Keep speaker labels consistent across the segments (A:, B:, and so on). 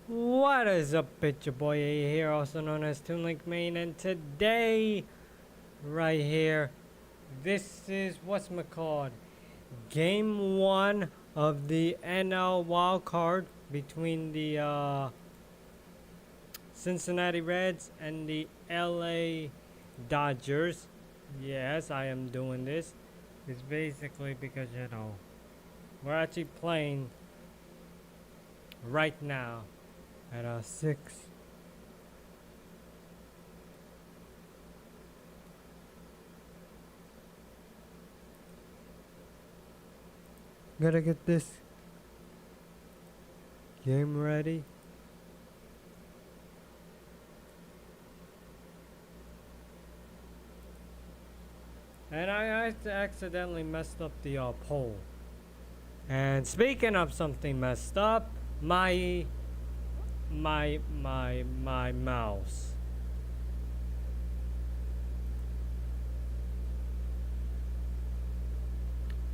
A: What is up, it's your boy A here, also known as Toon Main, and today, right here, this is what's-ma-called Game 1 of the NL Wildcard between the Cincinnati Reds and the LA Dodgers. Yes, I am doing this. It's basically because, we're actually playing right now at 6. Gotta get this game ready. And I accidentally messed up the poll. And speaking of something messed up, my mouse.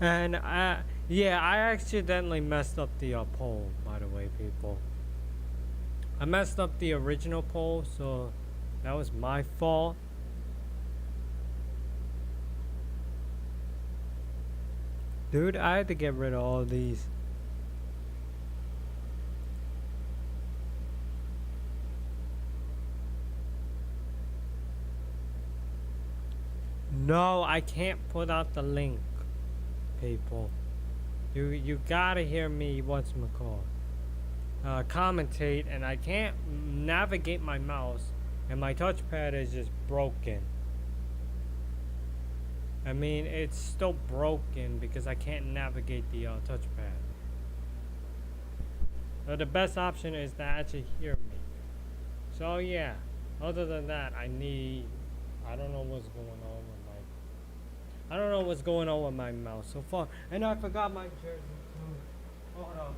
A: And yeah, I accidentally messed up the poll, by the way, people. I messed up the original poll, so that was my fault. Dude, I had to get rid of all these. No, I can't put out the link, people. You gotta hear me what's-ma-called commentate, and I can't navigate my mouse, and my touchpad is just broken. I mean, it's still broken because I can't navigate the touchpad. So the best option is to actually hear me. So yeah, other than that, I don't know what's going on with my mouse so far. And I forgot my jersey too. Hold on.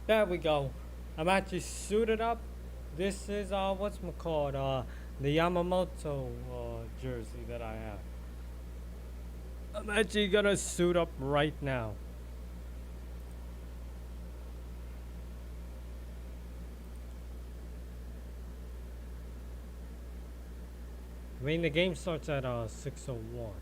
A: There we go. I'm actually suited up. This is what's-ma-called the Yamamoto jersey that I have. I'm actually gonna suit up right now. I mean, the game starts at 6:01.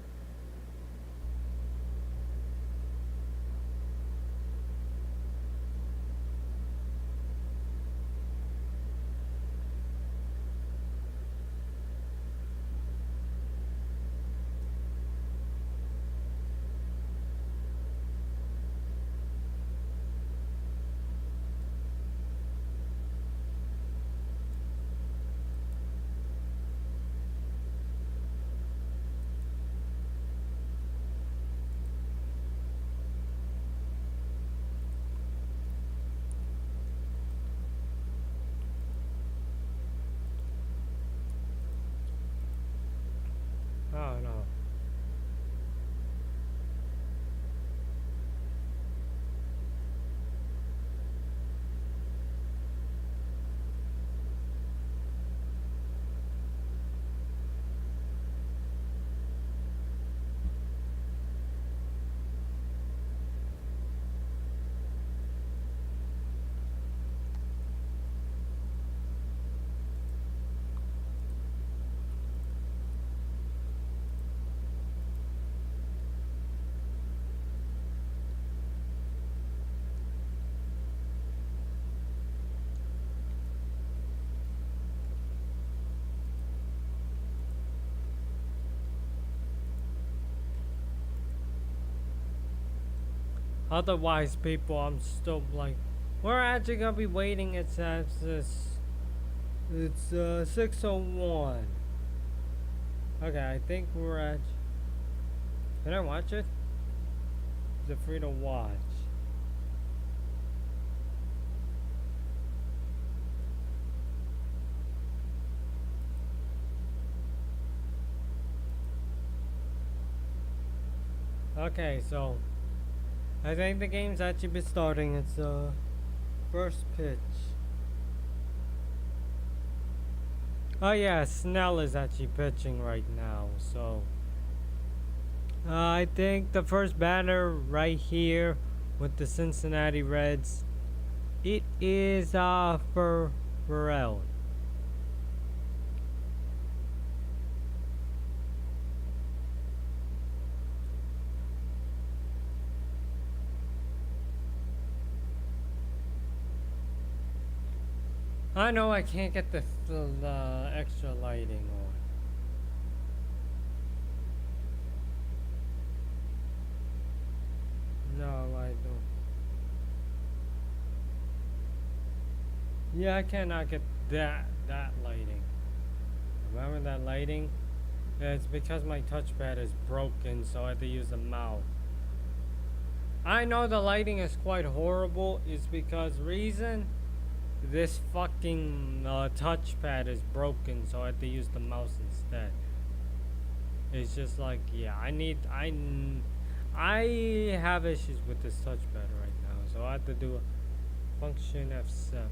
A: Oh no. Otherwise, people, I'm still like, we're actually gonna be waiting. It's 6:01. Okay, I think we're at. Can I watch it? Is it free to watch? Okay, so I think the game's actually been starting. It's first pitch. Oh yeah, Snell is actually pitching right now. So I think the first batter right here with the Cincinnati Reds, it is for Burrell. I know I can't get the extra lighting on. No, I don't. Yeah, I cannot get that lighting. Remember that lighting? Yeah, it's because my touchpad is broken, so I have to use the mouse. I know the lighting is quite horrible. It's because reason this fucking touchpad is broken, so I have to use the mouse instead. It's just like, yeah, I have issues with this touchpad right now, so I have to do a function F7.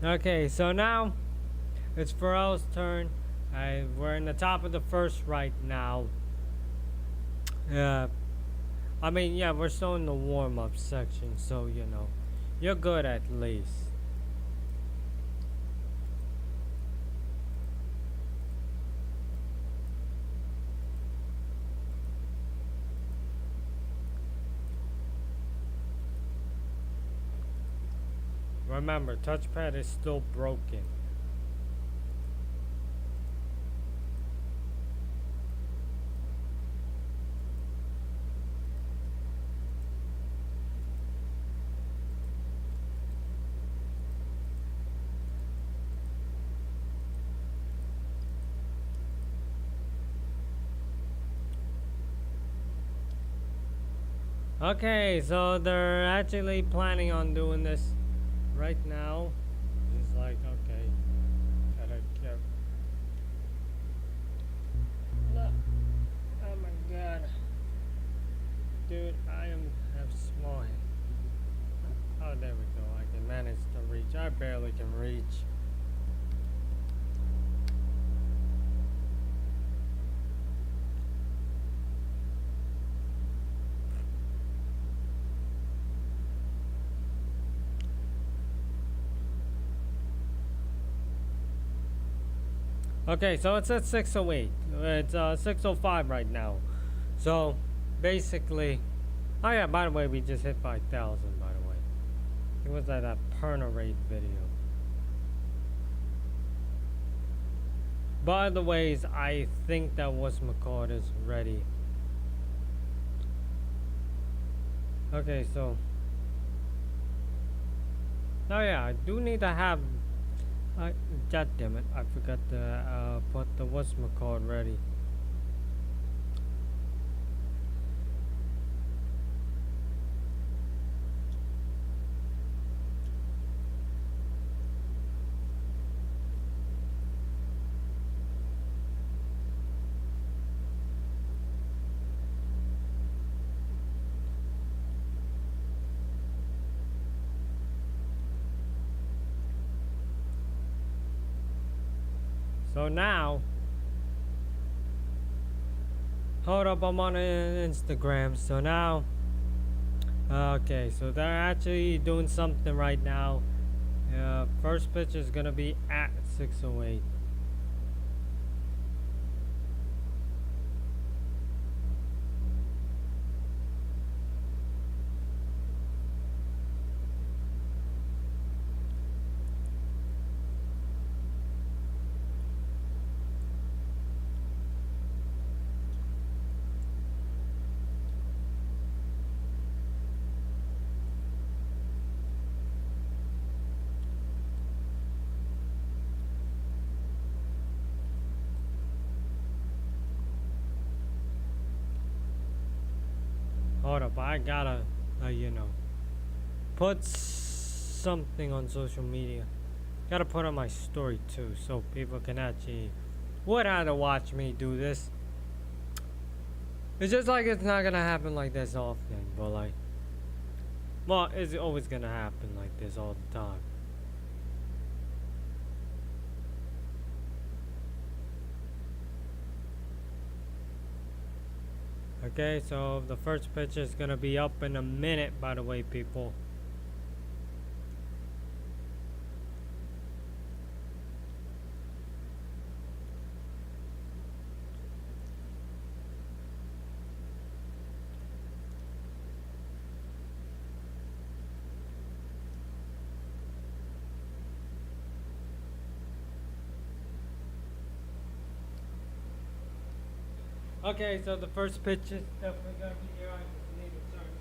A: Okay, so now it's Pharrell's turn. We're in the top of the first right now. I mean, yeah, we're still in the warm-up section, so you know, you're good at least. Remember, touchpad is still broken. Okay, so they're actually planning on doing this right now. It's like, okay, gotta get. Look. Oh my god. Dude, have small hands. Oh, there we go. I can manage to reach. I barely can reach. Okay, so it's at 6:08. It's 6:05 right now. So basically, oh yeah. By the way, we just hit 5,000. By the way, it was that Perna raid video. By the ways, I think that McCord is ready. Okay, so. Oh yeah, I do need to have. God damn it! I forgot to put the McCord ready. So now, hold up, I'm on Instagram. So now, okay, so they're actually doing something right now. First pitch is gonna be at 6:08. Hold up, I gotta, put something on social media. Gotta put on my story too, so people can actually would have to watch me do this. It's just like it's not gonna happen like this often, but like, well, it's always gonna happen like this all the time. Okay, so the first pitch is gonna be up in a minute, by the way, people. Okay, so the first pitch is definitely gonna be here. I just need to turn it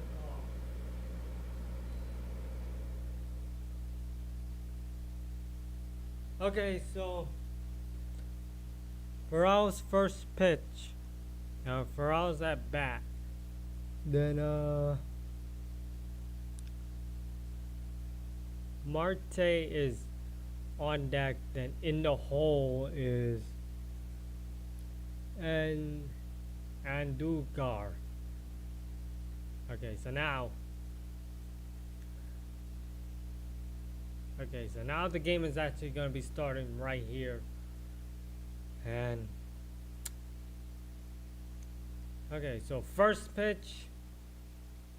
A: off. Okay, so Farrell's first pitch. Now Farrell's at bat. Then Marte is on deck. Then in the hole is and Dugar. Okay, so now the game is actually going to be starting right here. And okay, so first pitch,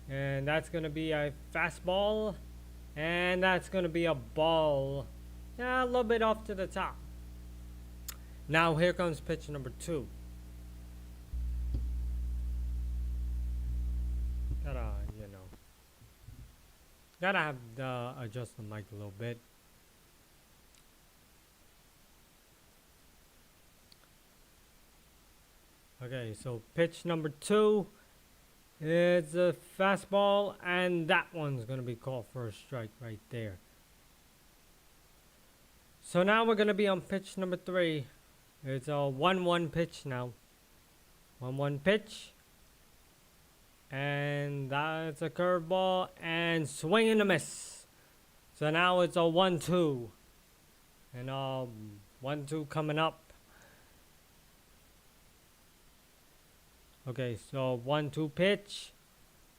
A: and that's going to be a fastball, and that's going to be a ball. Yeah, a little bit off to the top. Now here comes pitch number 2. Gotta have to adjust the mic a little bit. Okay, so pitch number 2 is a fastball, and that one's gonna be called for a strike right there. So now we're gonna be on pitch number 3. It's a 1-1 pitch now. 1-1 pitch. And that's a curveball and swing and a miss. So now it's a 1-2. And 1-2 coming up. Okay, so 1-2 pitch.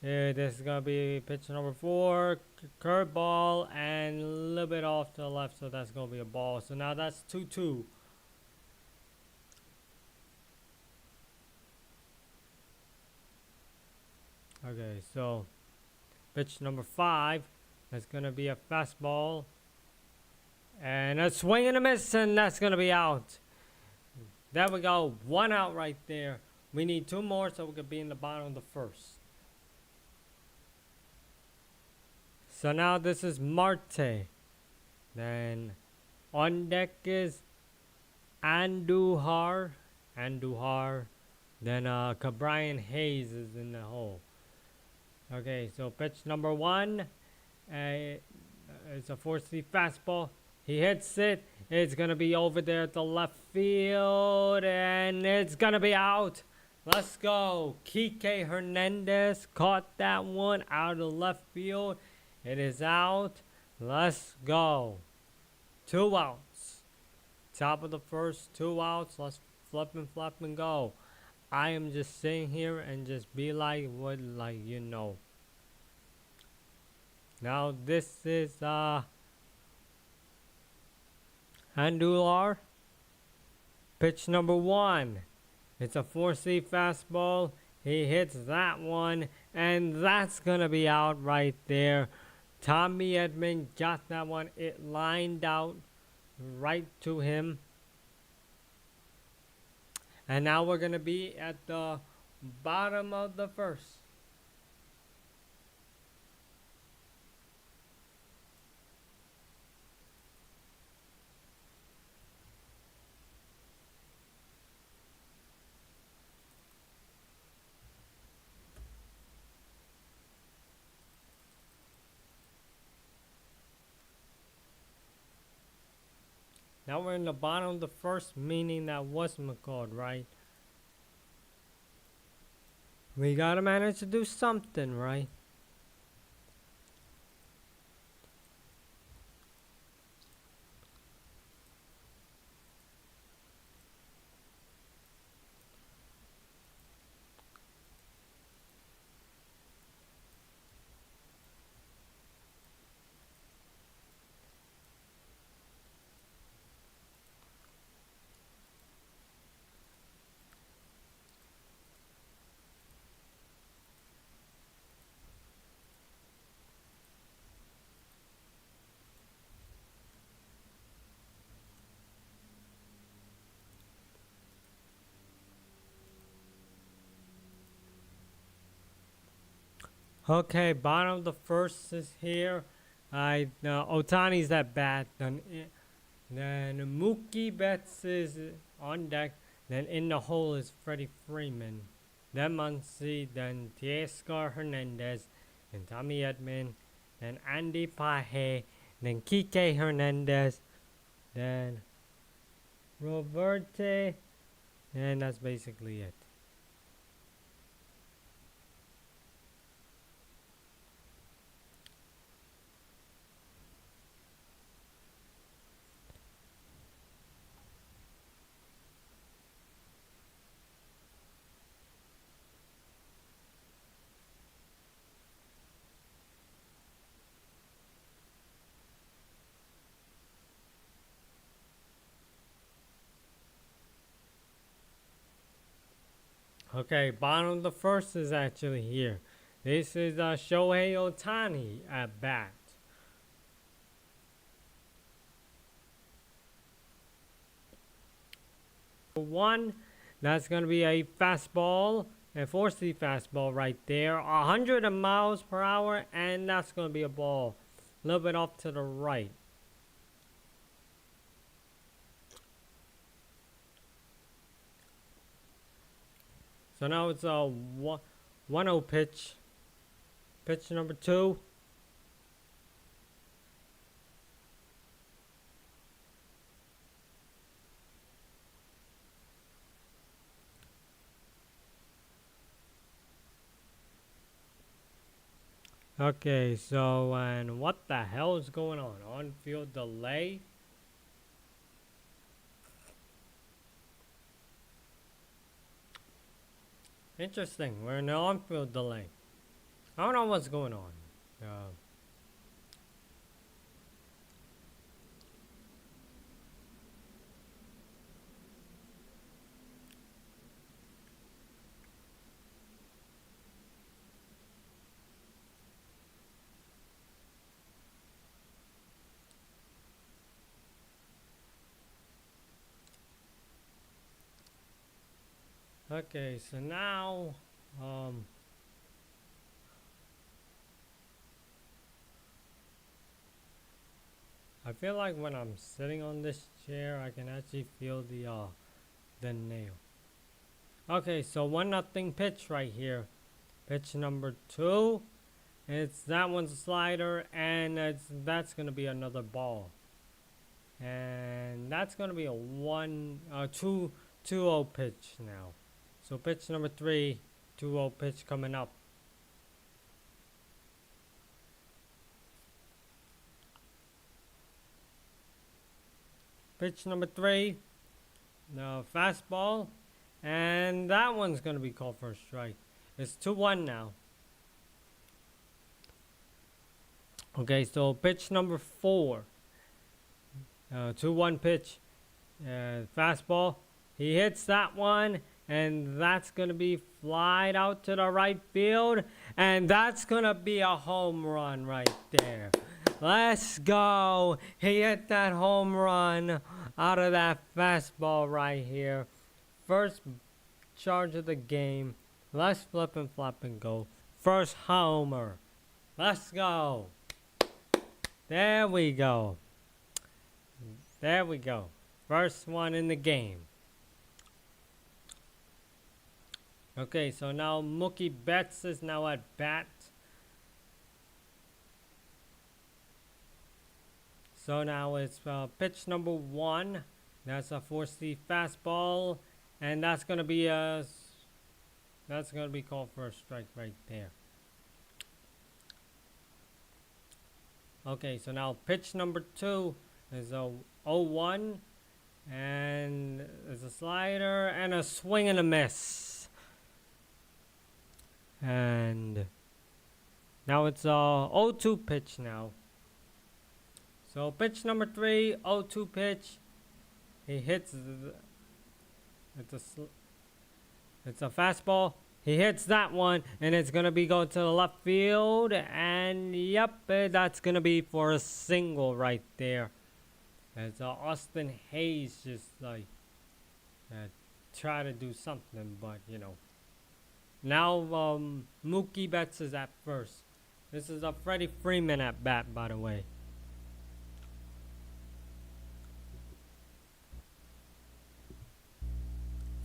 A: This is gonna be pitch number 4, curveball, and a little bit off to the left, so that's gonna be a ball. So now that's 2-2. Okay, so pitch number 5, that's gonna be a fastball, and a swing and a miss, and that's gonna be out. There we go, 1 out right there. We need 2 more so we could be in the bottom of the first. So now this is Marte. Then on deck is Andujar. Then Cabrian Hayes is in the hole. Okay, so pitch number 1. It's a 4-seam fastball. He hits it. It's going to be over there at the left field. And it's going to be out. Let's go. Kike Hernandez caught that one out of the left field. It is out. Let's go. 2 outs. Top of the first, 2 outs. Let's flip and go. I am just sitting here and just be like, what, like, you know. Now this is Andujar. Pitch number 1. It's a 4-seam fastball. He hits that one, and that's gonna be out right there. Tommy Edman got that one. It lined out right to him. And now we're going to be at the bottom of the first. Now we're in the bottom of the first, meaning that was McCall, right? We gotta manage to do something, right? Okay, bottom of the first is here. Otani's at bat. Then Mookie Betts is on deck. Then in the hole is Freddie Freeman. Then Muncy. Then Teoscar Hernandez. Then Tommy Edman. Then Andy Paje. Then Kike Hernandez. Then Roberte. And that's basically it. Okay, bottom of the first is actually here. This is Shohei Otani at bat. One, that's going to be a fastball, a 4C fastball right there. 100 miles per hour, and that's going to be a ball. A little bit off to the right. So now it's a 1-0 pitch. Pitch number 2. Okay, so and what the hell is going on? On-field delay? Interesting. We're in the on-field delay. I don't know what's going on. Okay, so now, I feel like when I'm sitting on this chair, I can actually feel the nail. Okay, so 1-0 pitch right here. Pitch number 2. It's that one's a slider, and that's gonna be another ball. And that's gonna be a 2-0 pitch now. So pitch number 3, 2-0 pitch coming up. Pitch number 3, the fastball, and that one's going to be called for a strike. It's 2-1 now. Okay, so pitch number 4, 2-1 pitch, fastball. He hits that one, and that's going to be flied out to the right field, and that's going to be a home run right there. Let's go. He hit that home run out of that fastball right here. First charge of the game. Let's flip and flop and go. First homer. Let's go. There we go. There we go. First one in the game. Okay, so now Mookie Betts is now at bat. So now it's pitch number 1. That's a 4C fastball. And that's going to be a That's going to be called for a strike right there. Okay, so now pitch number 2 is a 0-1. And there's a slider and a swing and a miss. And now it's a 0-2 pitch now. So pitch number 3, 0-2 pitch. He hits it's a fastball. He hits that one, and it's gonna be going to the left field. And yep, that's gonna be for a single right there. As Austin Hayes just like try to do something, but you know. Now Mookie Betts is at first. This is a Freddie Freeman at bat, by the way.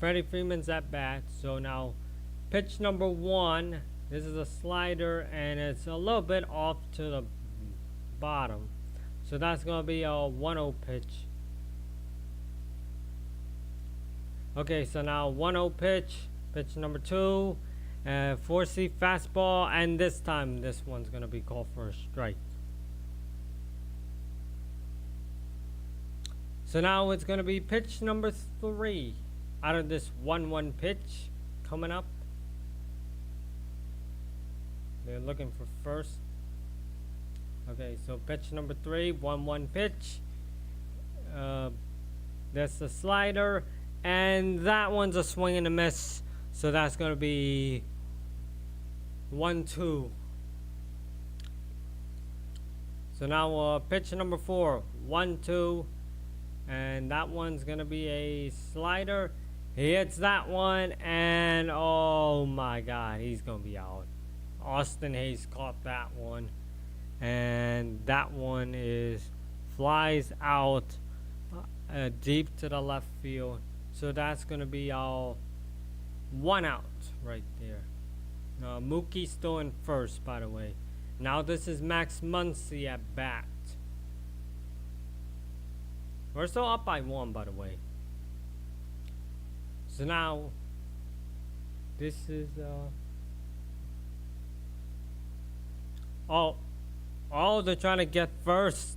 A: Freddie Freeman's at bat. So now pitch number 1. This is a slider, and it's a little bit off to the bottom. So that's going to be a 1-0 pitch. Okay, so now 1-0 pitch. Pitch number 2. 4-seam fastball. And this time, this one's going to be called for a strike. So now it's going to be pitch number 3. Out of this 1-1 pitch coming up. They're looking for first. Okay, so pitch number 3, 1-1 pitch. That's the slider, and that one's a swing and a miss. So that's gonna be 1-2. So now pitch number 4, 1-2, and that one's gonna be a slider. He hits that one, and oh my God, he's gonna be out. Austin Hayes caught that one. And that one flies out deep to the left field. So that's going to be all 1 out right there. Mookie's still in first, by the way. Now this is Max Muncy at bat. We're still up by 1, by the way. So now this is Oh, they're trying to get first.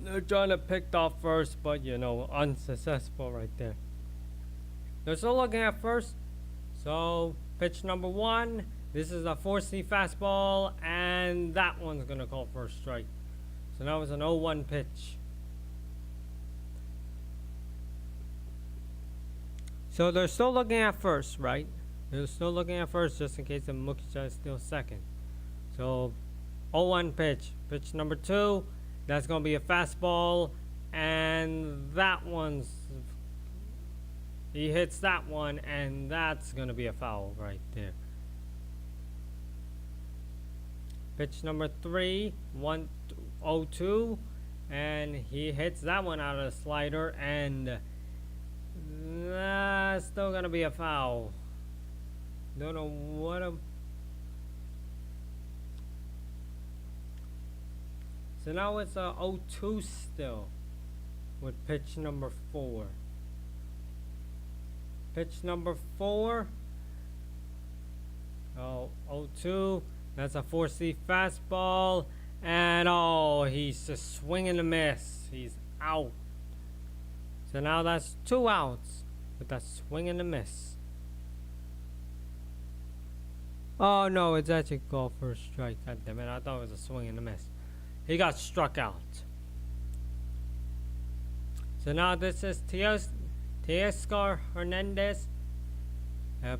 A: They're trying to pick off first, but you know, unsuccessful right there. They're still looking at first. So, pitch number 1. This is a 4-seam fastball, and that one's going to call for a strike. So now it's an 0-1 pitch. So they're still looking at first, right? They're still looking at first just in case the Mookie is still second. So 0-1 pitch. Pitch number 2. That's going to be a fastball. And that he hits that one. And that's going to be a foul right there. Pitch number 3. 1-0-2. And he hits that one out of the slider. And that's still going to be a foul. Don't know what a... So now it's a 0-2 still with pitch number 4. Pitch number 4. 0-2. That's a 4-seam fastball. And he's just swinging a miss. He's out. So now that's 2 outs with that swing and a miss. Oh no, it's actually called for a strike. God damn it, I thought it was a swing and a miss. He got struck out. So now this is Teoscar Hernandez.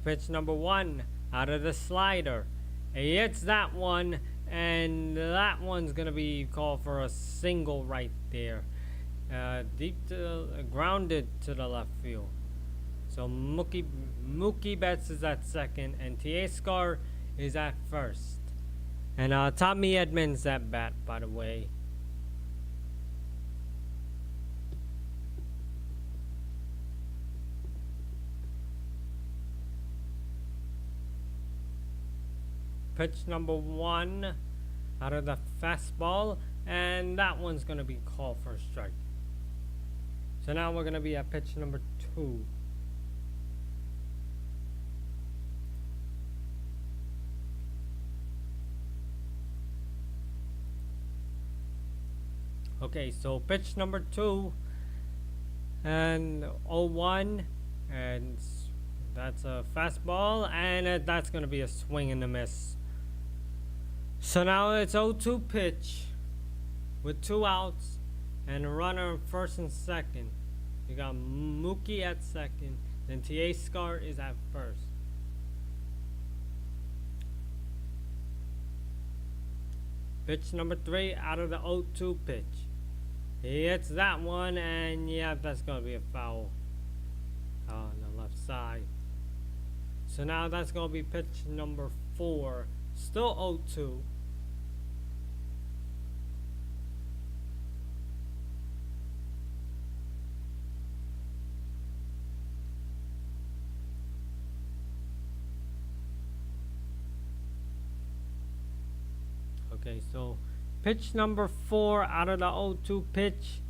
A: Pitch number 1 out of the slider. He hits that one, and that one's gonna be called for a single right there. Grounded to the left field. So Mookie Betts is at second, and Teoscar is at first. And Tommy Edmonds at bat, by the way. Pitch number 1 out of the fastball, and that one's going to be called for a strike. So now we're going to be at pitch number 2. Okay, so pitch number 2 and 0-1, and that's a fastball, and that's gonna be a swing and a miss. So now it's 0-2 pitch with 2 outs and a runner in first and second. You got Mookie at second, then T.A. Scar is at first. Pitch number 3 out of the 0-2 pitch. He hits that one, and yeah, that's going to be a foul on the left side. So now that's going to be pitch number 4. Still 0-2. Okay, so pitch number 4 out of the 0-2 pitch.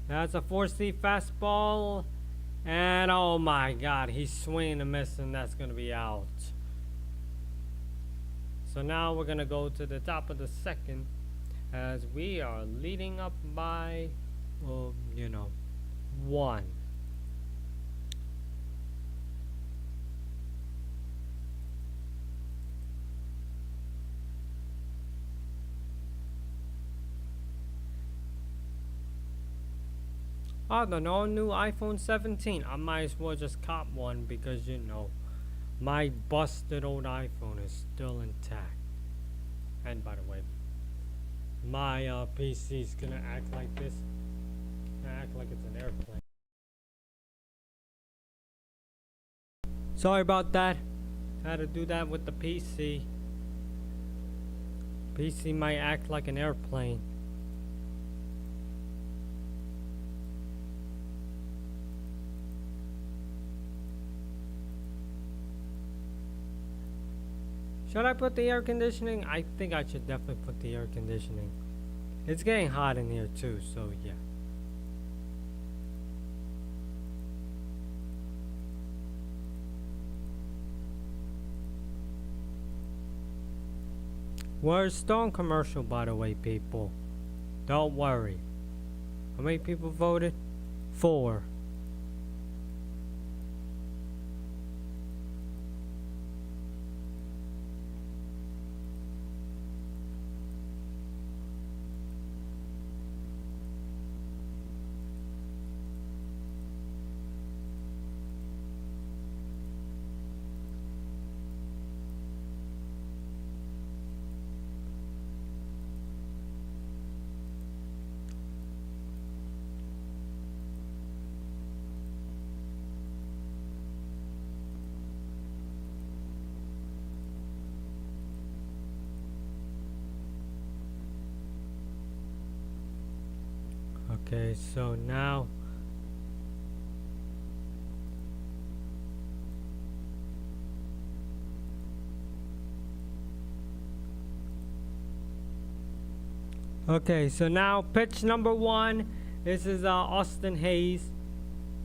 A: That's a 4-seam fastball. And oh my god, he's swinging and missing. That's going to be out. So now we're going to go to the top of the second, as we are leading up by, well, 1. Oh, the new iPhone 17. I might as well just cop one because, my busted old iPhone is still intact. And by the way, my PC is gonna act like this. Act like it's an airplane. Sorry about that. Had to do that with the PC. PC might act like an airplane. Should I put the air conditioning? I think I should definitely put the air conditioning. It's getting hot in here too, so yeah. We're still on commercial, by the way, people. Don't worry. How many people voted? 4. Okay, so now pitch number 1. This is Austin Hayes,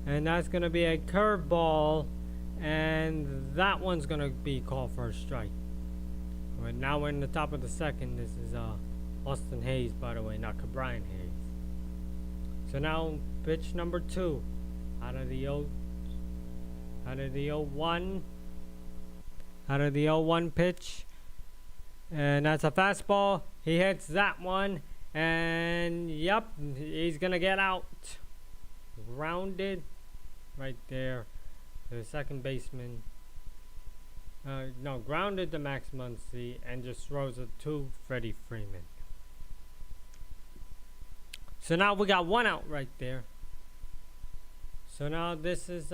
A: and that's gonna be a curveball, and that one's gonna be called for a strike. Right now we're in the top of the second. This is Austin Hayes, by the way, not Brian Hayes. So now pitch number 2 out of the 0-1 pitch, and that's a fastball. He hits that one, and yep, he's gonna get out. Grounded right there. The second baseman grounded to Max Muncy and just throws it to Freddie Freeman. So now we got 1 out right there. So now this is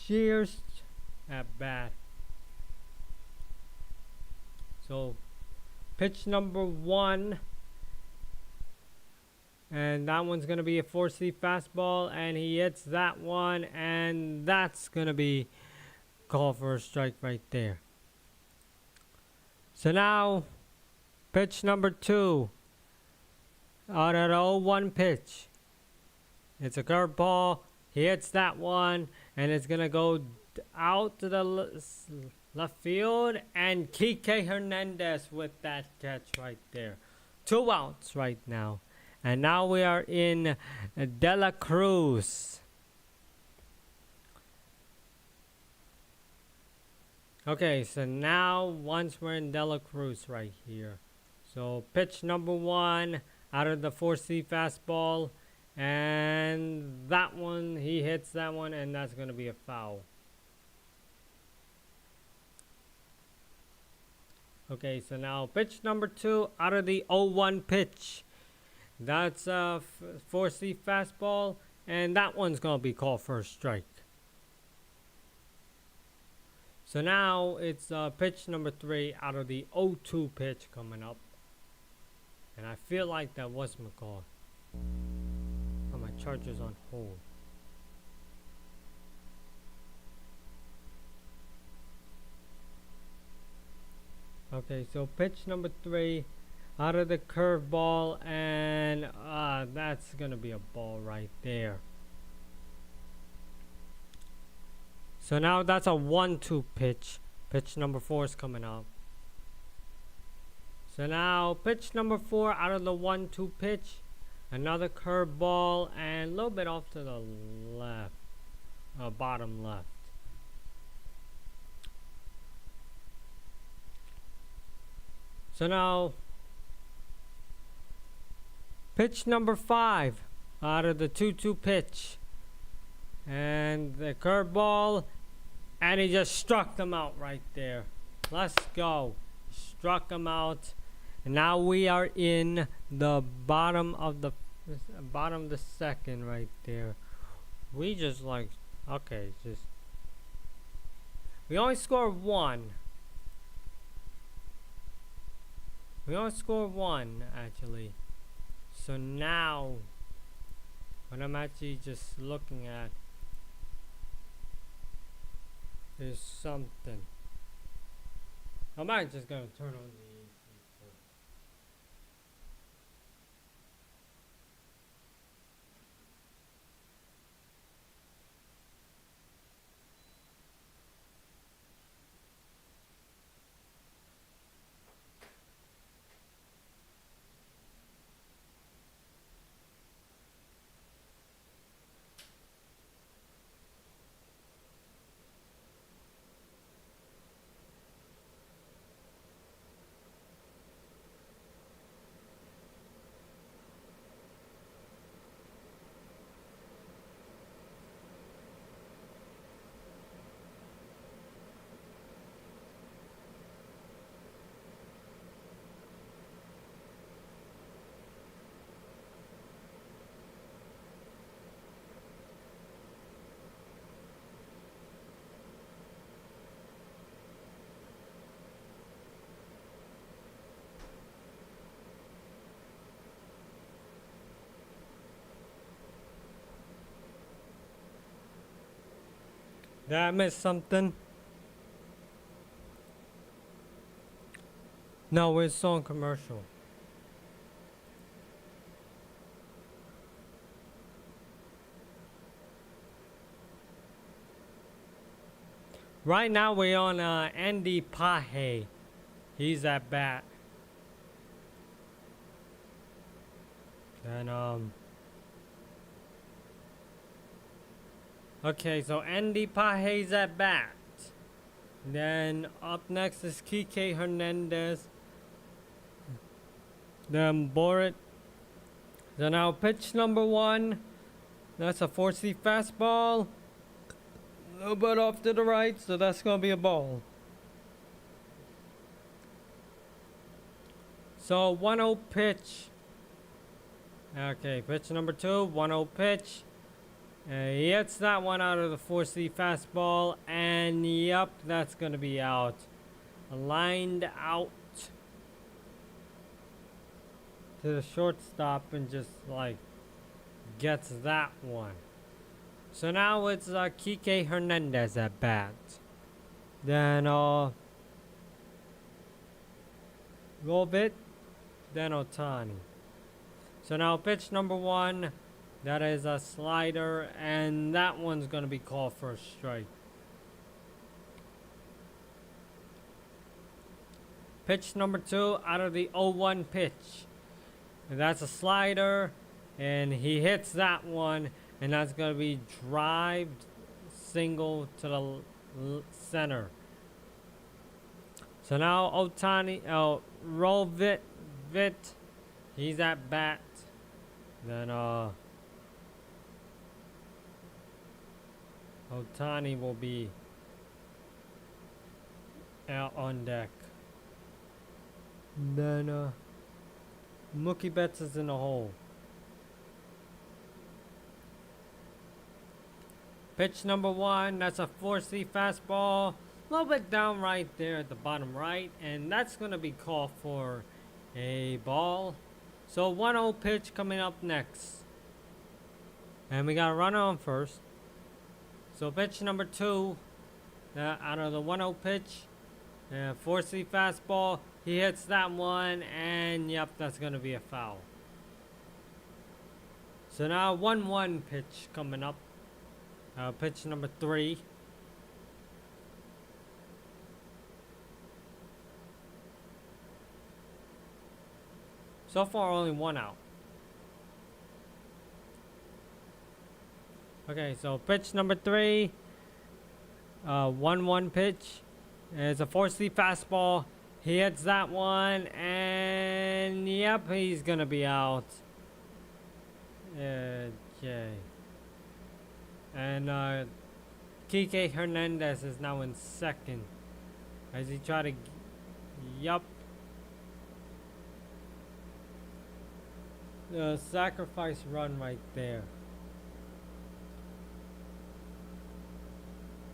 A: Shears at bat. So pitch number 1, and that one's gonna be a 4-seam fastball, and he hits that one, and that's gonna be called for a strike right there. So now pitch number 2 out of the 0-1 pitch. It's a curveball. He hits that one, and it's gonna go out to the left field, and Kike Hernandez with that catch right there. 2 outs right now. And now we are in De La Cruz. Okay, so now once we're in De La Cruz right here. So pitch number 1 out of the 4C fastball. And that one, he hits that one, and that's going to be a foul. Okay, so now pitch number 2 out of the 0-1 pitch. That's a 4C fastball, and that one's going to be called for a strike. So now it's pitch number 3 out of the 0-2 pitch coming up. And I feel like that was McCall. Oh, my charger's on hold. Okay, so pitch number 3 out of the curveball, and that's going to be a ball right there. So now that's a 1-2 pitch. Pitch number 4 is coming up. So now pitch number 4 out of the 1-2 pitch. Another curveball and a little bit off to the left. Bottom left. So now pitch number 5 out of the 2-2 pitch. And the curveball. And he just struck them out right there. Let's go. Struck them out. And now we are in the bottom of the second right there. We just like, okay, just. We only score 1. We only score 1 actually. So now, what I'm actually just looking at is something. I'm actually just gonna turn on the AC. Did I miss something? No, we're still on commercial. Right now we're on Andy Paje. He's at bat. And okay, so Andy Paje's at bat. Then up next is Kike Hernandez. Then Borit. So now pitch number 1. That's a 4C fastball. A little bit off to the right, so that's going to be a ball. So 1-0 pitch. Okay, pitch number 2, 1-0 pitch. He hits that one out of the 4C fastball, and yep, that's going to be out. Lined out to the shortstop and just like gets that one. So now it's Kike Hernandez at bat. Then Robit, then Otani. So now pitch number 1. That is a slider, and that one's going to be called for a strike. Pitch number 2 out of the 0-1 pitch. And that's a slider, and he hits that one, and that's going to be drive single to the center. So now Otani, roll Vit, he's at bat. Then Otani will be out on deck. Then Mookie Betts is in the hole. Pitch number 1, that's a 4C fastball. A little bit down right there at the bottom right. And that's going to be called for a ball. So 1-0 pitch coming up next. And we got a runner on first. So pitch number 2, out of the 1-0 pitch. 4C fastball. He hits that one, and yep, that's going to be a foul. So now 1-1 pitch coming up. Pitch number 3. So far, only 1 out. Okay, so pitch number 3. 1-1 pitch. It's a 4C fastball. He hits that one, and yep, he's gonna be out. Okay. And Kike Hernandez is now in second. As he try to, yup. The sacrifice run right there.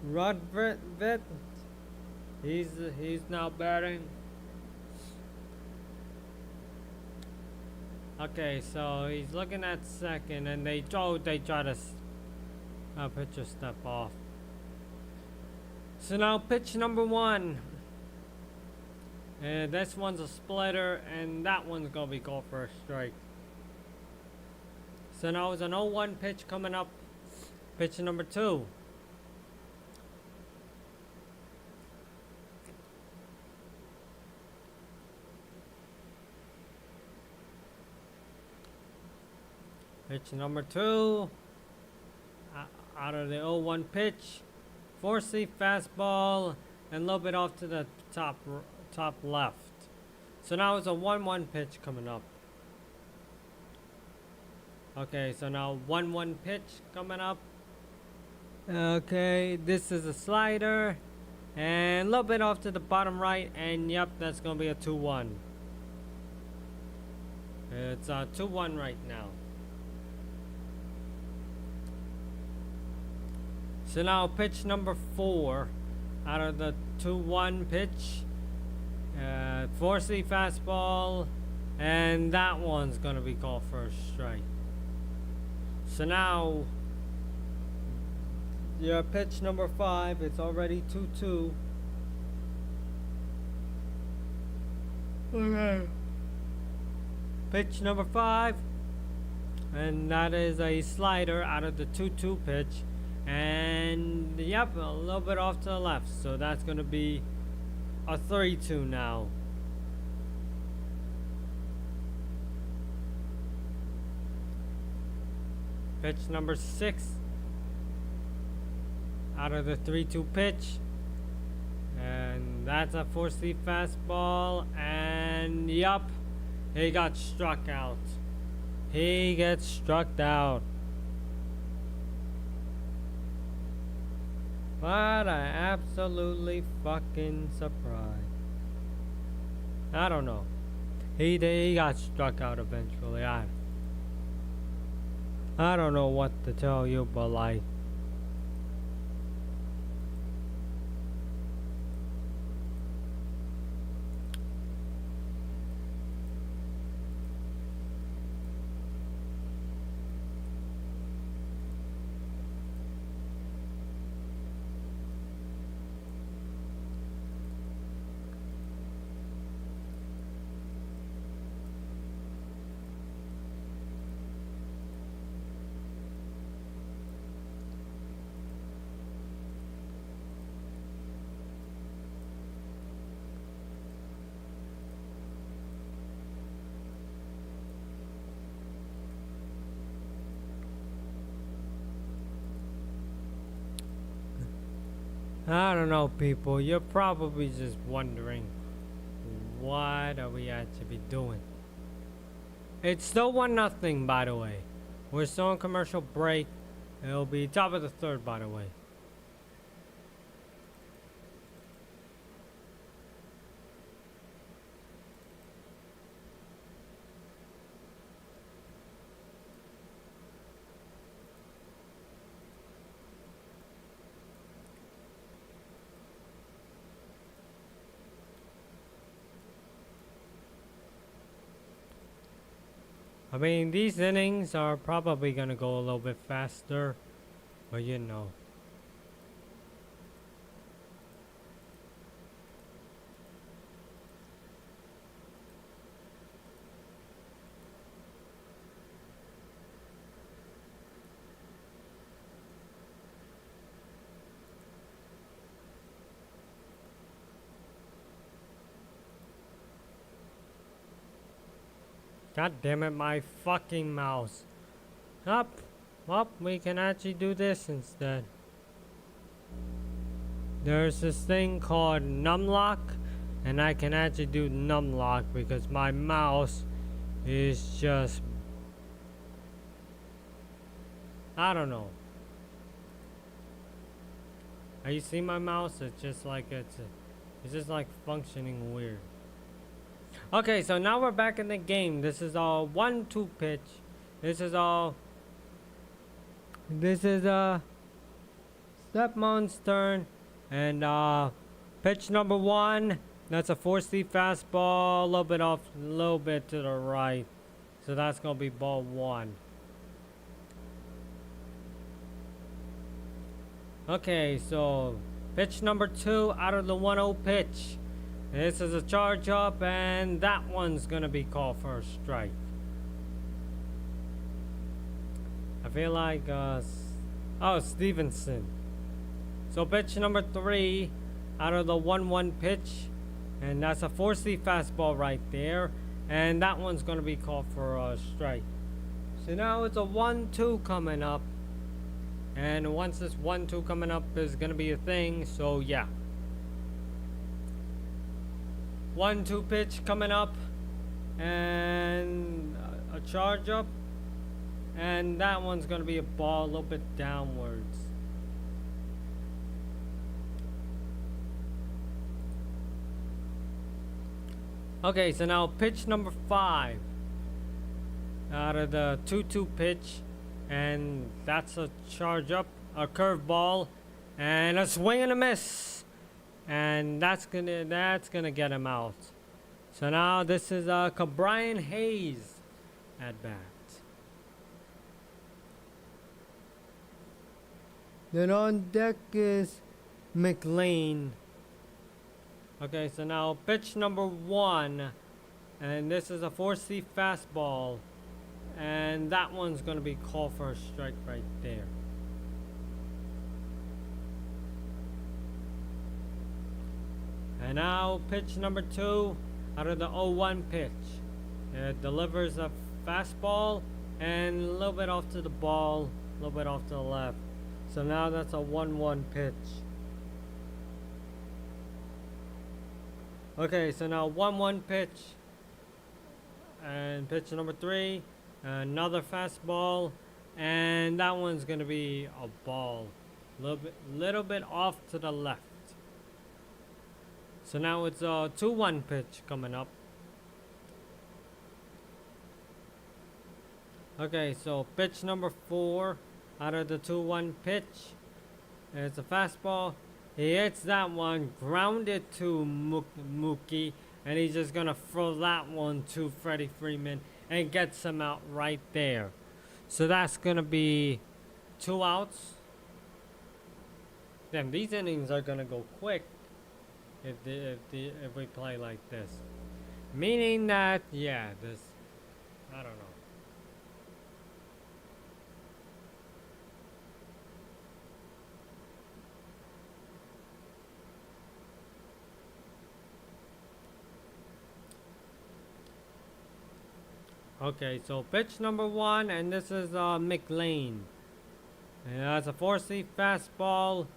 A: Rodvit, he's now batting. Okay, so he's looking at second, and they try to pitcher step off. So now pitch number 1. And this one's a splitter, and that one's gonna be called for a strike. So now it's an 0-1 pitch coming up. Pitch number 2. Pitch number 2. Out of the 0-1 pitch. 4C fastball, and a little bit off to the top left. So now it's a 1-1 pitch coming up. Okay, so now 1-1 pitch coming up. Okay, this is a slider, and a little bit off to the bottom right, and yep, that's gonna be a 2-1. It's a 2-1 right now. So now pitch number 4 out of the 2-1 pitch. 4C fastball, and that one's gonna be called for a strike. So now your pitch number 5, it's already 2-2. Okay. Pitch number 5, and that is a slider out of the 2-2 pitch. And yep, a little bit off to the left, so that's gonna be a 3-2 now. Pitch number 6 out of the 3-2 pitch, and that's a 4C fastball, and yup, he got struck out. He gets struck out. What a absolutely fucking surprise. I don't know. He got struck out eventually. I don't know what to tell you, but like, I don't know, people. You're probably just wondering, what are we actually doing? It's still 1-0, by the way. We're still on commercial break. It'll be top of the third, by the way. I mean, these innings are probably going to go a little bit faster, but you know. God damn it, my fucking mouse. Up. We can actually do this instead. There's this thing called numlock, and I can actually do numlock because my mouse is just, I don't know. You see my mouse? It's just like it's just like functioning weird. Okay, so now we're back in the game. This is all 1-2 pitch. This is Stepmon's turn, and pitch number 1. That's a 4-seam fastball, a little bit off, a little bit to the right. So that's gonna be ball 1. Okay, so pitch number 2 out of the 1-0 pitch. This is a charge up, and that one's gonna be called for a strike. I feel like, Stevenson. So pitch number 3 out of the 1-1 pitch, and that's a 4-seam fastball right there, and that one's gonna be called for a strike. So now it's a 1-2 coming up, and once this 1-2 coming up is gonna be a thing, so yeah. 1-2 pitch coming up, and a charge up, and that one's gonna be a ball a little bit downwards. Okay, so now pitch number 5 out of the 2-2 pitch, and that's a charge up, a curveball, and a swing and a miss. And that's gonna get him out. So now this is Brian Hayes at bat. Then on deck is McLean. Okay, so now pitch number 1, and this is a 4-seam fastball, and that one's gonna be called for a strike right there. And now pitch number 2 out of the 0-1 pitch. It delivers a fastball and a little bit off to the ball, a little bit off to the left. So now that's a 1-1 pitch. Okay, so now 1-1 pitch. And pitch number 3, another fastball, and that one's gonna be a ball, little bit off to the left. So now it's a 2-1 pitch coming up. Okay, so pitch number 4 out of the 2-1 pitch. It's a fastball. He hits that one, grounded to Mookie, and he's just gonna throw that one to Freddie Freeman and gets him out right there. So that's gonna be 2 outs. Damn, these innings are gonna go quick if we play like this. Meaning that, yeah, I don't know. Okay, so pitch number 1, and this is McLean. And that's a 4-seam fastball,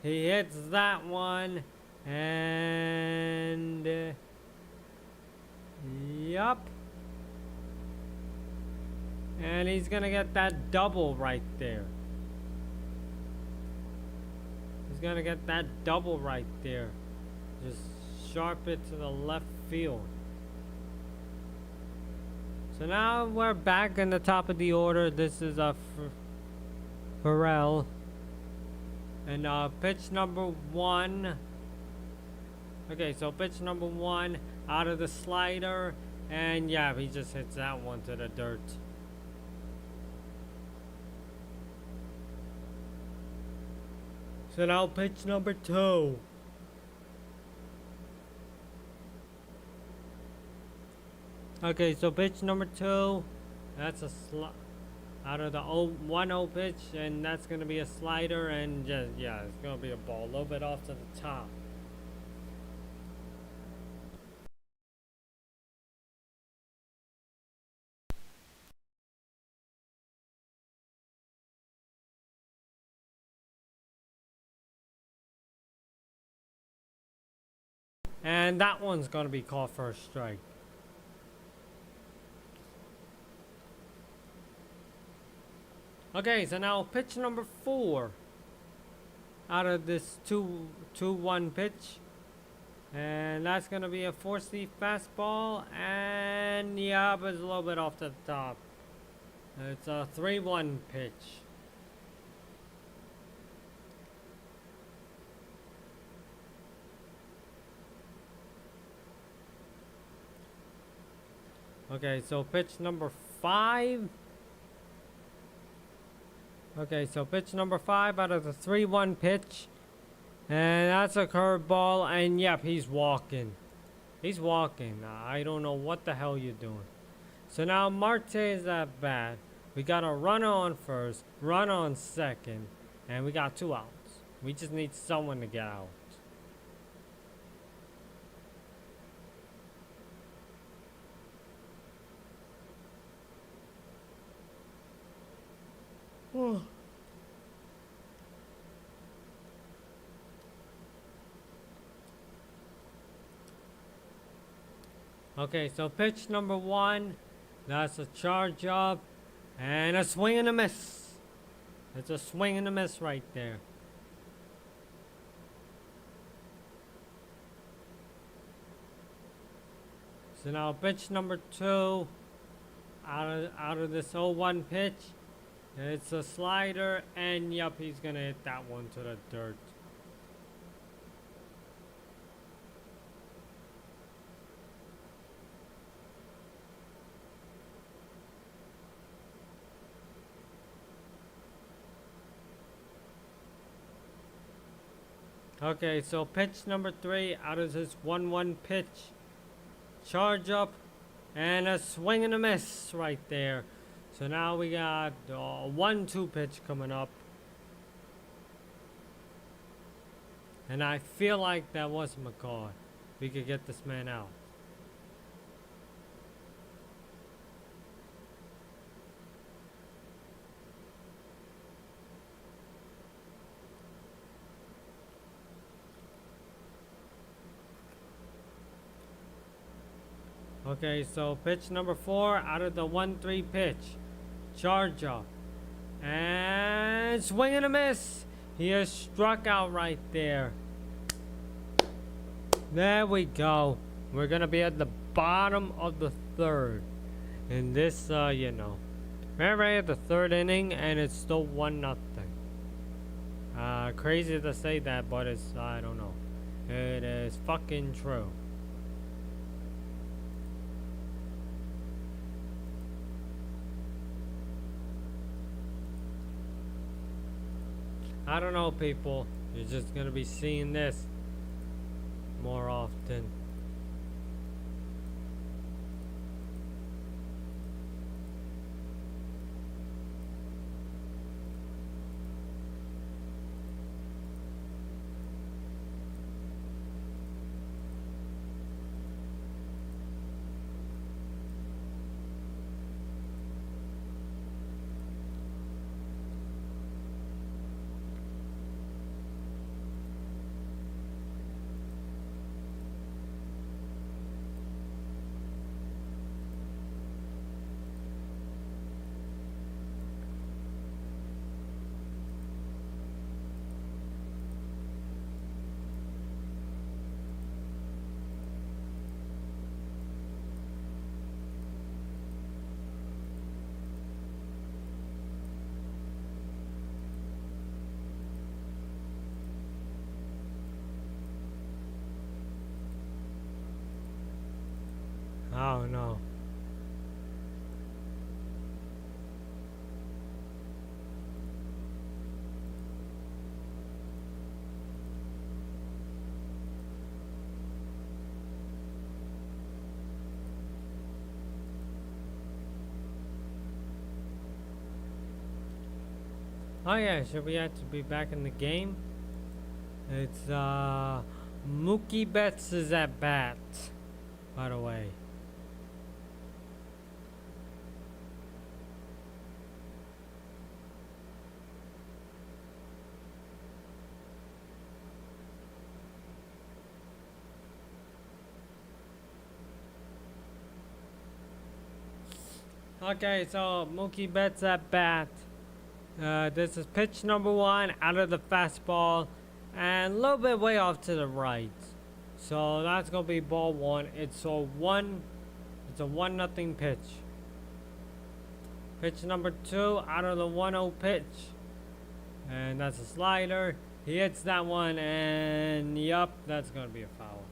A: He hits that one. And... yup. And he's gonna get that double right there. He's gonna get that double right there. Just sharp it to the left field. So now we're back in the top of the order. This is Pharrell. And pitch number 1. Okay, so pitch number 1 out of the slider. And yeah, he just hits that one to the dirt. So now pitch number 2. Okay, so pitch number 2. That's a out of the 1-0 pitch, and that's gonna be a slider, and just yeah, it's gonna be a ball, a little bit off to the top. And that one's gonna be called for a strike. Okay, so now pitch number 4 out of this 2-1 pitch. And that's gonna be a 4-seam fastball, and yeah, but it's a little bit off to the top. It's a 3-1 pitch. Okay, so pitch number 5. Okay, so pitch number 5 out of the 3-1 pitch. And that's a curveball, and yep, he's walking. He's walking. I don't know what the hell you're doing. So now Marte is at bat. We got a runner on first, runner on second, and we got 2 outs. We just need someone to get out. Okay, so pitch number 1, that's a charge up, and a swing and a miss. It's a swing and a miss right there. So now pitch number 2, out of this 0-1 pitch, it's a slider, and yep, he's gonna hit that one to the dirt. Okay, so pitch number 3 out of this 1-1 pitch. Charge up and a swing and a miss right there. So now we got a 1-2 pitch coming up. And I feel like that was McCall. We could get this man out. Okay, so pitch number 4 out of the 1-3 pitch. Charge up. And swing and a miss. He is struck out right there. There we go. We're going to be at the bottom of the 3rd. And this, you know. We're right at the 3rd inning, and it's still 1-0. Crazy to say that, but it's, I don't know. It is fucking true. I don't know, people. You're just gonna be seeing this more often. Oh yeah, should we have to be back in the game? It's Mookie Betts is at bat, by the way. Okay, so Mookie Betts at bat. This is pitch number 1 out of the fastball and a little bit way off to the right. So that's gonna be ball 1. It's a 1-0 pitch. Pitch number 2 out of the 1-0 pitch. And that's a slider. He hits that one and yup, that's gonna be a foul.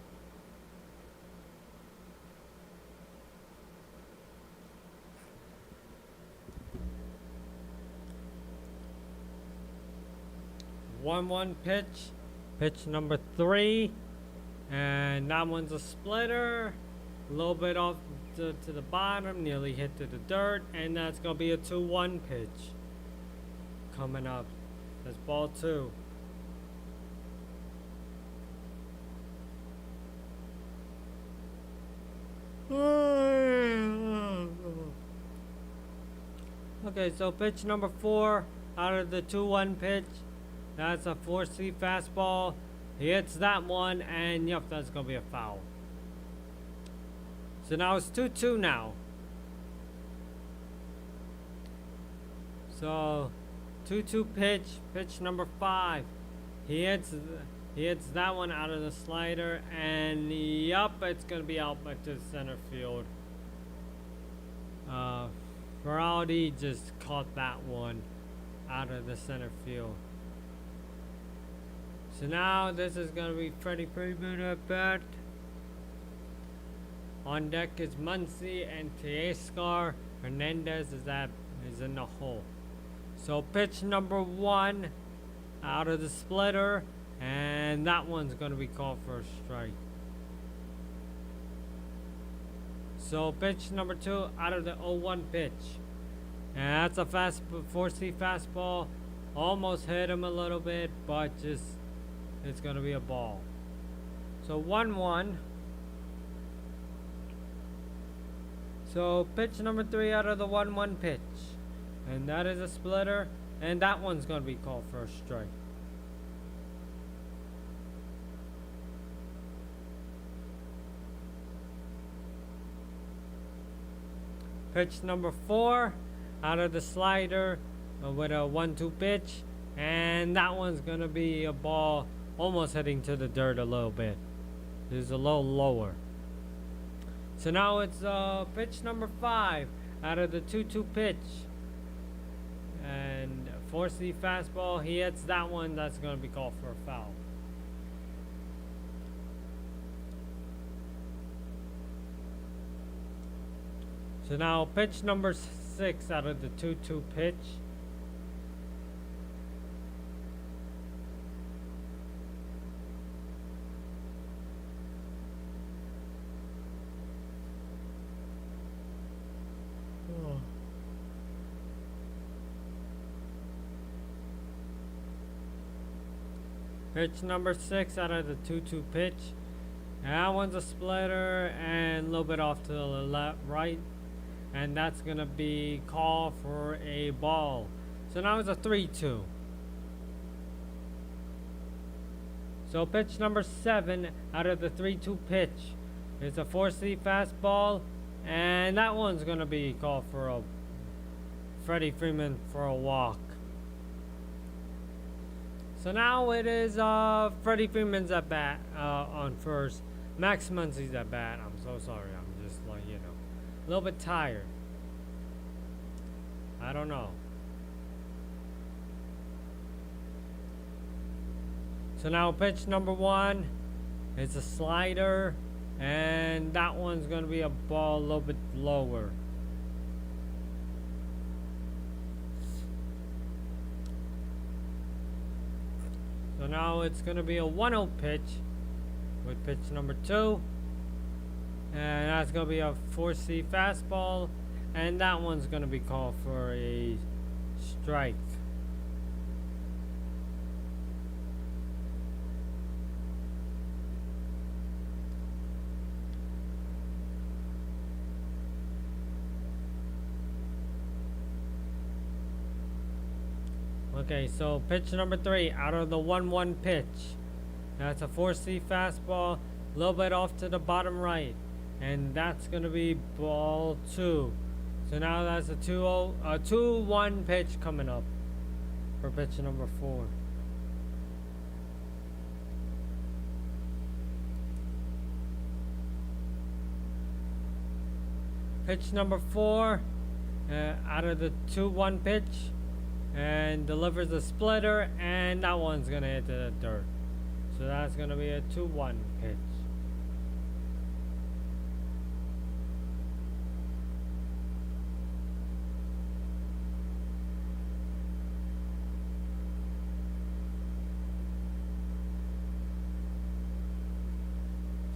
A: One pitch, pitch number 3, and that one's a splitter, a little bit off to the bottom, nearly hit to the dirt, and that's gonna be a 2-1 pitch coming up. That's ball 2. Okay, so pitch number 4 out of the 2-1 pitch. That's a 4-C fastball. He hits that one, and yep, that's gonna be a foul. So now it's 2-2 now. So 2-2 pitch number 5. He hits that one out of the slider, and yup, it's gonna be out back to center field. Ferraldi just caught that one out of the center field. So now this is gonna be Freddie Freeman at bat. On deck is Muncy and Teoscar. Hernandez is in the hole. So pitch number 1 out of the splitter, and that one's gonna be called for a strike. So pitch number 2 out of the 0-1 pitch, and that's a 4-C fastball. Almost hit him a little bit, but just it's gonna be a ball. So 1-1. So pitch number 3 out of the 1-1 pitch, and that is a splitter, and that one's gonna be called for a strike. Pitch number 4 out of the slider with a 1-2 pitch, and that one's gonna be a ball, almost heading to the dirt a little bit. This is a little lower. So now it's pitch number 5 out of the 2-2 pitch, and 4-C fastball. He hits that one. That's gonna be called for a foul. So now pitch number 6 out of the 2-2 pitch. Pitch number 6 out of the 2-2 pitch. That one's a splitter and a little bit off to the left, right. And that's going to be called for a ball. So now it's a 3-2. So pitch number 7 out of the 3-2 pitch. It's a 4-C fastball. And that one's going to be called for a Freddie Freeman for a walk. So now it is Freddie Freeman's at bat on first. Max Muncy's at bat. I'm so sorry. I'm just like, a little bit tired. I don't know. So now pitch number 1 is a slider, and that one's going to be a ball a little bit lower. So now it's going to be a 1-0 pitch with pitch number 2. And that's going to be a 4-C fastball. And that one's going to be called for a strike. Okay, so pitch number 3 out of the 1-1 pitch. That's a 4C fastball, a little bit off to the bottom right. And that's going to be ball 2. So now that's a 2-1 pitch coming up for pitch number 4. Pitch number 4 out of the 2-1 pitch, and delivers a splitter, and that one's gonna hit the dirt. So that's gonna be a 2-1 pitch.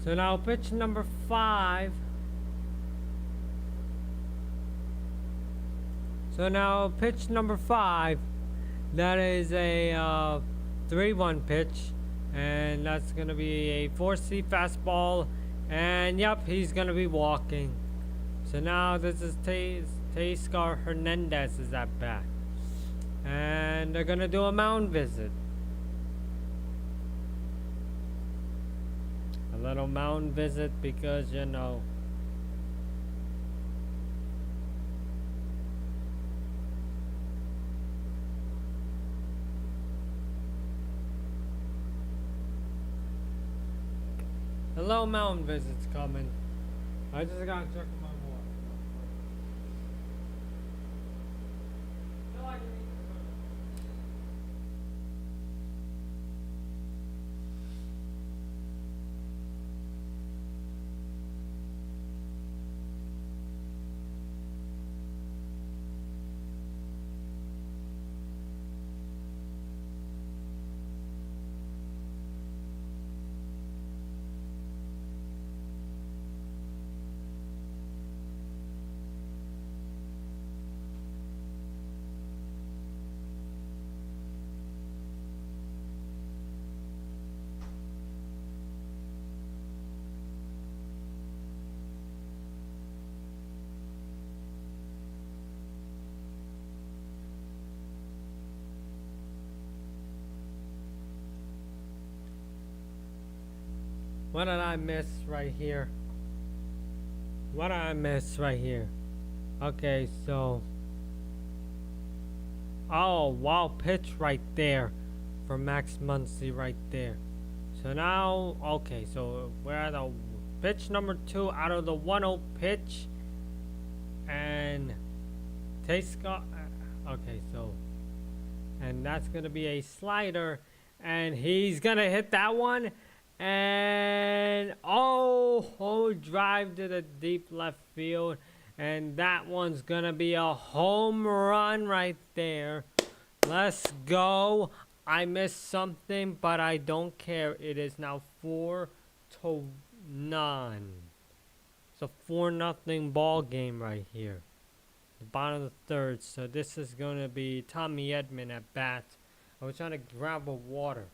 A: So now pitch number 5. So now pitch number 5, that is a 3-1 pitch, and that's gonna be a 4C fastball, and yep, he's gonna be walking. So now this is Teoscar Hernandez is at bat, and they're gonna do a mound visit. A little mound visit because, you know, hello, mound visits coming. I just got to check my water. No, I can eat the food. What did I miss right here? What did I miss right here? Okay, so. Oh, wow, pitch right there for Max Muncy right there. So now, okay, so we're at the pitch number 2 out of the 1-0 pitch. And Teoscar. Okay, so. And that's going to be a slider. And he's going to hit that one. And drive to the deep left field, and that one's gonna be a home run right there. Let's go. I missed something, but I don't care. It is now 4-9. It's a 4-0 ball game right here. The bottom of the 3rd. So this is gonna be Tommy Edman at bat. I was trying to grab a water.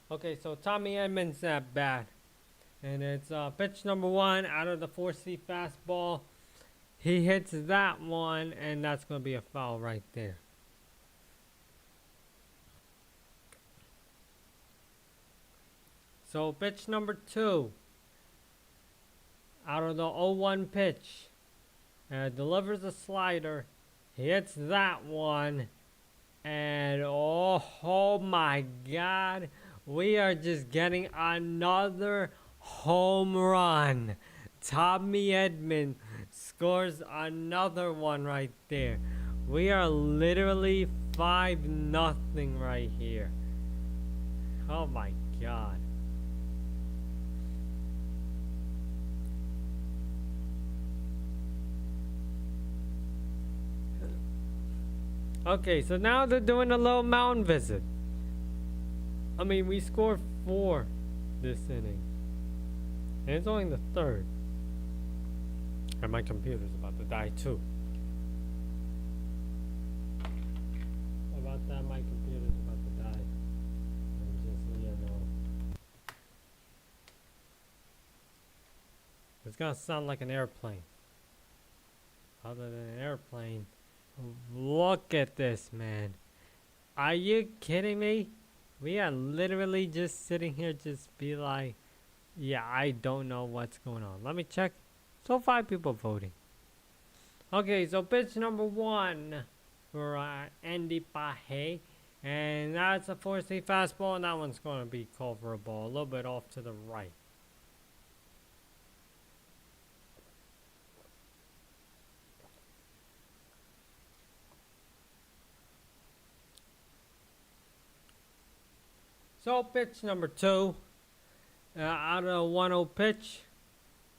A: Okay, so Tommy Edman's at bat. And it's pitch number 1 out of the 4C fastball. He hits that one, and that's going to be a foul right there. So pitch number 2 out of the 0-1 pitch. Delivers a slider. He hits that one. And oh my God. We are just getting another home run. Tommy Edman scores another one right there. We are literally 5-0 right here. Oh my God. Okay, so now they're doing a little mound visit. I mean, we scored 4 this inning. And it's only the 3rd. And my computer's about to die too. About that, my computer's about to die. I'm just, you know. It's gonna sound like an airplane. Other than an airplane. Look at this, man. Are you kidding me? We are literally just sitting here just be like, yeah, I don't know what's going on. Let me check. So 5 people voting. Okay, so pitch number 1 for Andy Pahe. And that's a 4-seam fastball, and that one's going to be called for a ball. A little bit off to the right. So pitch number 2, out of a 1-0 pitch,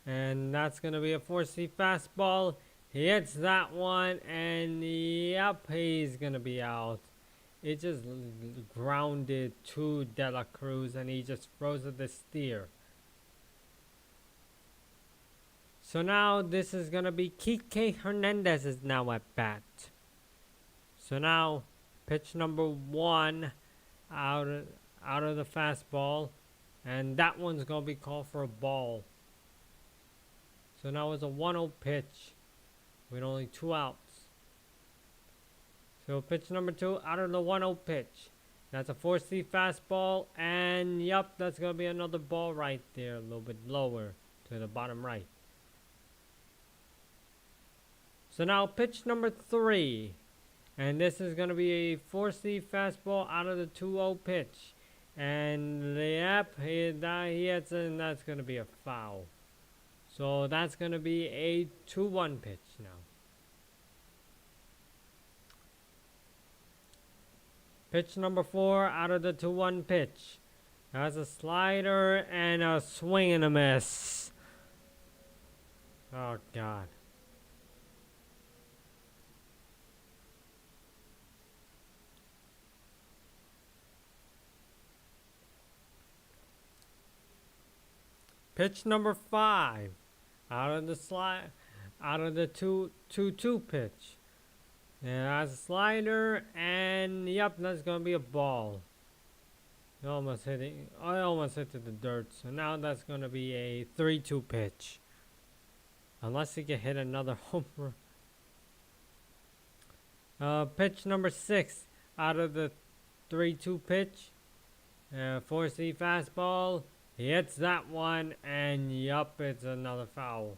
A: and that's gonna be a 4-seam fastball. He hits that one, and yep, he's gonna be out. It just grounded to De La Cruz, and he just froze at the steer. So now this is gonna be Kike Hernandez is now at bat. So now pitch number 1 out of the fastball, and that one's gonna be called for a ball. So now it's a 1-0 pitch with only 2 outs. So pitch number 2 out of the 1-0 pitch. That's a 4-seam fastball, and yep, that's gonna be another ball right there, a little bit lower to the bottom right. So now pitch number 3, and this is gonna be a 4-seam fastball out of the 2-0 pitch. And yep, he hits it, and that's going to be a foul. So that's going to be a 2-1 pitch now. Pitch number 4 out of the 2-1 pitch. That's a slider and a swing and a miss. Oh, God. Pitch number 5 out of the 2-2 pitch. And that's a slider, and yep, that's gonna be a ball. I almost hit it to the dirt. So now that's gonna be a 3-2 pitch. Unless he can hit another home run. Pitch number 6 out of the 3-2 pitch. 4-seam fastball. He hits that one, and yup, it's another foul.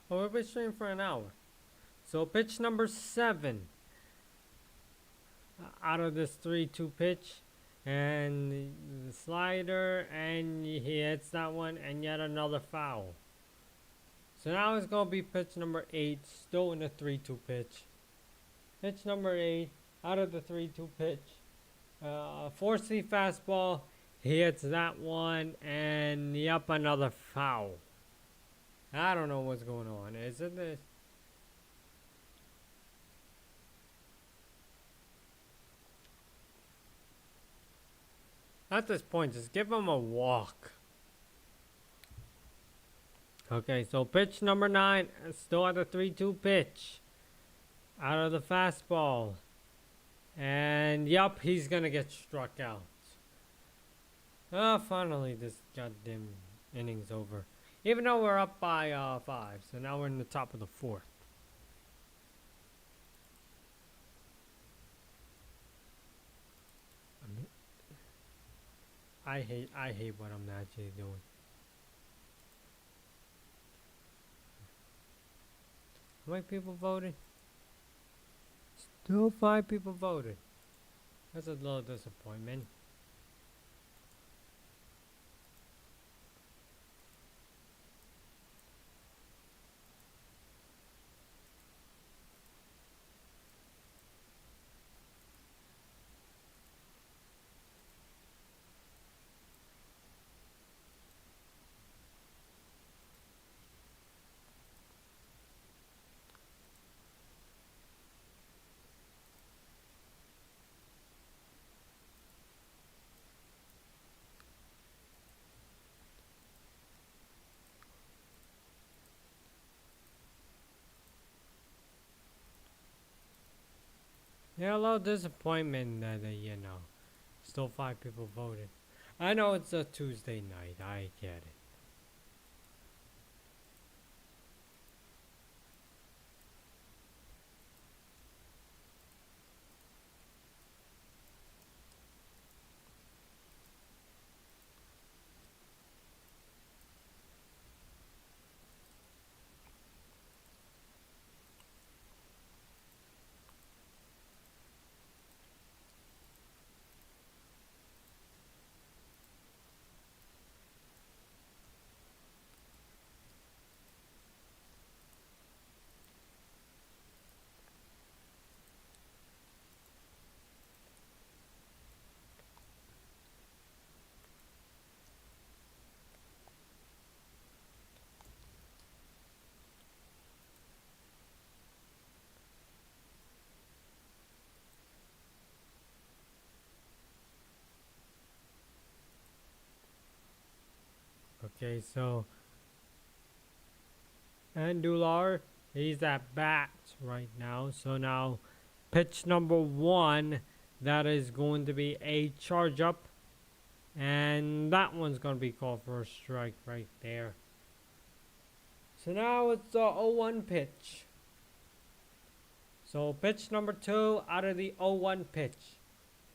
A: Oh, we've been streaming for an hour. So pitch number 7 out of this 3-2 pitch, and the slider, and he hits that one, and yet another foul. So now it's going to be pitch number 8, still in the 3-2 pitch. Pitch number 8, out of the 3-2 pitch. 4-seam fastball, he hits that one, and yep, another foul. I don't know what's going on. Is it this? At this point, just give him a walk. Okay, so pitch number 9, still at the 3-2 pitch. Out of the fastball. And yup, he's gonna get struck out. Finally this goddamn inning's over. Even though we're up by 5, so now we're in the top of the 4th. I hate what I'm actually doing. How many people voted? Still 5 people voted. That's a little disappointment. Yeah, a little disappointment that, still 5 people voted. I know it's a Tuesday night. I get it. Okay, so Andular, he's at bat right now. So now, pitch number 1, that is going to be a charge up. And that one's going to be called for a strike right there. So now it's the 0-1 pitch. So pitch number 2 out of the 0-1 pitch.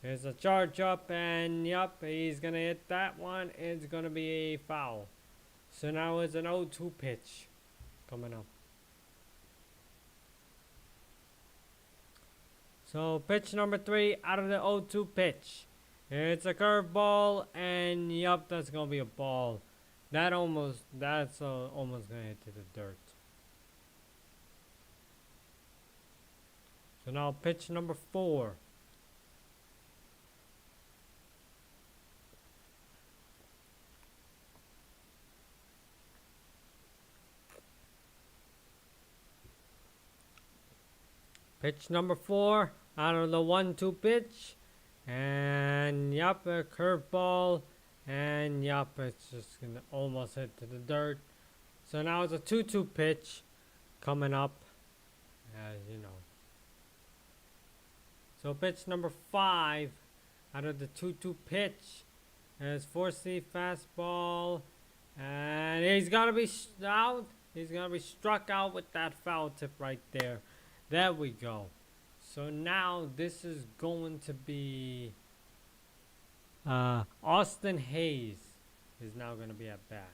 A: There's a charge up, and yup, he's going to hit that one. It's going to be a foul. So now it's an 0-2 pitch coming up. So pitch number 3 out of the 0-2 pitch. It's a curveball, and yup, that's gonna be a ball. That's almost gonna hit to the dirt. So now pitch number 4. Pitch number 4 out of the 1-2 pitch. And yup, a curveball. And yup, it's just gonna almost hit to the dirt. So now it's a 2-2 pitch coming up. As you know. So pitch number 5 out of the 2-2 pitch. And it's 4-C fastball. And he's gonna be out. He's gonna be struck out with that foul tip right there. There we go. So now this is going to be Austin Hayes is now going to be at bat.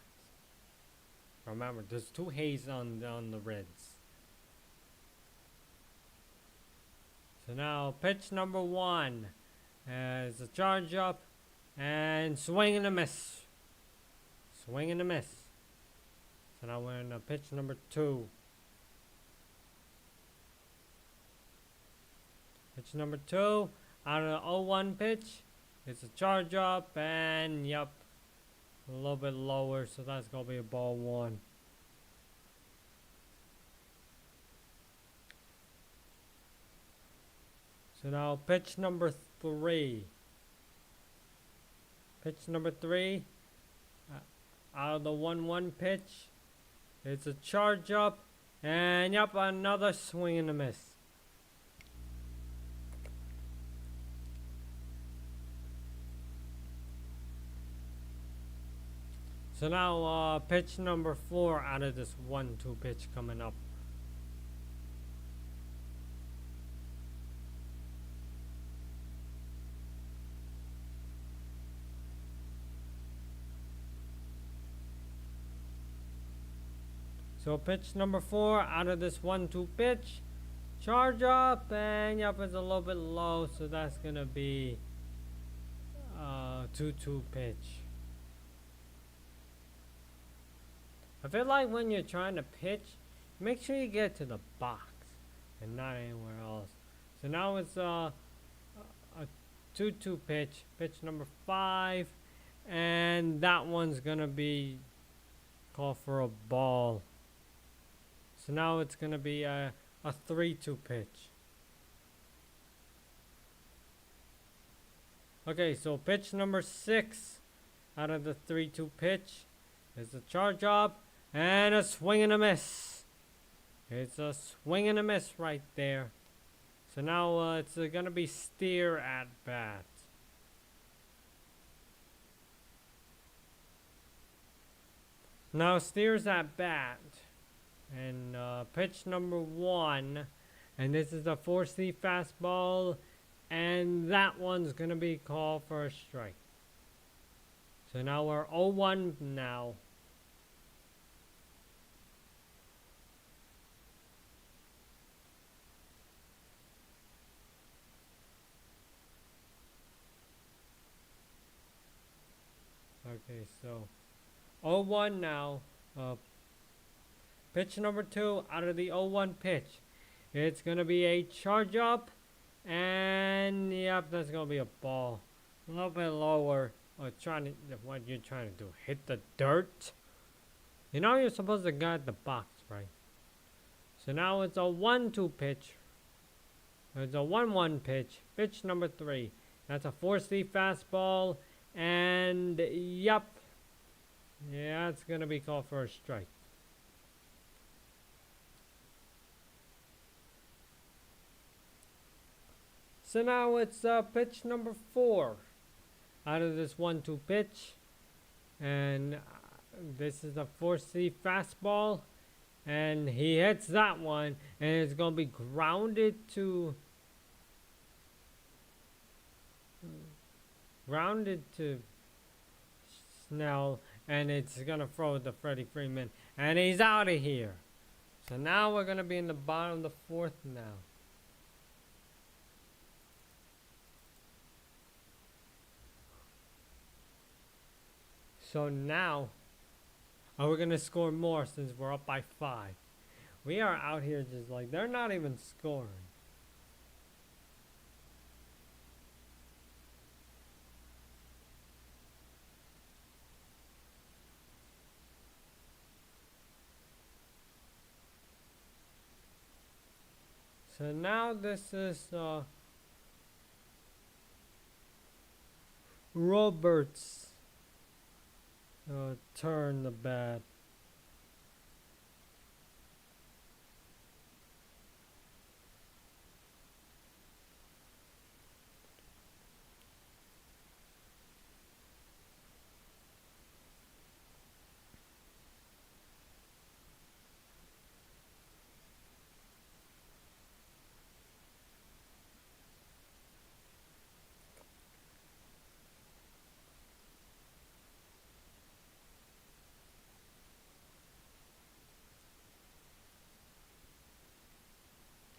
A: Remember, there's 2 Hayes on the Reds. So now pitch number 1 is a charge up and swing and a miss. Swing and a miss. So now we're in pitch number 2. Pitch number 2 out of the 0-1 pitch. It's a charge up, and yup, a little bit lower, so that's gonna be a ball 1. So now pitch number 3. Pitch number 3 out of the 1-1 pitch. It's a charge up, and yup, another swing and a miss. So now pitch number 4 out of this 1-2 pitch coming up. So pitch number 4 out of this 1-2 pitch. Charge up, and yup, it's a little bit low, so that's gonna be 2-2 pitch. I feel like when you're trying to pitch, make sure you get to the box and not anywhere else. So now it's a 2-2 pitch, pitch number 5, and that one's gonna be called for a ball. So now it's gonna be a 3-2 pitch. Okay, so pitch number 6 out of the 3-2 pitch is a charge up. And a swing and a miss. It's a swing and a miss right there. So now it's gonna be Steer at bat. Now Steer's at bat. And pitch number 1. And this is a 4C fastball. And that one's gonna be called for a strike. So now we're 0-1 now. Okay, so 0-1 now. Pitch number 2 out of the 0-1 pitch. It's going to be a charge up. And yep, that's going to be a ball. A little bit lower. What you're trying to do? Hit the dirt? You know you're supposed to get the box, right? So now it's a 1-2 pitch. It's a 1-1 pitch. Pitch number 3. That's a 4C fastball. And yep. Yeah, it's going to be called for a strike. So now it's pitch number 4 out of this 1-2 pitch. And this is a 4C fastball. And he hits that one. And it's going to be grounded to Snell. And it's going to throw it to Freddie Freeman. And he's out of here. So now we're going to be in the bottom of the 4th now. So now, we're going to score more since we're up by 5. We are out here just like, they're not even scoring. So now this is Roberts' turn the bat.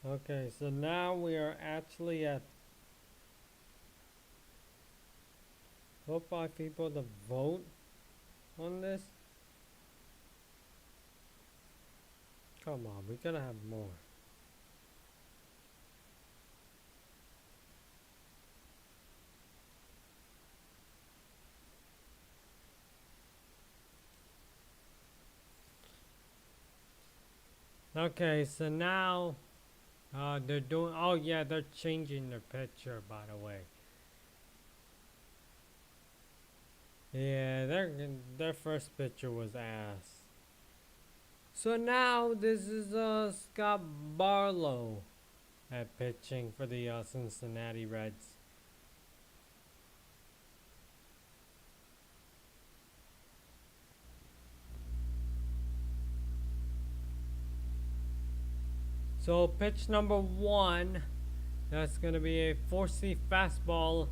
A: Okay, so now we are actually at 5 people to vote on this. Come on, we gotta have more. Okay, so now they're doing, oh yeah, they're changing their picture, by the way. Yeah, their first picture was ass. So now this is Scott Barlow at pitching for the Cincinnati Reds. So pitch number 1, that's going to be a 4C fastball,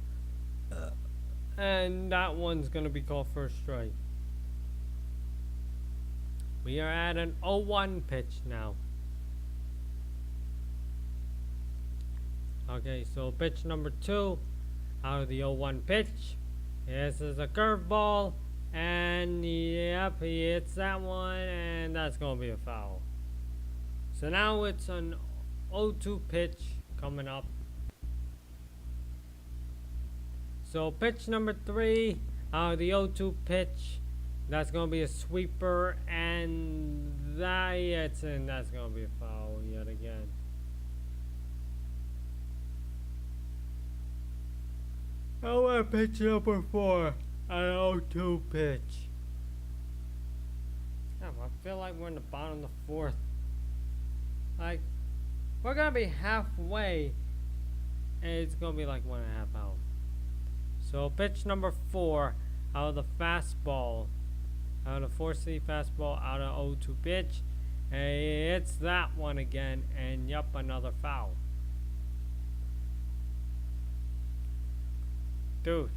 A: and that one's going to be called for a strike. We are at an 0-1 pitch now. Okay, so pitch number 2 out of the 0-1 pitch. This is a curveball, and yep, he hits that one, and that's going to be a foul. So now it's an 0-2 pitch coming up. So pitch number 3 out of the 0-2 pitch. That's going to be a sweeper, and that's going to be a foul yet again. I want pitch number 4 out of 0-2 pitch. Damn, I feel like we're in the bottom of the 4th. Like, we're gonna be halfway it's gonna be like 1.5 hours. So pitch number 4 out of the fastball, out of 4C fastball, out of 0-2 pitch. It's that one again, and yup, another foul. Dude.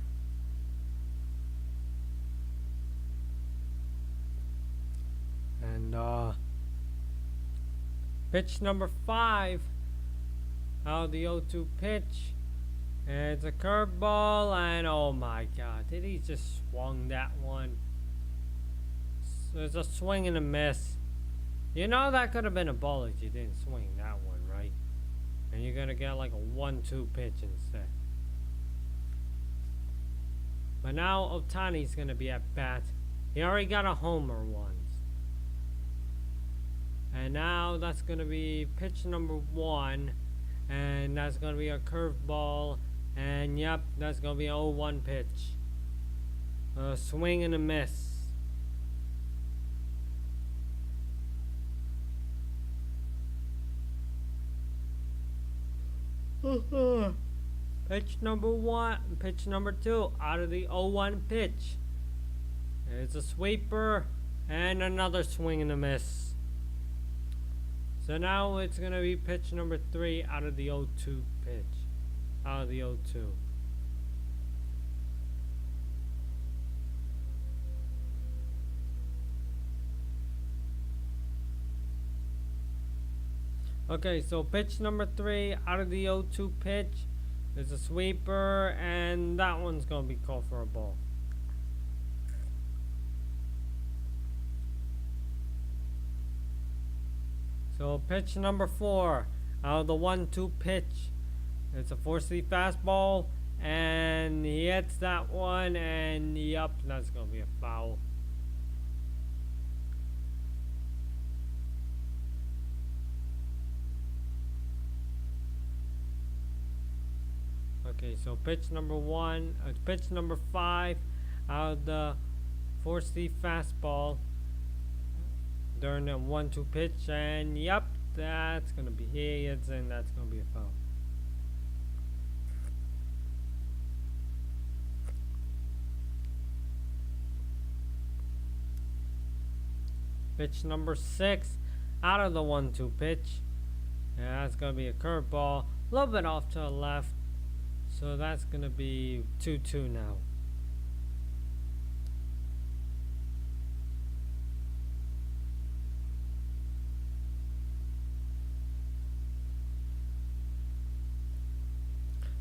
A: And pitch number 5 out of the 0-2 pitch. It's a curveball, and oh my god, did he just swung that one? So it's a swing and a miss. You know that could have been a ball if you didn't swing that one, right? And you're gonna get like a 1-2 pitch instead. But now Ohtani's gonna be at bat. He already got a homer once. And now that's gonna be pitch number 1. And that's gonna be a curveball. And yep, that's gonna be an 0-1 pitch. A swing and a miss. Pitch number 1, pitch number 2 out of the 0-1 pitch. It's a sweeper and another swing and a miss. So now it's gonna be pitch number 3 out of the 0-2 pitch. Out of the 0-2. Okay, so pitch number 3 out of the 0-2 pitch is a sweeper, and that one's gonna be called for a ball. So pitch number 4 out of the 1-2 pitch. It's a 4C fastball, and he hits that one, and yep, that's gonna be a foul. Okay, so pitch number 1, pitch number 5 out of the 4C fastball during the 1-2 pitch, and yep, that's gonna be hits, and that's gonna be a foul. Pitch number 6 out of the 1-2 pitch. Yeah, that's gonna be a curveball, a little bit off to the left. So that's gonna be 2-2 now.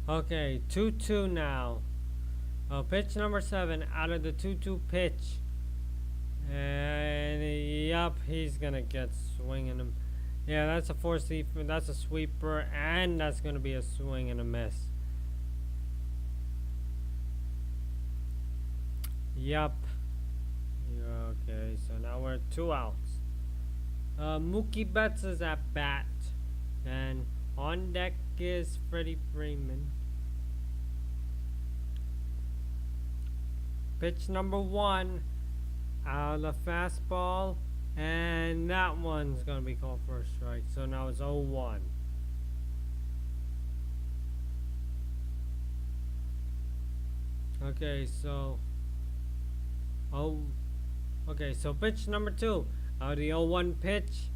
A: Okay, 2-2 now. Pitch number 7 out of the 2-2 pitch. And yup, he's gonna get swinging him. Yeah, that's a 4C, that's a sweeper, and that's gonna be a swing and a miss. Yup. Yeah, okay, so now we're at 2 outs. Mookie Betts is at bat. And on deck is Freddie Freeman. Pitch number 1 out of the fastball. And that one's going to be called for a strike. So now it's 0-1. Okay, so... okay, so pitch number 2 out of the 0-1 pitch.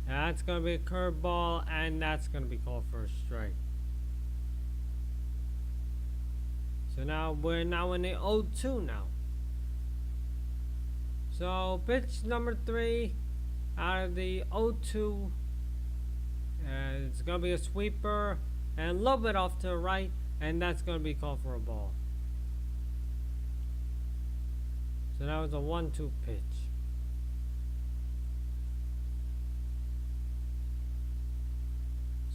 A: That's going to be a curveball, and that's going to be called for a strike. So now we're now in the 0-2 now. So pitch number 3 out of the 0-2. It's going to be a sweeper and a little bit off to the right, and that's going to be called for a ball. So that was a 1-2 pitch.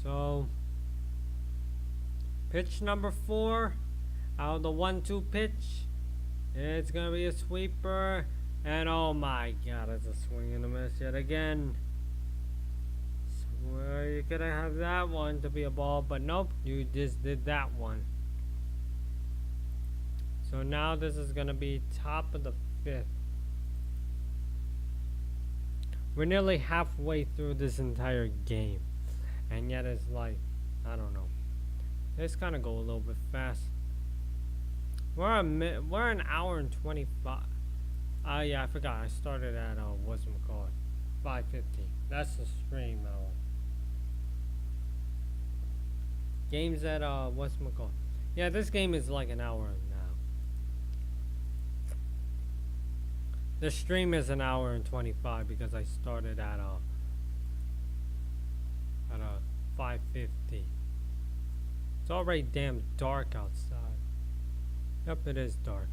A: So pitch number 4 out of the 1-2 pitch. It's gonna be a sweeper, and oh my god, it's a swing and a miss yet again. Swear you could have that one to be a ball, but nope, you just did that one. So now this is gonna be top of the 5th. We're nearly halfway through this entire game, and yet it's like, I don't know. Let's kind of go a little bit fast. We're an hour and 25. Yeah, I forgot. I started at what's it called? 5:50. That's the stream hour. Games at what's it called? Yeah, this game is like an hour now. The stream is an hour and 25 because I started at 5:50. It's already damn dark outside. Yep, it is dark.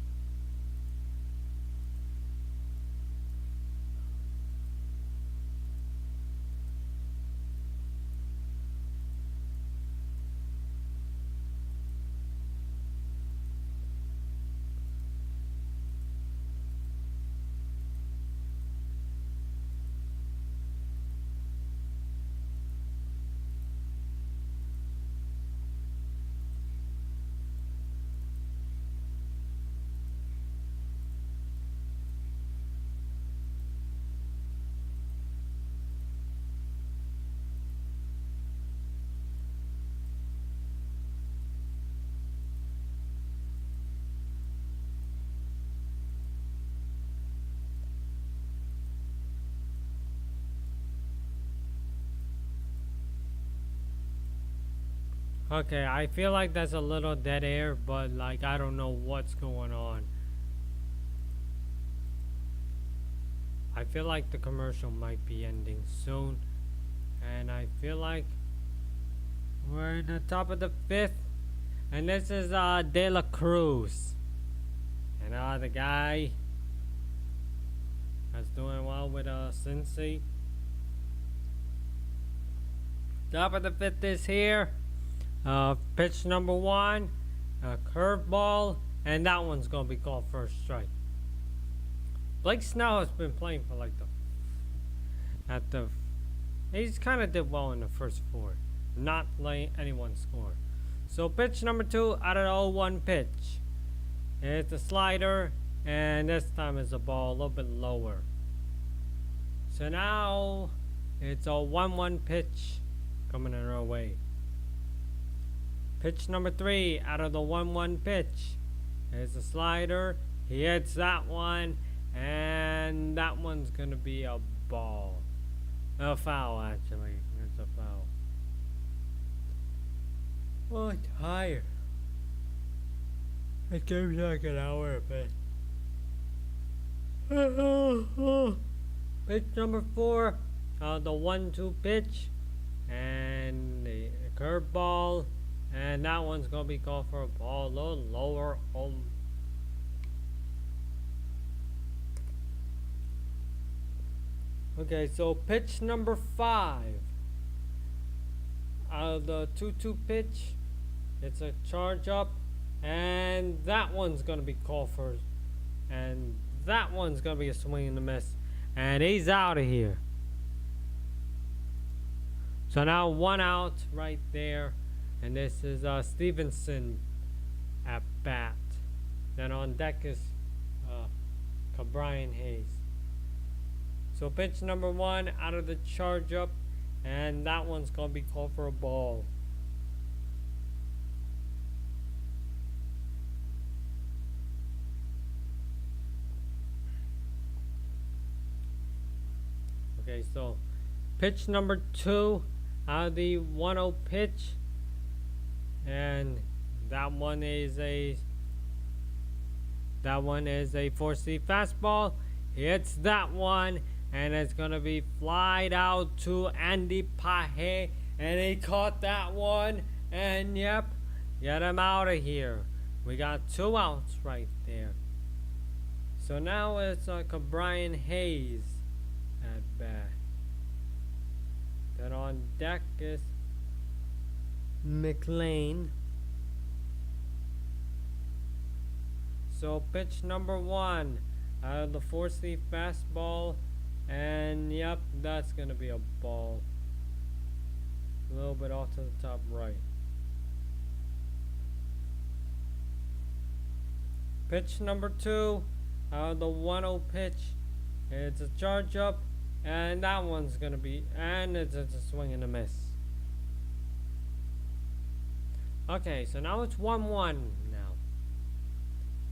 A: Okay, I feel like there's a little dead air, but like I don't know what's going on. I feel like the commercial might be ending soon, and I feel like we're in the top of the 5th, and this is De La Cruz, and the guy that's doing well with Cincy. Top of the 5th is here. Pitch number 1, a curveball, and that one's gonna be called first strike. Blake Snell has been playing for like he's kind of did well in the first 4, not letting anyone score. So pitch number 2 out of the 0-1 pitch. It's a slider, and this time it's a ball a little bit lower. So now it's a 1-1 pitch coming in our way. Pitch number 3 out of the 1-1 pitch. It's a slider. He hits that one, and that one's gonna be a ball. A foul, actually. It's a foul. Oh, I'm tired. It game's like an hour a bit. Pitch number 4, the 1-2 pitch, and the curveball. And that one's gonna be called for a ball, a little lower home. Okay, so pitch number 5 out of the 2-2 pitch. It's a charge up, and that one's gonna be called for, and that one's gonna be a swing and a miss, and he's out of here. So now 1 out right there. And this is Stevenson at bat. Then on deck is Brian Hayes. So pitch number 1 out of the charge up, and that one's gonna be called for a ball. Okay, so pitch number 2 out of the 1-0 pitch. And that one is a 4-seam fastball. He hits that one, and it's gonna be flied out to Andy Paje, and he caught that one, and yep, get him out of here. We got 2 outs right there. So now it's like a Brian Hayes at bat. Then on deck is McLean. So pitch number 1 out of the 4-seam fastball, and yep, that's gonna be a ball. A little bit off to the top right. Pitch number 2 out of the 1-0 pitch. It's a charge up, and that one's gonna be, and it's a swing and a miss. Okay, so now it's 1-1 now.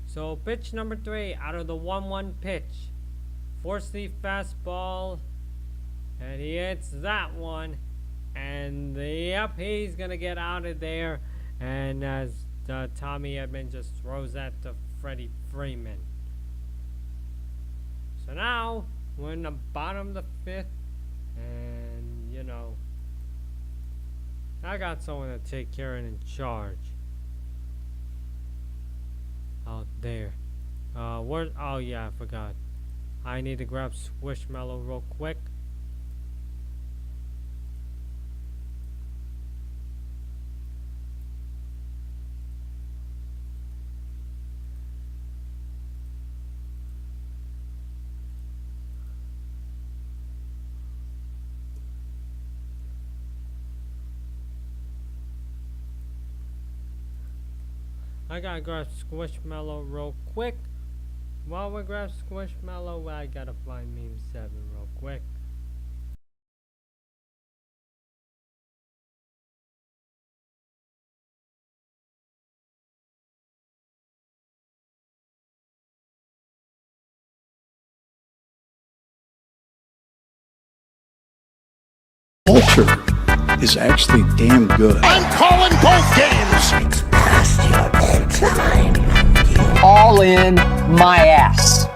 A: So pitch number 3 out of the 1-1 pitch. Four-seam fastball. And he hits that one. And yep, he's going to get out of there. And as Tommy Edman just throws that to Freddie Freeman. So now we're in the bottom of the 5th. And, you know, I got someone to take care and in charge. Out there. Where? Oh yeah, I forgot. I need to grab Squishmallow real quick. I gotta grab Squishmallow real quick. While we grab Squishmallow, I gotta find Meme 7 real quick.
B: Culture is actually damn good.
C: I'm calling both games.
D: It's past your bedtime. All in my ass.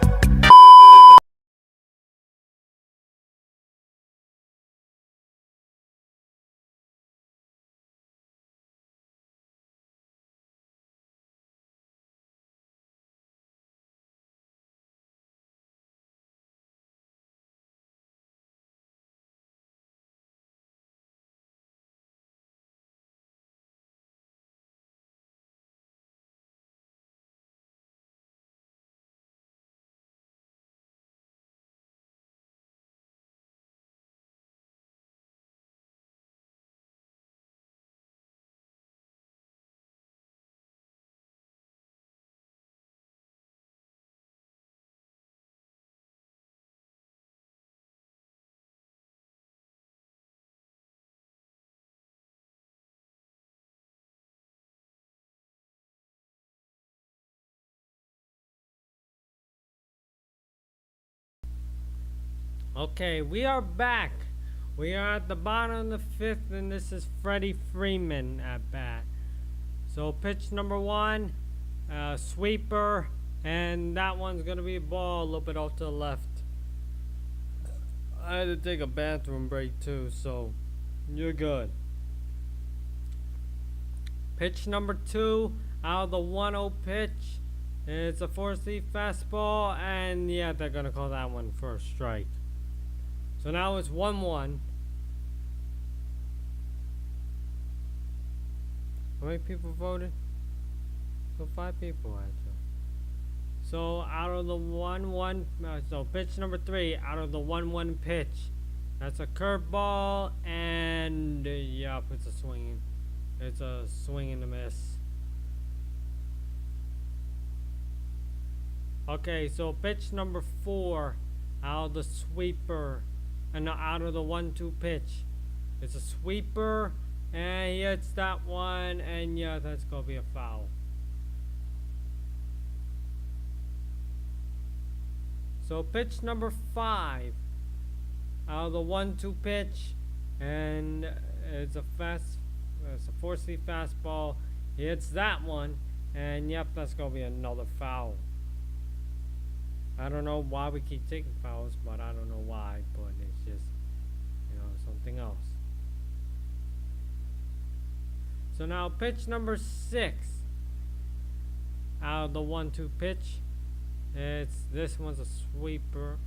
A: Okay, we are back. We are at the bottom of the 5th, and this is Freddie Freeman at bat. So pitch number 1, sweeper, and that one's gonna be a ball a little bit off to the left. I had to take a bathroom break too, so you're good. Pitch number 2 out of the 1-0 pitch. It's a 4-seam fastball, and yeah, they're gonna call that one for a strike. So now it's 1-1. How many people voted? So 5 people actually. So out of the 1-1, so pitch number 3 out of the 1-1 pitch. That's a curveball, and yep, it's a swing. It's a swing and a miss. Okay, so pitch number 4 out of the sweeper. And out of the 1-2 pitch. It's a sweeper, and he hits that one, and yeah, that's gonna be a foul. So pitch number 5 out of the 1-2 pitch, and it's a 4-seam fastball. He hits that one, and yep, that's gonna be another foul. I don't know why we keep taking fouls, but I don't know why, but it's just, you know, something else. So now pitch number 6 out of the 1-2 pitch. This one's a sweeper.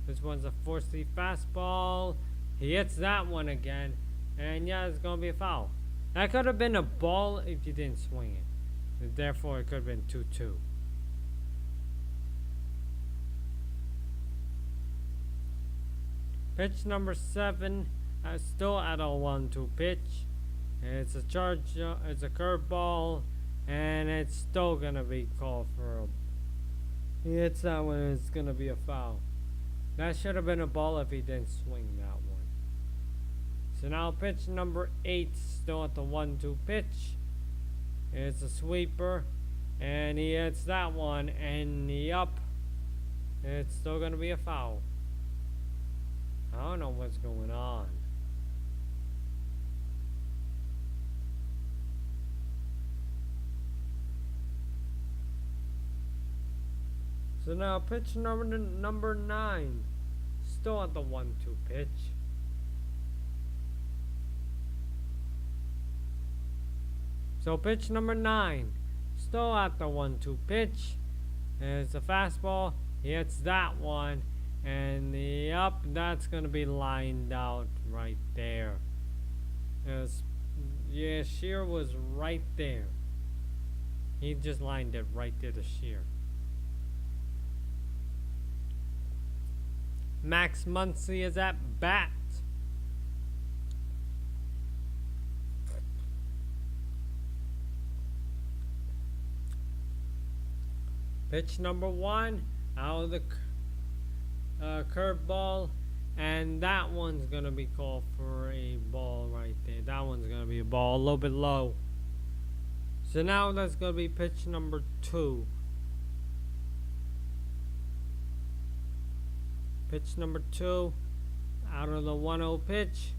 A: This one's a 4-seam fastball. He hits that one again, and yeah, it's gonna be a foul. That could have been a ball if you didn't swing it. Therefore, it could have been 2-2. Pitch number 7, still at a 1-2 pitch. It's a it's a curveball, and it's still gonna be called for a. He hits that one, and it's gonna be a foul. That should have been a ball if he didn't swing that one. So now pitch number 8, still at the 1-2 pitch. It's a sweeper, and he hits that one, and yup, it's still gonna be a foul. I don't know what's going on. So now pitch number 9, still at the 1-2 pitch. So pitch number 9, still at the 1-2 pitch. And it's a fastball. He hits that one, and yup, that's gonna be lined out right there. Yeah, Shear was right there. He just lined it right there to Shear. Max Muncy is at bat. Pitch number 1, out of the curveball, and that one's gonna be called for a ball right there. That one's gonna be a ball, a little bit low. So now that's gonna be pitch number 2. Pitch number 2, out of the 1-0 pitch,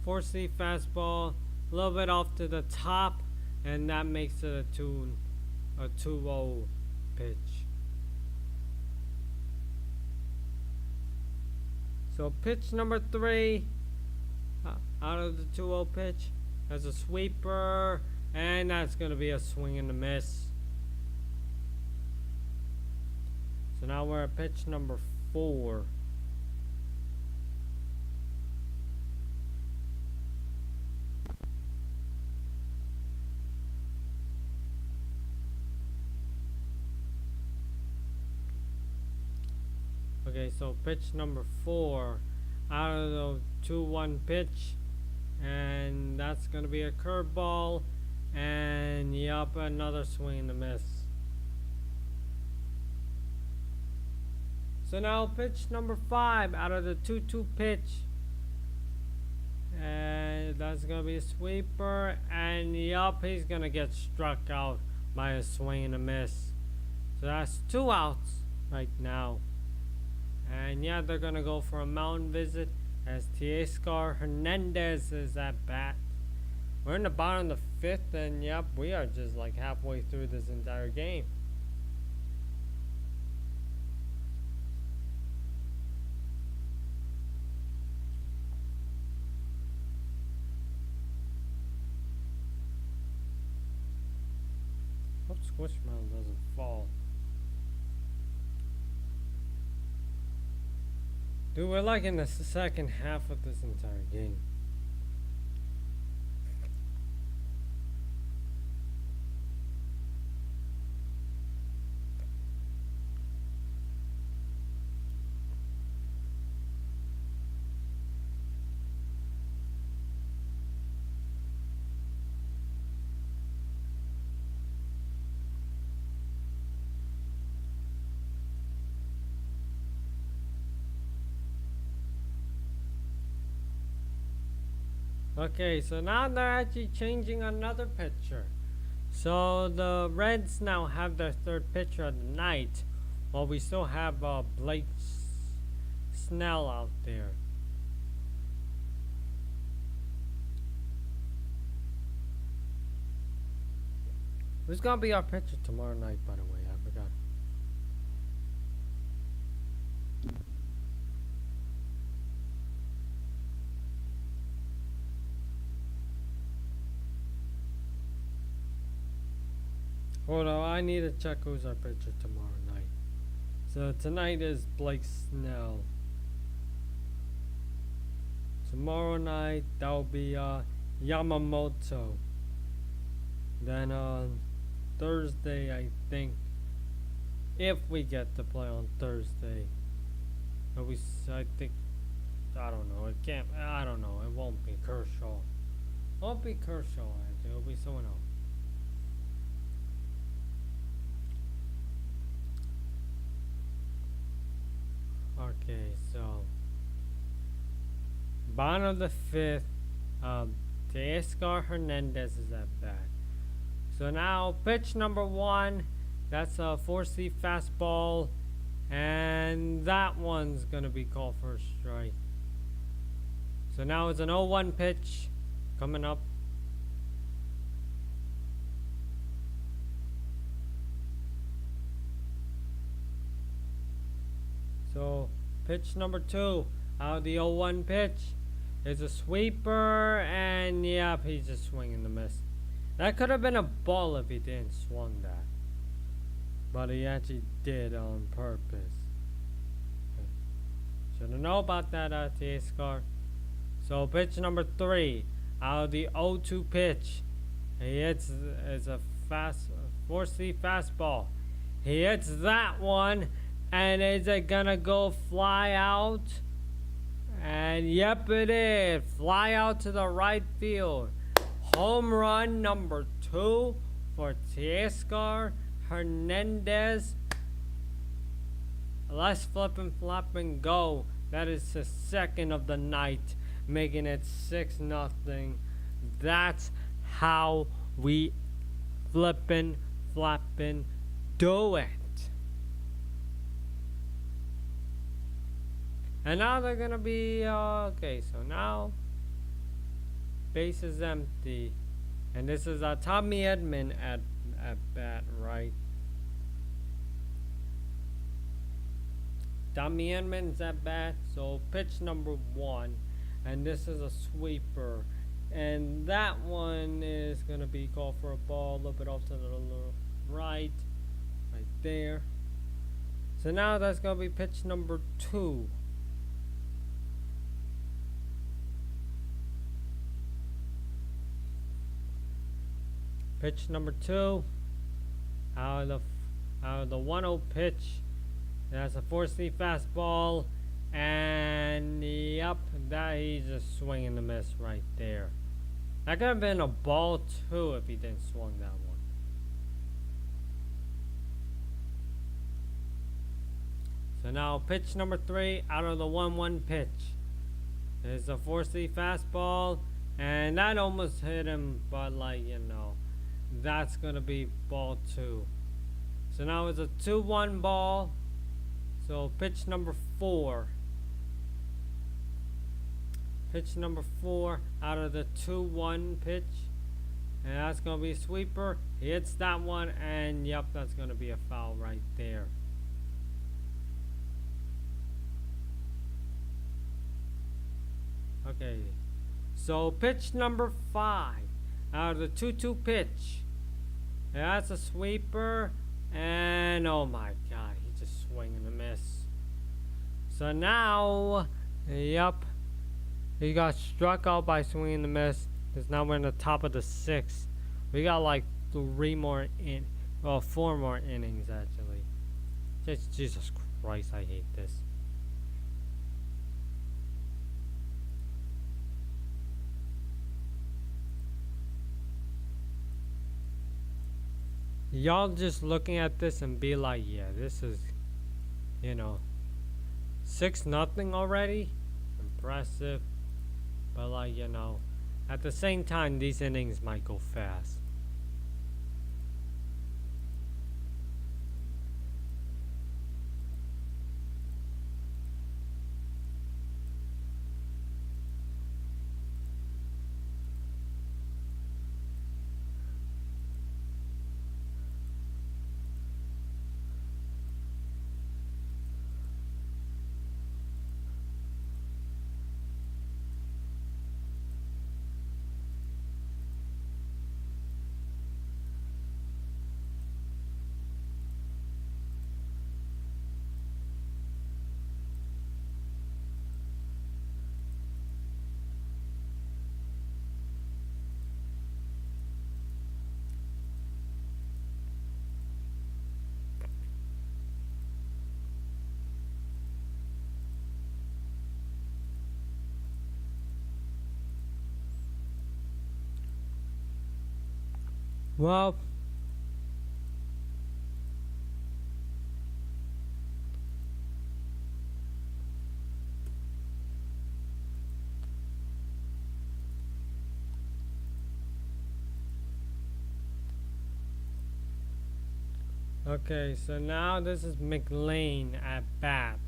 A: 4-seam fastball, a little bit off to the top, and that makes it a 2-0 pitch. So pitch number 3, out of the 2-0 pitch, that's a sweeper, and that's going to be a swing and a miss. So now we're at pitch number 4. Okay, so pitch number 4, out of the 2-1 pitch, and that's gonna be a curveball, and yup, another swing and a miss. So now pitch number 5, out of the 2-2 pitch, and that's gonna be a sweeper, and yup, he's gonna get struck out by a swing and a miss. So that's 2 outs right now. And yeah, they're gonna go for a mound visit as Teoscar Hernandez is at bat. We're in the bottom of the 5th, and yep, we are just like halfway through this entire game. Hope Squishmallow doesn't fall. Dude, we're like in the second half of this entire game. Okay, so now they're actually changing another pitcher. So the Reds now have their 3rd pitcher of the night, while we still have Blake Snell out there. Who's gonna be our pitcher tomorrow night, by the way? I forgot. Hold on, I need to check who's our pitcher tomorrow night. So tonight is Blake Snell. Tomorrow night that'll be Yamamoto. Then on Thursday, I think, if we get to play on Thursday, I think, I don't know. It can't. I don't know. It won't be Kershaw. It won't be Kershaw. Actually, it'll be someone else. Okay, so bottom of the 5th, Teoscar Hernandez is at bat. So now pitch number 1. That's a 4C fastball. And that one's going to be called for a strike. So now it's an 0-1 pitch coming up. So pitch number 2 out of the 0-1 pitch is a sweeper, and yep, he's just swinging the miss. That could have been a ball if he didn't swung that, but he actually did on purpose. Should have known about that TA scar. So pitch number 3 out of the 0-2 pitch. He hits it's a fast 4C fastball. He hits that one, and is it gonna go fly out? And yep, it is. Fly out to the right field. Home run number 2 for Teoscar Hernandez. Let's flip and flop and go. That is the second of the night, making it 6-0. That's how we flippin' floppin' do it. And now they're gonna be okay. So now base is empty, and this is Tommy Edman at bat, right? Tommy Edman's at bat. So pitch number 1, and this is a sweeper, and that one is gonna be called for a ball, a little bit off to the right there. So now that's gonna be pitch number 2. Pitch number 2 out of the 1-0 pitch. That's a 4C fastball, and yep, that he's just swinging the miss right there. That could have been a ball too if he didn't swing that one. So now pitch number 3 out of the 1-1 pitch. It's a 4C fastball, and that almost hit him, but that's gonna be ball 2. So now it's a 2-1 ball. So pitch number 4. Pitch number 4 out of the 2-1 pitch. And that's gonna be a sweeper. He hits that one, and yep, that's gonna be a foul right there. Okay. So pitch number 5 out of the 2-2 pitch. That's a sweeper, and oh my god, he's just swinging a miss. So now, yep, he got struck out by swinging the miss. Because now we're in the top of the 6th. We got like 4 more innings actually. Just Jesus Christ, I hate this. Y'all just looking at this and be like, yeah, this is, 6-0 already. Impressive. But at the same time, these innings might go fast. Well, Okay, so now this is McLean at bat.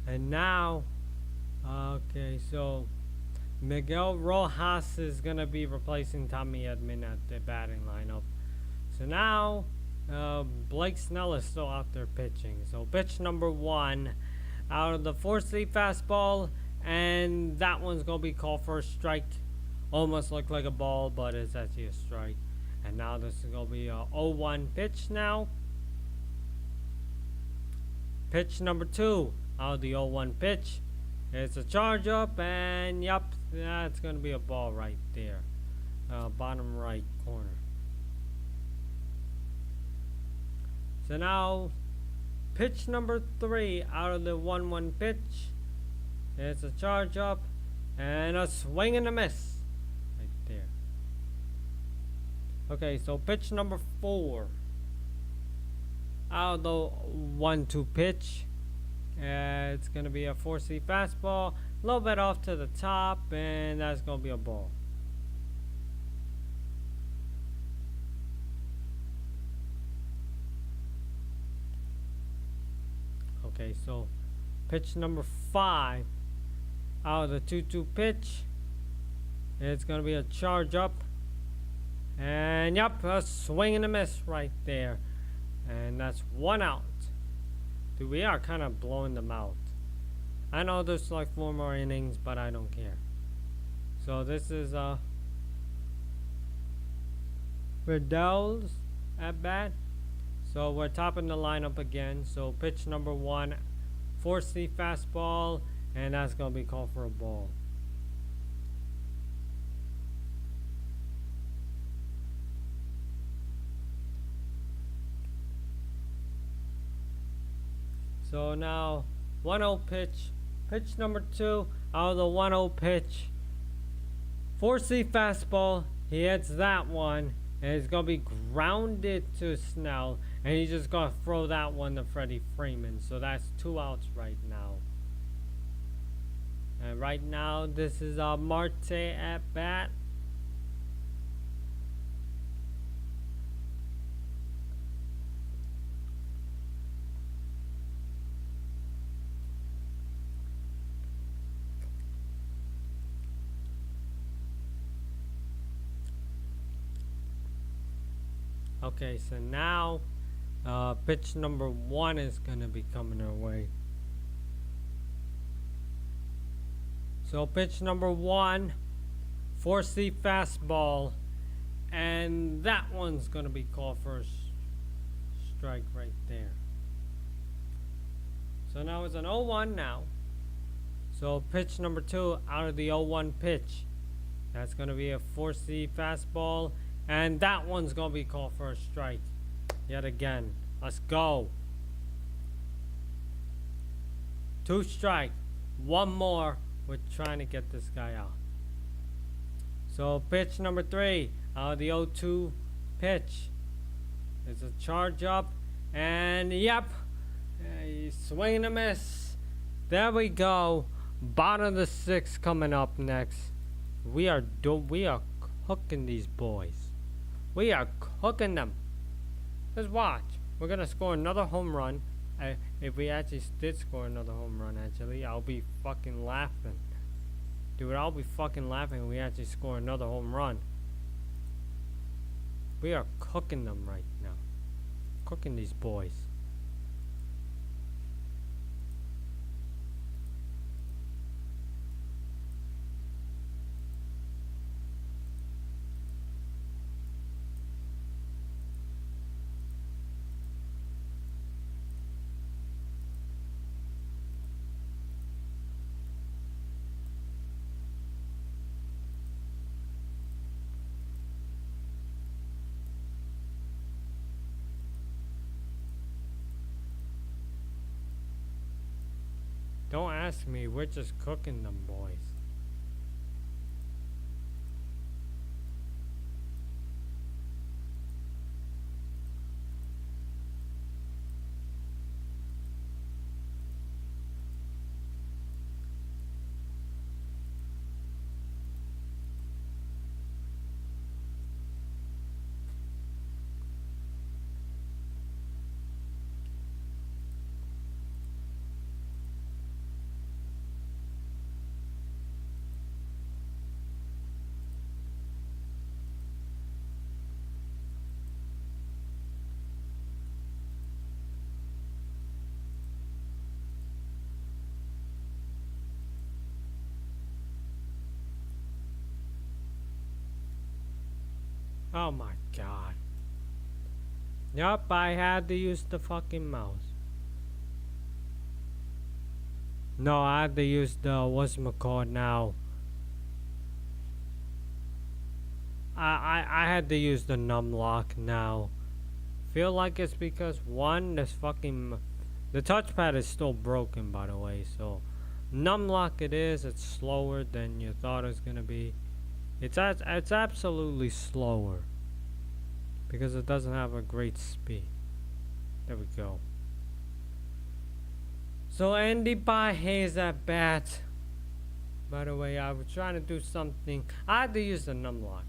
A: And now, okay, so Miguel Rojas is going to be replacing Tommy Edman at the batting lineup. So now, Blake Snell is still out there pitching. So pitch number 1 out of the 4-seam fastball. And that one's going to be called for a strike. Almost looked like a ball, but it's actually a strike. And now this is going to be a 0-1 pitch now. Pitch number 2 out of the 0-1 pitch. It's a charge up, and yep, that's going to be a ball right there. Bottom right corner. So now, pitch number 3 out of the 1-1 pitch. It's a charge up, and a swing and a miss. Right there. Okay, so pitch number 4 out of the 1-2 pitch. It's going to be a 4-seam fastball, a little bit off to the top, and that's going to be a ball. Okay, so pitch number 5 out of the 2-2 pitch. It's going to be a charge up, and yep, a swing and a miss right there, and that's 1 out. Dude, we are kind of blowing them out. I know there's like 4 more innings, but I don't care. So this is Riddell's at bat. So we're topping the lineup again. So pitch number 1, 4-seam fastball, and that's gonna be called for a ball. So now 1-0 pitch. Pitch number 2 out of the 1-0 pitch. 4-seam fastball. He hits that one, and it's gonna be grounded to Snell, and he's just gonna throw that one to Freddie Freeman. So that's 2 outs right now. And right now this is Marte at bat. Okay, so now pitch number 1 is going to be coming our way. So pitch number 1, 4-seam fastball, and that one's going to be called for a strike right there. So now it's an 0-1 now. So pitch number 2 out of the 0-1 pitch. That's going to be a 4-seam fastball. And that one's going to be called for a strike. Yet again. Let's go. 2 strike. 1 more. We're trying to get this guy out. So pitch number 3 out of the 0-2 pitch. It's a charge up. And yep. Swing and a miss. There we go. Bottom of the 6th coming up next. We are cooking these boys. We are cooking them. Let's watch. We're going to score another home run. If we actually did score another home run, actually, I'll be fucking laughing. Dude, I'll be fucking laughing if we actually score another home run. We are cooking them right now. Cooking these boys. Don't ask me, we're just cooking them boys. Oh my god. Yup, I had to use the fucking mouse. No, I had to use the whatchamacallit now. I had to use the numlock now. Feel like it's because one, this fucking the touchpad is still broken, by the way. So numlock it is. It's slower than you thought it was gonna be. It's absolutely slower because it doesn't have a great speed. There we go. So Andy Hayes at bat. By the way, I was trying to do something. I had to use the numlock.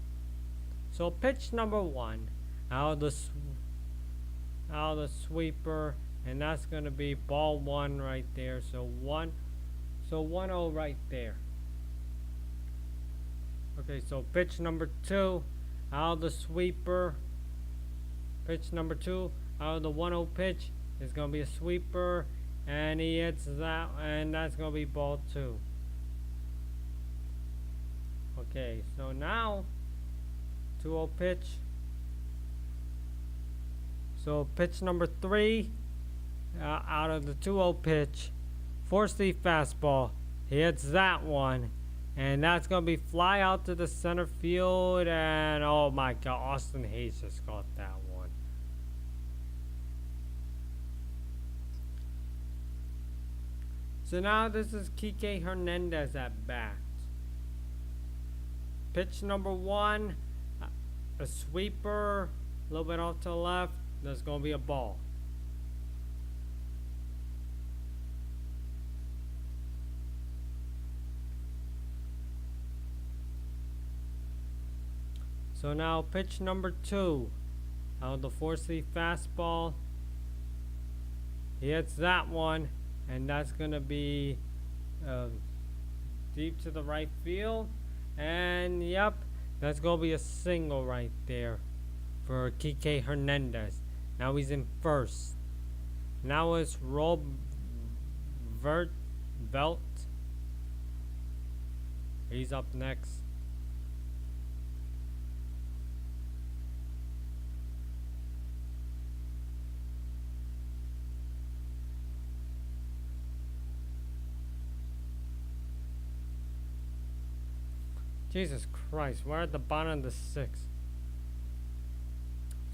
A: So pitch number 1, out of the sweeper, and that's gonna be ball 1 right there. So 1-0 right there. Okay, so pitch number 2, out of the sweeper. Pitch number 2, out of the 1-0 pitch is gonna be a sweeper, and he hits that, and that's gonna be ball 2. Okay, so now 2-0 pitch. So pitch number 3, out of the 2-0 pitch, 4-seam fastball. He hits that one, and that's gonna be fly out to the center field. And oh my god, Austin Hayes just got that one. So now this is Kike Hernandez at bat. Pitch number 1, a sweeper, a little bit off to the left. That's gonna be a ball. So now pitch number 2, out of the 4-seam fastball. He hits that one, and that's gonna be deep to the right field. And yep, that's gonna be a single right there for Kike Hernandez. Now he's in first. Now it's Velt. He's up next. Jesus Christ, we're at the bottom of the 6th.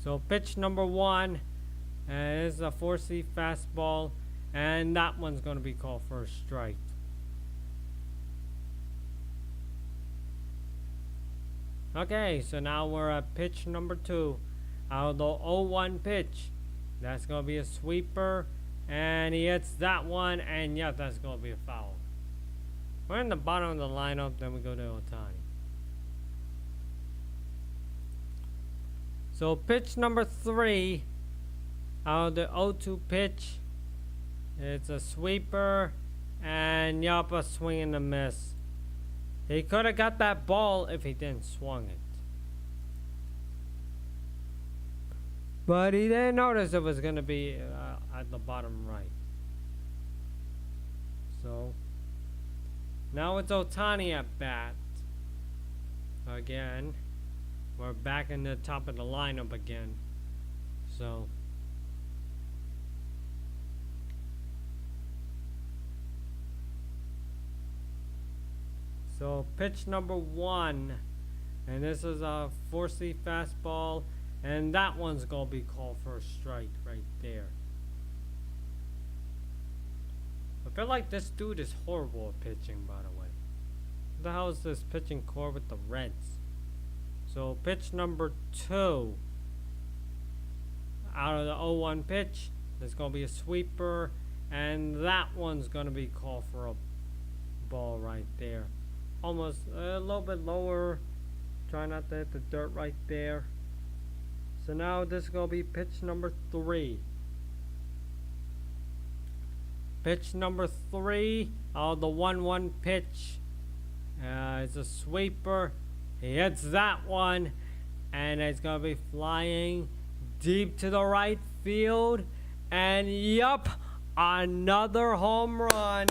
A: So pitch number 1 is a 4-seam fastball, and that one's going to be called for a strike. Okay, so now we're at pitch number 2, out of the 0-1 pitch. That's going to be a sweeper, and he hits that one, and yeah, that's going to be a foul. We're in the bottom of the lineup, then we go to Ohtani. So pitch number 3, out of the 0-2 pitch, it's a sweeper, and yup, a swing and a miss. He could have got that ball if he didn't swung it. But he didn't notice it was going to be at the bottom right. So now it's Ohtani at bat. Again. We're back in the top of the lineup again. So pitch number 1, and this is a 4-seam fastball, and that one's gonna be called for a strike right there. I feel like this dude is horrible at pitching, by the way. What the hell is this pitching core with the Reds? So pitch number 2, out of the 0-1 pitch, there's going to be a sweeper, and that one's going to be called for a ball right there. Almost a little bit lower, try not to hit the dirt right there. So now this is going to be pitch number 3. Pitch number 3, out of the 1-1 pitch, it's a sweeper. He hits that one, and it's going to be flying deep to the right field. And yup, another home run.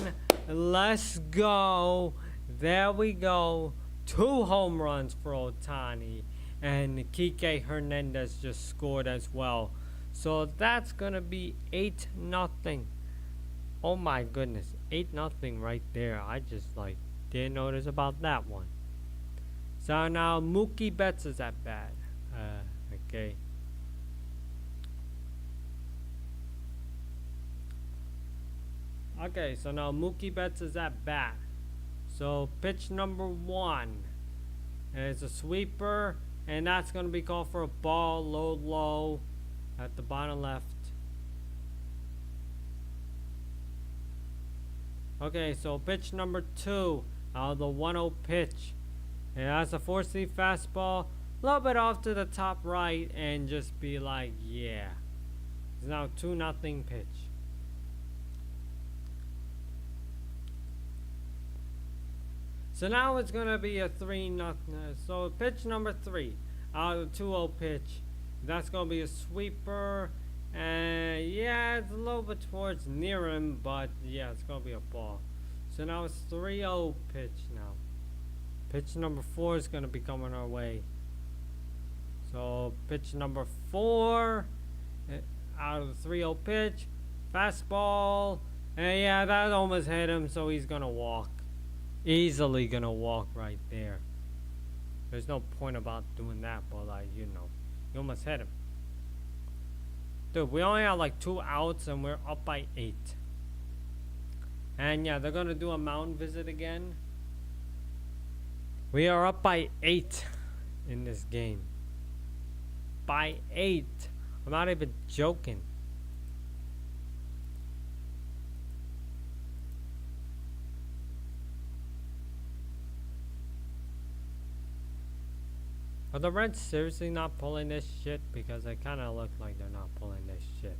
A: Let's go. There we go. 2 home runs for Ohtani. and Kike Hernandez just scored as well. So that's gonna be 8-0. Oh my goodness, 8-0 right there. I just like didn't notice about that one. So now Mookie Betts is at bat. Okay. Okay, so now Mookie Betts is at bat. So pitch number 1 is a sweeper, and that's going to be called for a ball, low at the bottom left. Okay, so pitch number 2, the 1-0 pitch. And that's a 4-seam fastball, a little bit off to the top right, and just be like, yeah. It's now 2-0 pitch. So now it's going to be a 3-0. So pitch number 3, the 2-0 pitch. That's going to be a sweeper. And yeah, it's a little bit towards near him, but yeah, it's going to be a ball. So now it's 3-0 pitch now. Pitch number 4 is going to be coming our way. So pitch number 4, out of the 3-0 pitch, fastball. And yeah, that almost hit him, so he's going to walk. Easily gonna walk right there. There's no point about doing that, but like, you know, you almost hit him. Dude, we only have like 2 outs and we're up by 8. And yeah, they're gonna do a mound visit again. We are up by 8 in this game. By 8. I'm not even joking. Are the Reds seriously not pulling this shit? Because they kind of look like they're not pulling this shit.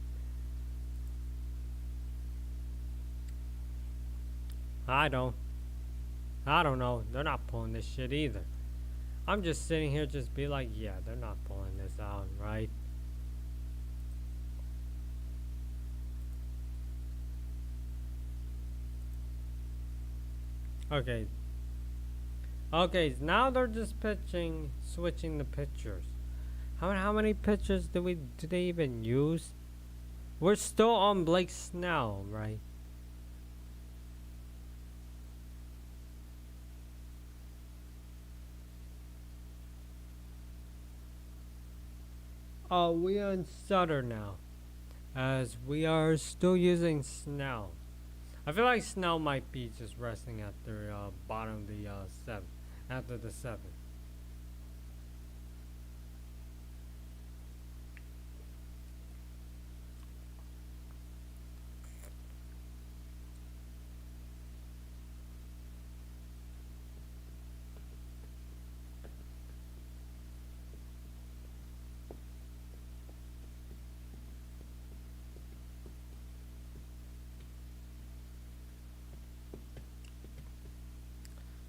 A: I don't know. They're not pulling this shit either. I'm just sitting here just be like, yeah, they're not pulling this out, right? Okay. Okay, now they're just pitching, switching the pitchers. How many pitchers do they even use? We're still on Blake Snell, right? Oh, we are on Sutter now, as we are still using Snell. I feel like Snell might be just resting at the bottom of the 7th. After the 7th.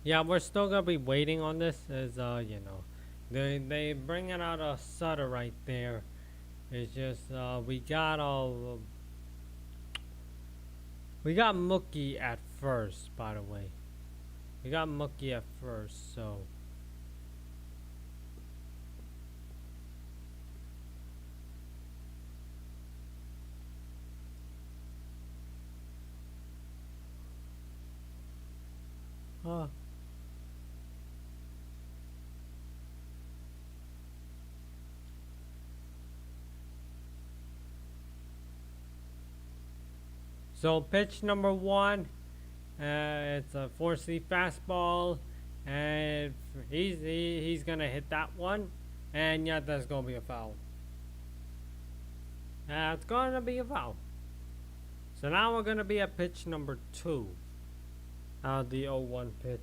A: Yeah, we're still gonna be waiting on this. As you know, they bringing out a Sutter right there. It's just we got Mookie at first. By the way, we got Mookie at first. So. So pitch number 1, it's a 4-seam fastball, and he's gonna hit that one, and yeah, that's gonna be a foul. It's gonna be a foul. So now we're gonna be at pitch number 2, the 0-1 pitch.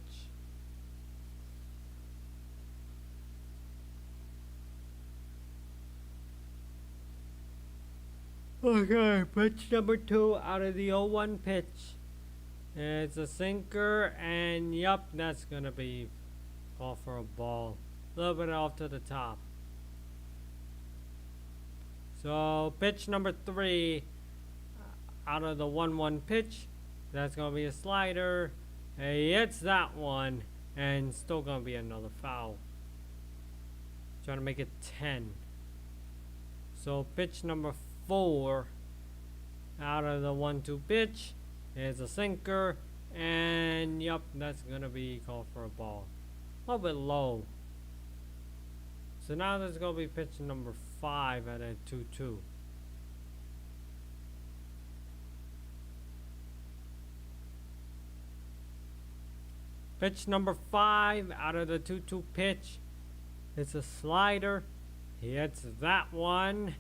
A: Okay, pitch number 2 out of the 0-1 pitch. It's a sinker, and yup, that's gonna be called for a ball. A little bit off to the top. So pitch number 3 out of the 1-1 pitch. That's gonna be a slider. He hits that one, and still gonna be another foul. Trying to make it 10. So pitch number 4 out of the 1-2 pitch is a sinker, and yep, that's gonna be called for a ball. A little bit low. So now there's gonna be pitch number 5 at a 2-2. Pitch number 5 out of the 2-2 pitch. It's a slider. He hits that one.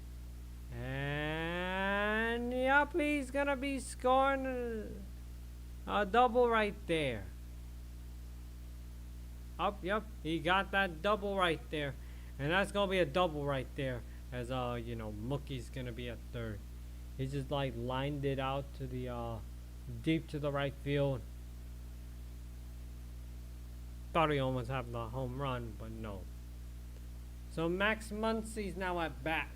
A: And yep, he's gonna be scoring a double right there. Up, yep, he got that double right there. And that's gonna be a double right there. As you know, Mookie's gonna be at third. He just like lined it out to the deep to the right field. Thought he almost had the home run, but no. So Max Muncy's now at bat.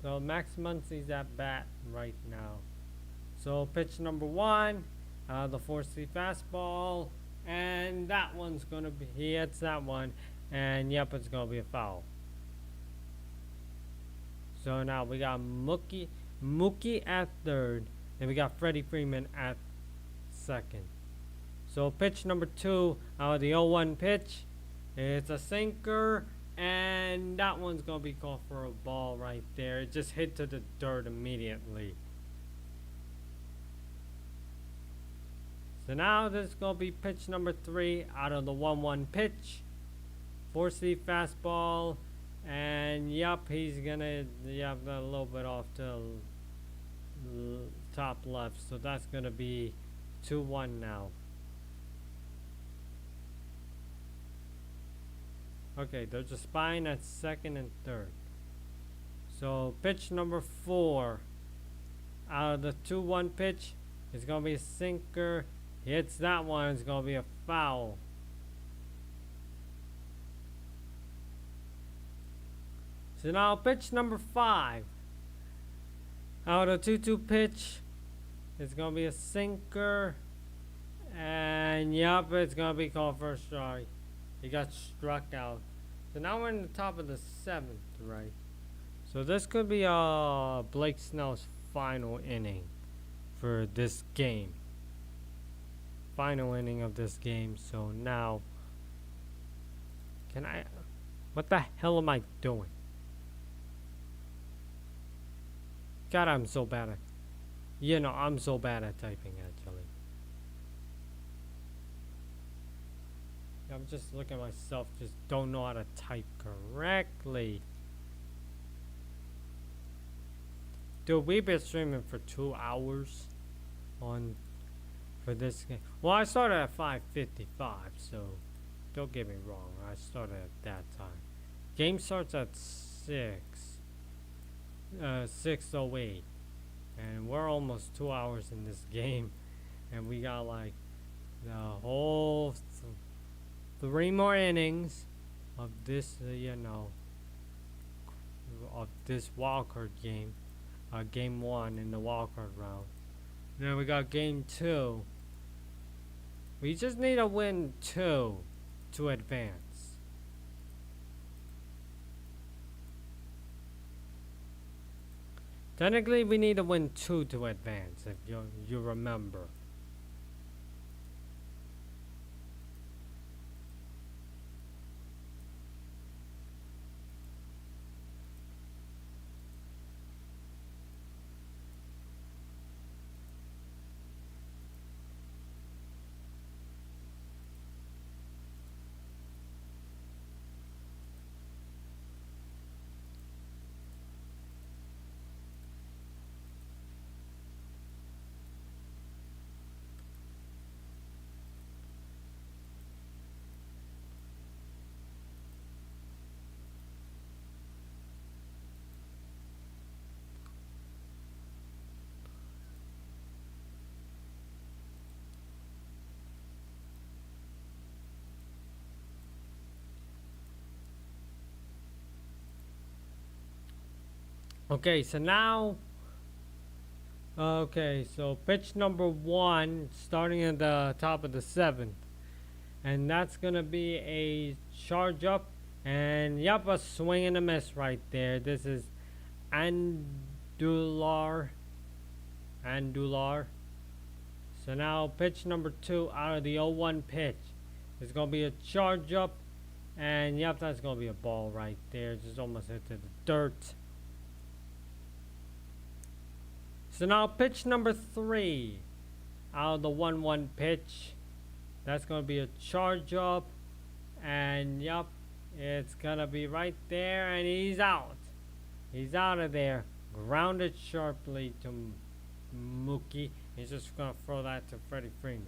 A: So Max Muncy's at bat right now. So pitch number 1, the 4-seam fastball, and that one's gonna be, he hits that one, and yep, it's gonna be a foul. So now we got Mookie at third, and we got Freddie Freeman at second. So pitch number 2 out of the 0-1 pitch, it's a sinker, and that one's gonna be called for a ball right there. It just hit to the dirt immediately. So now this is gonna be pitch number 3 out of the 1-1 pitch, 4-seam fastball, and yep, he's gonna a little bit off to top left. So that's gonna be 2-1 now. Okay, there's a spine at second and third. So pitch number 4 out of the 2-1 pitch is gonna be a sinker. He hits that one, it's gonna be a foul. So now pitch number 5 out of 2-2 pitch, it's gonna be a sinker, and yep, it's gonna be called for a strike. He got struck out. So now we're in the top of the 7th, right? So this could be Blake Snell's final inning for this game. Final inning of this game. So now, what the hell am I doing? God, I'm so bad at, I'm so bad at typing actually. I'm just looking at myself, just don't know how to type correctly. Dude, we've been streaming for 2 hours for this game. Well, I started at 5:55, so don't get me wrong. I started at that time. Game starts at 6:08, and we're almost 2 hours in this game, and we got like the whole 3 more innings of this, of this wildcard game. Game 1 in the wildcard round. Then we got game 2. We just need to win 2 to advance. Technically, we need to win 2 to advance, if you remember. Okay, so now, so pitch number 1, starting at the top of the 7th. and that's gonna be a charge up, and yep, a swing and a miss right there. This is Andular. So now pitch number 2 out of the 0-1 pitch. It's gonna be a charge up, and yep, that's gonna be a ball right there. Just almost hit to the dirt. So now pitch number 3 out of the 1-1 pitch. That's gonna be a charge up, and yep, it's gonna be right there, and he's out. He's out of there. Grounded sharply to Mookie. He's just gonna throw that to Freddie Freeman.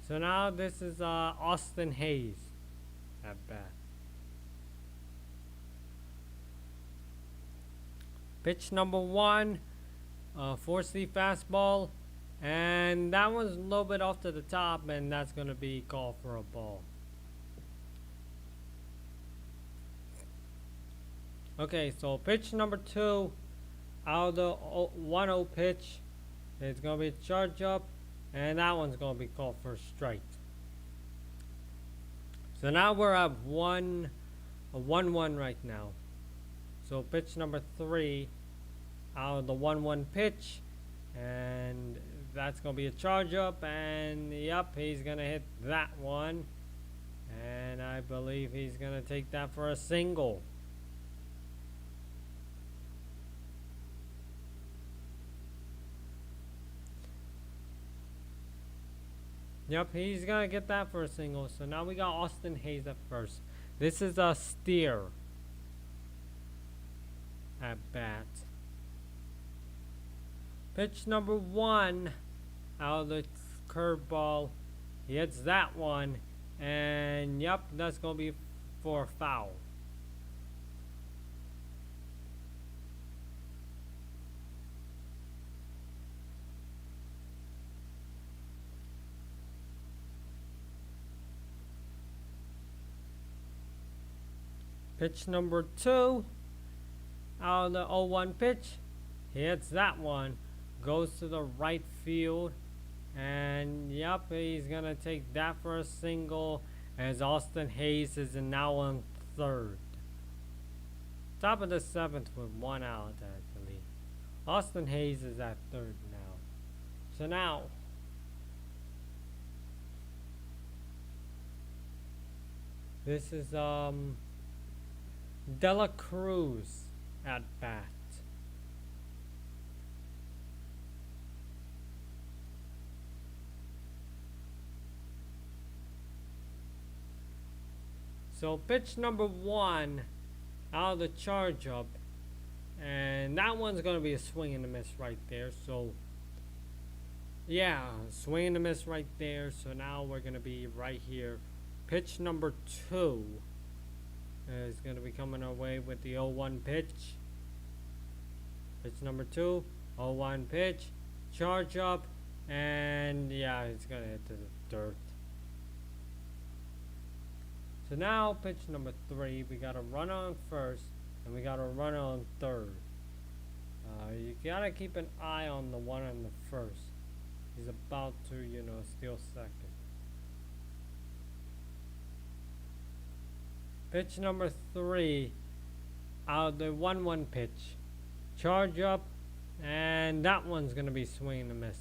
A: So now this is Austin Hayes at bat. Pitch number 1, 4-C fastball, and that one's a little bit off to the top, and that's going to be called for a ball. Okay, so pitch number 2 out of the 1-0 pitch. It's going to be a charge up, and that one's going to be called for a strike. So now we're at 1-1 right now. So pitch number 3 out of the 1-1 pitch, and that's gonna be a charge up, and yep, he's gonna hit that one, and I believe he's gonna take that for a single. Yep, he's gonna get that for a single. So now we got Austin Hayes at first. This is a Steer at bat. Pitch number 1 out of the curveball. He hits that one, and yep, that's gonna be for a foul. Pitch number 2 out of the 0-1 pitch. He hits that one, goes to the right field, and yep, he's gonna take that for a single, as Austin Hayes is now on third. Top of the 7th with 1 out, actually. Austin Hayes is at third now. So now this is Dela Cruz at bat. So pitch number 1 out of the charge up, and that one's gonna be a swing and a miss right there. So yeah, swing and a miss right there. So now we're gonna be right here. Pitch number 2 is going to be coming our way with the 0-1 pitch. Pitch number 2, 0-1 pitch, charge up, and yeah, it's going to hit to the dirt. So now pitch number 3, we got a runner on first, and we got a runner on third. You got to keep an eye on the one on the first. He's about to, steal second. Pitch number 3 out of the 1-1 pitch. Charge up, and that one's going to be swing and a miss.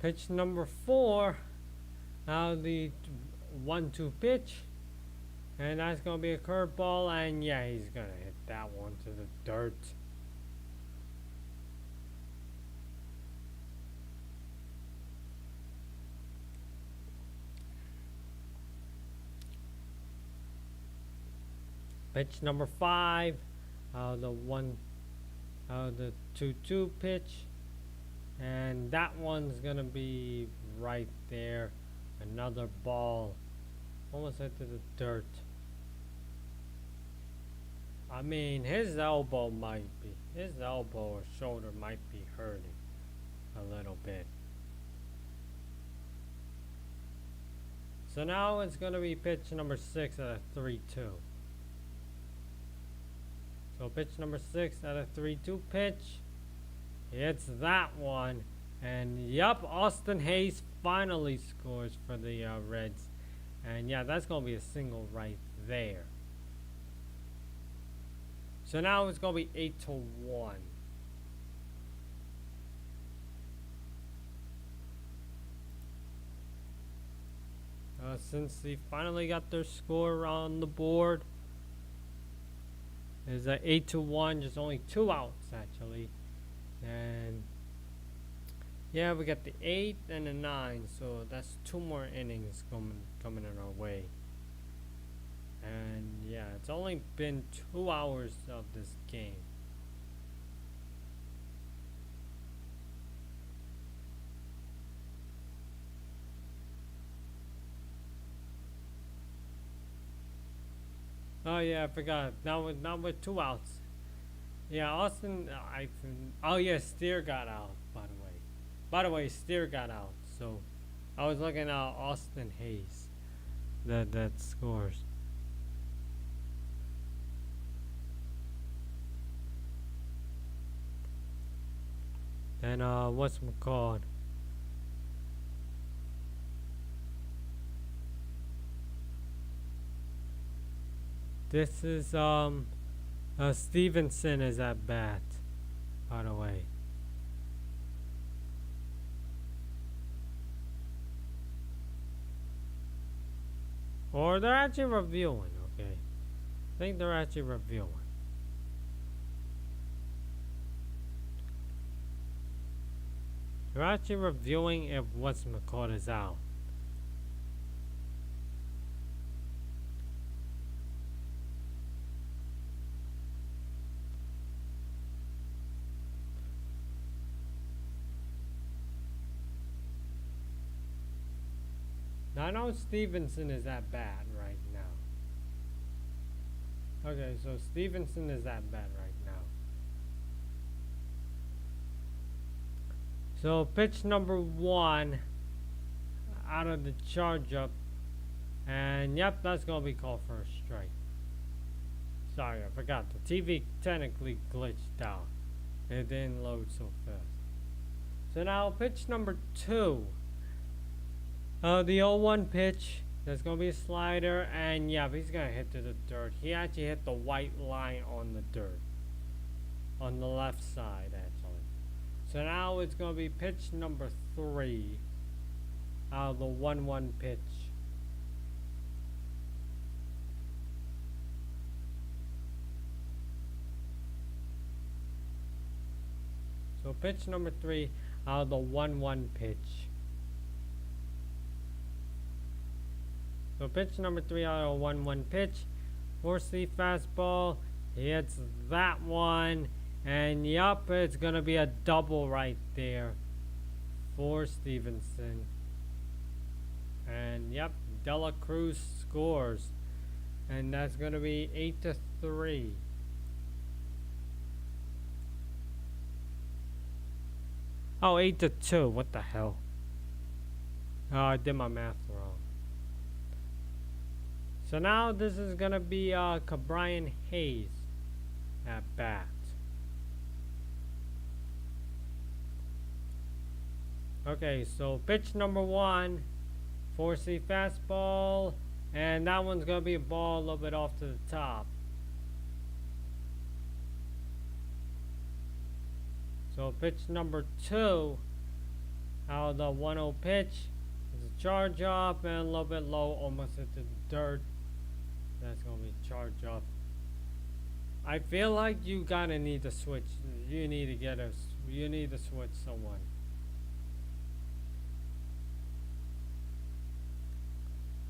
A: Pitch number 4 out of the 1-2 pitch, and that's gonna be a curveball, and yeah, he's gonna hit that one to the dirt. Pitch number 5 out of the 2-2 pitch. And that one's gonna be right there. Another ball. Almost hit to the dirt. I mean, his elbow or shoulder might be hurting a little bit. So now it's going to be pitch number 6 at a 3-2. So pitch number 6 at a 3-2 pitch. It's that one. And yup, Austin Hayes finally scores for the Reds. And yeah, that's going to be a single right there. So now it's going to be 8-1. Since they finally got their score on the board, it's 8-1, just only 2 outs actually. And yeah, we got the 8 and the 9, so that's 2 more innings coming in our way. And yeah, it's only been 2 hours of this game. Oh yeah, I forgot. Now with 2 outs. Yeah, Austin. Oh yeah, Steer got out. By the way, Steer got out. So I was looking at Austin Hayes. That scores. Then what's McCall? This is Stevenson is at bat, by the way. Or they're actually reviewing, okay. I think they're actually reviewing. They're actually reviewing if what's McCall is out. Now I know Stevenson is at bat right now. Okay, so Stevenson is at bat right now. So pitch number 1 out of the charge up. And yep, that's going to be called for a strike. Sorry, I forgot. The TV technically glitched out. It didn't load so fast. So now pitch number 2. The 0-1 pitch. There's going to be a slider. And yeah, he's going to hit to the dirt. He actually hit the white line on the dirt. On the left side, actually. So now it's going to be pitch number 3 out of the 1-1 pitch. So pitch number 3 out of the 1-1 pitch. So pitch number 3 out of a 1-1 pitch. 4-C fastball. He hits that one. And yup, it's going to be a double right there for Stevenson. And yep, Dela Cruz scores. And that's going to be 8-3. Oh, 8-2. What the hell? Oh, I did my math wrong. So now this is going to be Cabrian Hayes at bat. Okay, so pitch number 1, 4-C fastball, and that one's going to be a ball a little bit off to the top. So pitch number 2 out of the 1-0 pitch is a charge up and a little bit low, almost hit the dirt. That's going to be a charge up. I feel like you gotta need to switch. You need to switch someone.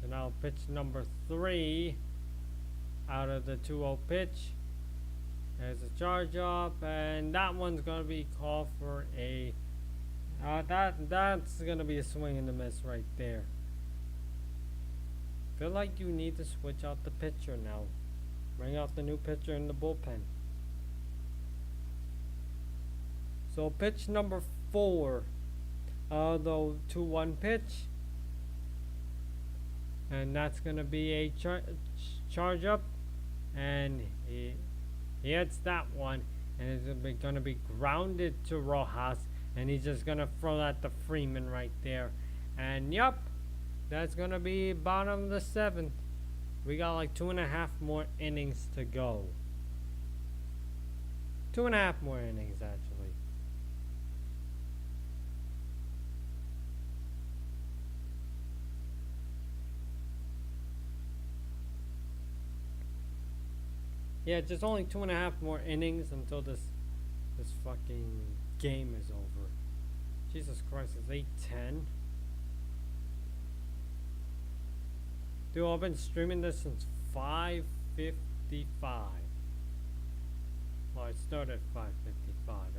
A: So now pitch number 3 out of the 2-0 pitch. There's a charge up, and that one's gonna be called for a. That's gonna be a swing and a miss right there. Feel like you need to switch out the pitcher now. Bring out the new pitcher in the bullpen. So pitch number 4. The 2-1 pitch. And that's going to be a charge up. And he hits that one. And it's going to be grounded to Rojas. And he's just going to throw that to Freeman right there. And yup, that's going to be bottom of the 7th. We got like 2.5 more innings to go. 2.5 more innings, actually. Yeah, just only 2.5 more innings until this fucking game is over. Jesus Christ, it's 8:10. Dude, I've been streaming this since 5:55. Well, I started at 5:55.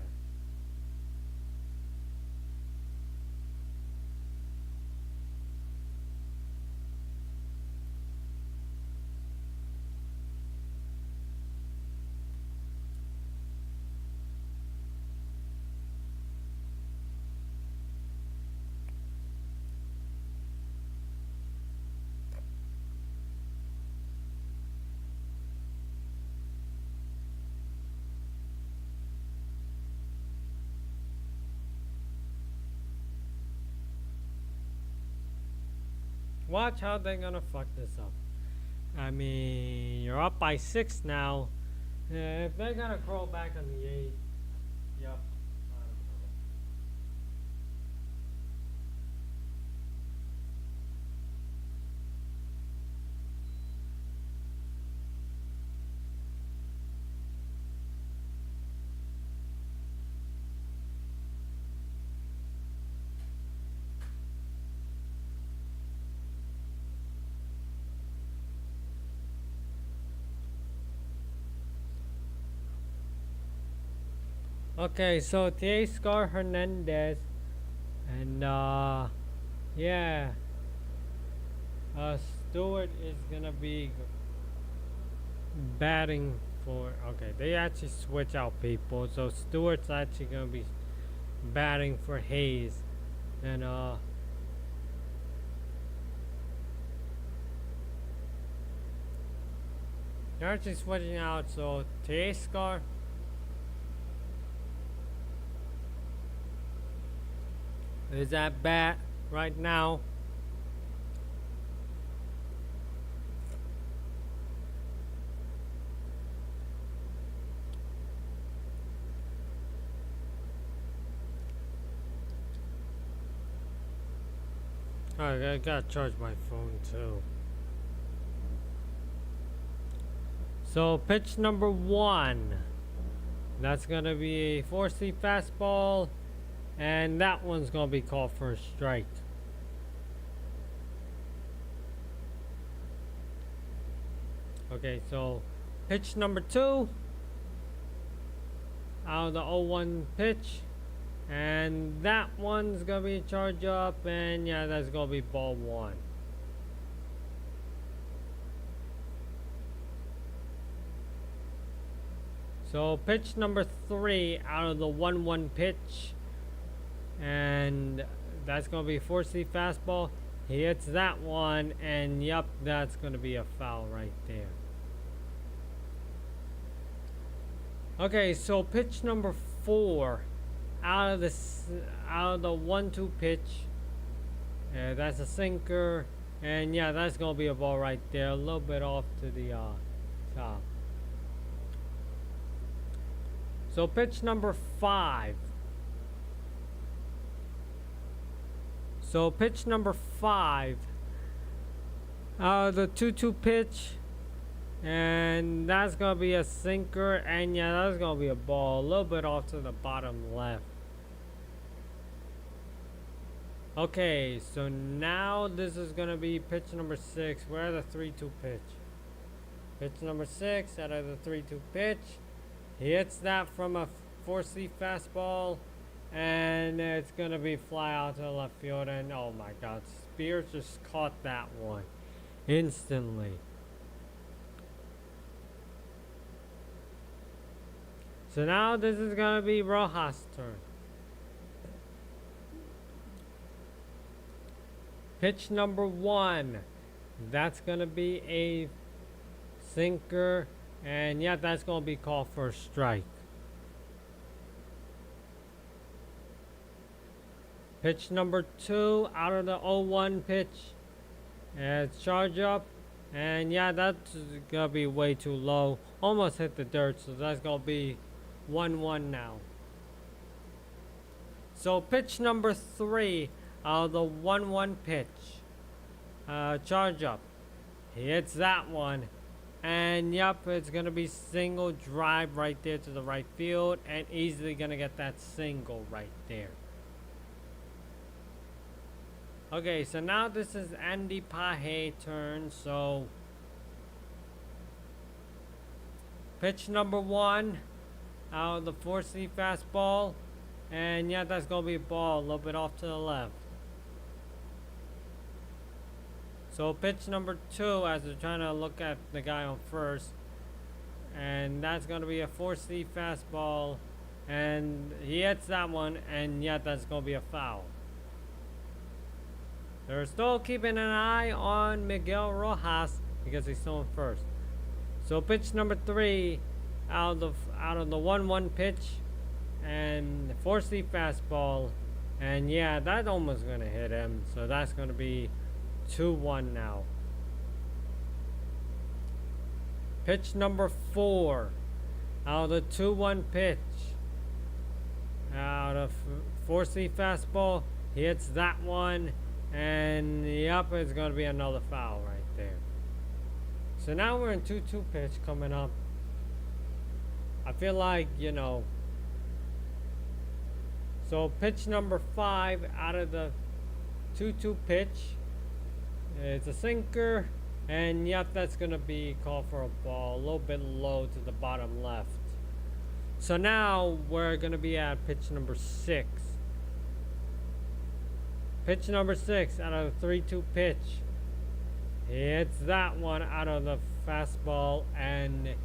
A: Watch how they're gonna fuck this up. I mean, you're up by 6 now. If they're gonna crawl back on the 8, yep. Okay, so Teoscar Hernandez, and yeah, Stewart is gonna be batting for. Okay, they actually switch out people, so Stewart's actually gonna be batting for Hayes, and they're actually switching out. So Teoscar is at bat right now. Alright, I gotta charge my phone too. So pitch number 1. That's gonna be a 4-seam fastball. And that one's going to be called for a strike. Okay, so pitch number 2. Out of the 0-1 pitch. And that one's going to be a charge up. And yeah, that's going to be ball 1. So pitch number 3 out of the 1-1 pitch. And that's going to be a 4-seam fastball. He hits that one, and yep, that's going to be a foul right there. Okay, so pitch number 4 out of the 1-2 pitch. That's a sinker, and yeah, that's going to be a ball right there, a little bit off to the top. So pitch number 5. So pitch number 5, the 2-2 pitch, and that's gonna be a sinker, and yeah, that's gonna be a ball, a little bit off to the bottom left. Okay, so now this is gonna be pitch number 6. We're at the 3-2 pitch. Pitch number 6 out of the 3-2 pitch. He hits that from a 4-seam fastball. And it's going to be fly out to the left field. And oh my God, Spears just caught that one. instantly. So now this is gonna be Rojas' turn. Pitch number 1. That's gonna be a sinker, and yeah, that's gonna be called for a strike. Pitch number 2 out of the 0-1 pitch. It's charge up, and yeah, that's gonna be way too low. Almost hit the dirt, so that's gonna be 1-1 now. So pitch number 3 out of the 1-1 pitch. Charge up. He hits that one. And yep, it's gonna be single drive right there to the right field, and easily gonna get that single right there. Okay, so now this is Andy Page's turn. So pitch number 1 out of the 4-seam fastball, and yeah, that's gonna be a ball a little bit off to the left. So pitch number 2, as they're trying to look at the guy on first, and that's gonna be a 4-seam fastball, and he hits that one, and yeah, that's gonna be a foul. They're still keeping an eye on Miguel Rojas because he's still in first. So pitch number 3 out of the 1-1 pitch, and 4-seam fastball, and yeah, that's almost gonna hit him. So that's gonna be 2-1 now. Pitch number 4 out of the 2-1 pitch, out of 4-seam fastball, he hits that one, and yep, it's gonna be another foul right there. So now we're in 2-2 pitch coming up. I feel like, so pitch number 5 out of the 2-2 pitch, it's a sinker, and yep, that's gonna be called for a ball, a little bit low to the bottom left. So now we're gonna be at pitch number 6. Pitch number 6 out of the 3-2 pitch. Hits that one out of the fastball, and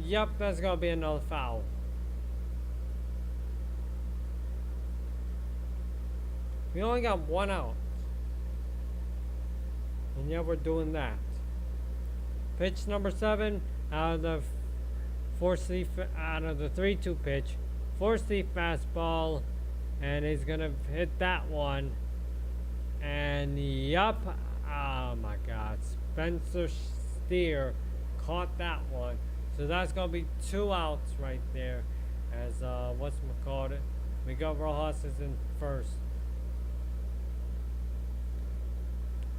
A: yep, that's gonna be another foul. We only got 1 out. And yeah, we're doing that. Pitch number 7 out of the 3-2 pitch. 4-seam fastball, and he's gonna hit that one. And yup, oh my God, Spencer Steer caught that one. So that's gonna be 2 outs right there. As Miguel Rojas is in first.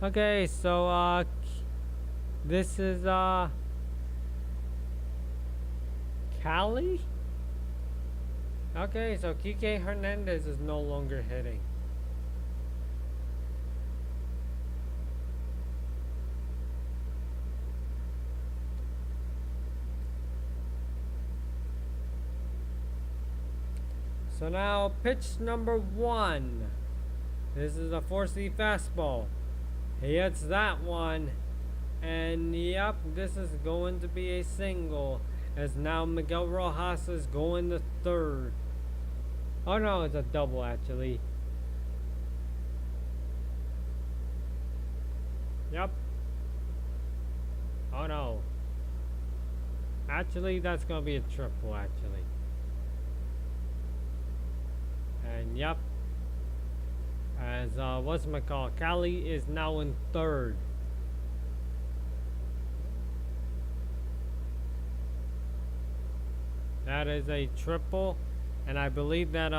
A: Okay, so this is Cali. Okay, so Kike Hernandez is no longer hitting. So now pitch number 1. This is a 4-seam fastball. He hits that one, and yep, this is going to be a single, as now Miguel Rojas is going to third. Oh no, it's a double actually. Yep. Oh no. Actually, that's gonna be a triple actually. And yep. As Cali is now in third. That is a triple, and I believe that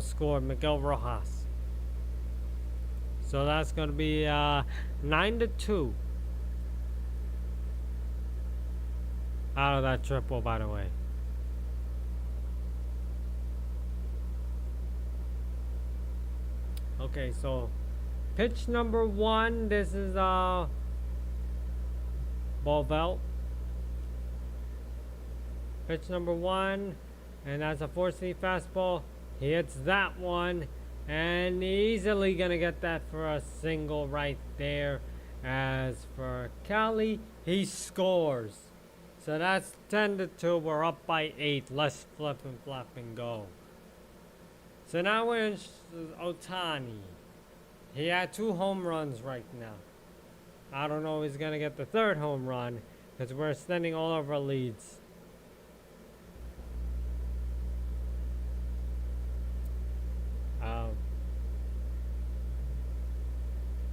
A: scored Miguel Rojas. So that's gonna be 9-2 out of that triple, by the way. Okay, so pitch number 1, this is Bovelt. Pitch number 1, and that's a 4-seam fastball. He hits that one, and easily gonna get that for a single right there. As for Cali, he scores. So that's 10-2. We're up by 8. Let's flip and flap and go. So now we're in Otani. He had 2 home runs right now. I don't know if he's going to get the 3rd home run because we're extending all of our leads.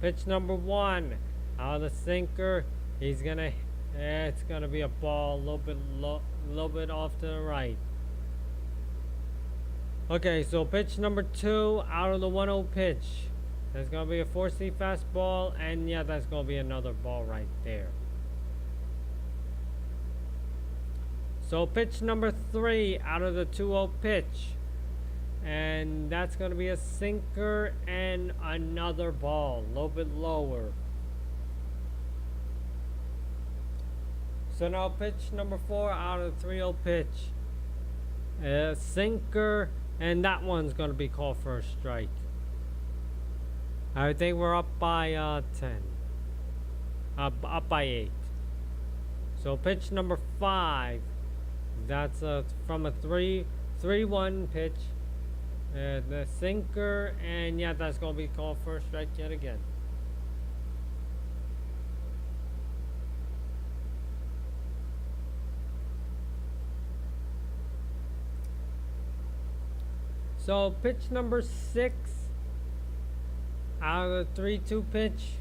A: Pitch number 1. Out of the sinker. He's going to... it's going to be a ball a little bit off to the right. Okay, so pitch number 2 out of the 1-0 pitch. There's going to be a 4-seam fastball, and yeah, that's going to be another ball right there. So pitch number 3 out of the 2-0 pitch. And that's going to be a sinker and another ball, a little bit lower. So now pitch number 4 out of the 3-0 pitch. A sinker, and that one's going to be called for a strike. I think we're up by 10. Up by 8. So pitch number 5. That's from a 3-1 pitch. The sinker, and yeah, that's going to be called for a strike yet again. So pitch number 6 out of the 3-2 pitch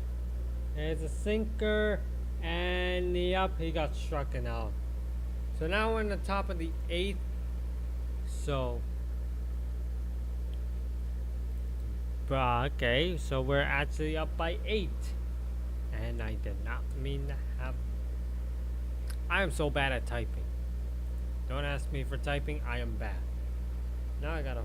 A: is a sinker, and yep, he got strucken out. So now we're in the top of the 8th. So okay, so we're actually up by 8, and I did not mean to have... I am so bad at typing. Don't ask me for typing, I am bad. Now I gotta...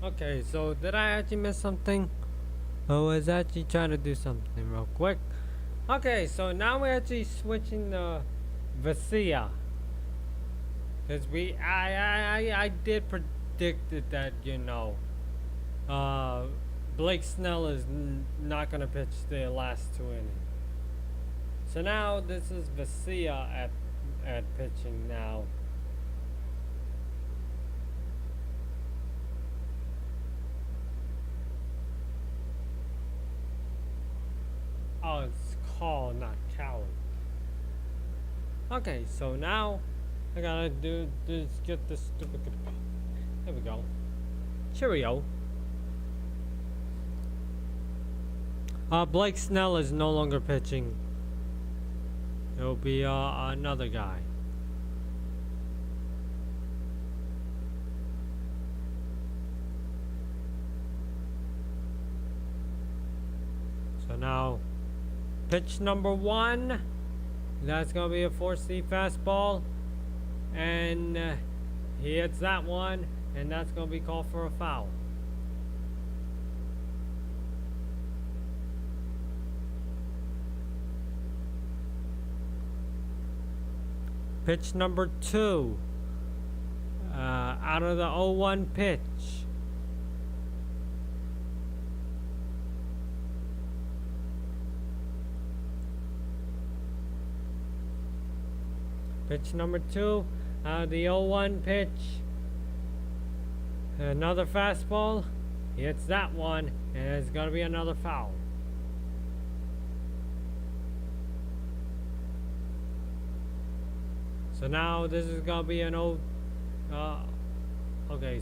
A: Okay, so did I actually miss something? I was actually trying to do something real quick. Okay, so now we're actually switching the Vesia. Because I did predict it that, you know, Blake Snell is not going to pitch the last 2 innings. So now this is Vesia at pitching now. Oh, it's called, not Cali. Okay, so now I gotta do is get this stupid. There we go. Cheerio. Blake Snell is no longer pitching. It'll be another guy. So now, pitch number 1. That's gonna be a 4-seam fastball, and he hits that one, and that's gonna be called for a foul. Pitch number 2, out of the 0-1 pitch. Pitch number 2, the 0-1 pitch. Another fastball. He hits that one, and it's going to be another foul. So now this is going to be an okay,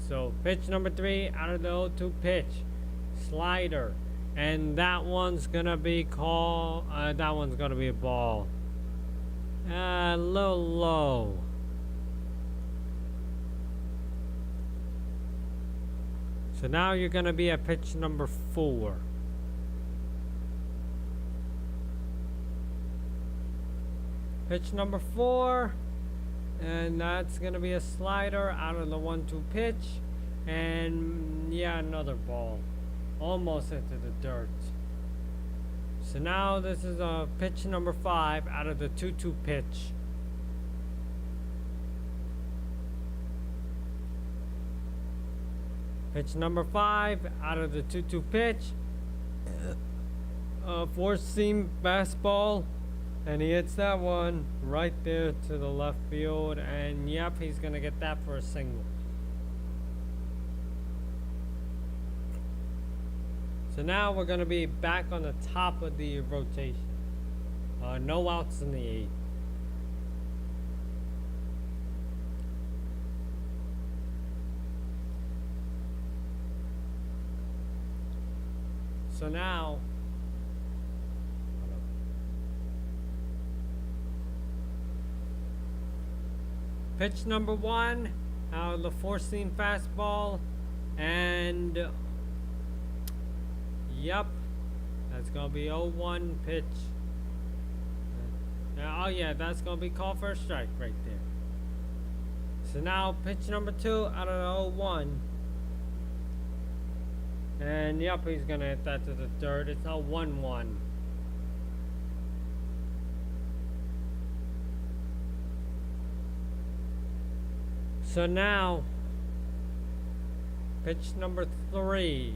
A: so pitch number 3 out of the 0-2 pitch. Slider. And that one's going to be called, that one's going to be a ball. A little low. So now you're going to be at pitch number 4. Pitch number 4. And that's going to be a slider out of the 1-2 pitch. And yeah, another ball. Almost into the dirt. So now this is pitch number 5 out of the 2-2 pitch. Pitch number 5 out of the 2-2 pitch. Four-seam fastball. And he hits that one right there to the left field. And yep, he's going to get that for a single. So now we're going to be back on the top of the rotation. No outs in the 8th. So now, pitch number 1 out of the four-seam fastball, and yep, that's gonna be 0-1 pitch. Oh yeah, that's gonna be called for a strike right there. So now pitch number 2 out of the 0-1. And yep, he's gonna hit that to the dirt. It's a 1-1. So now, pitch number 3.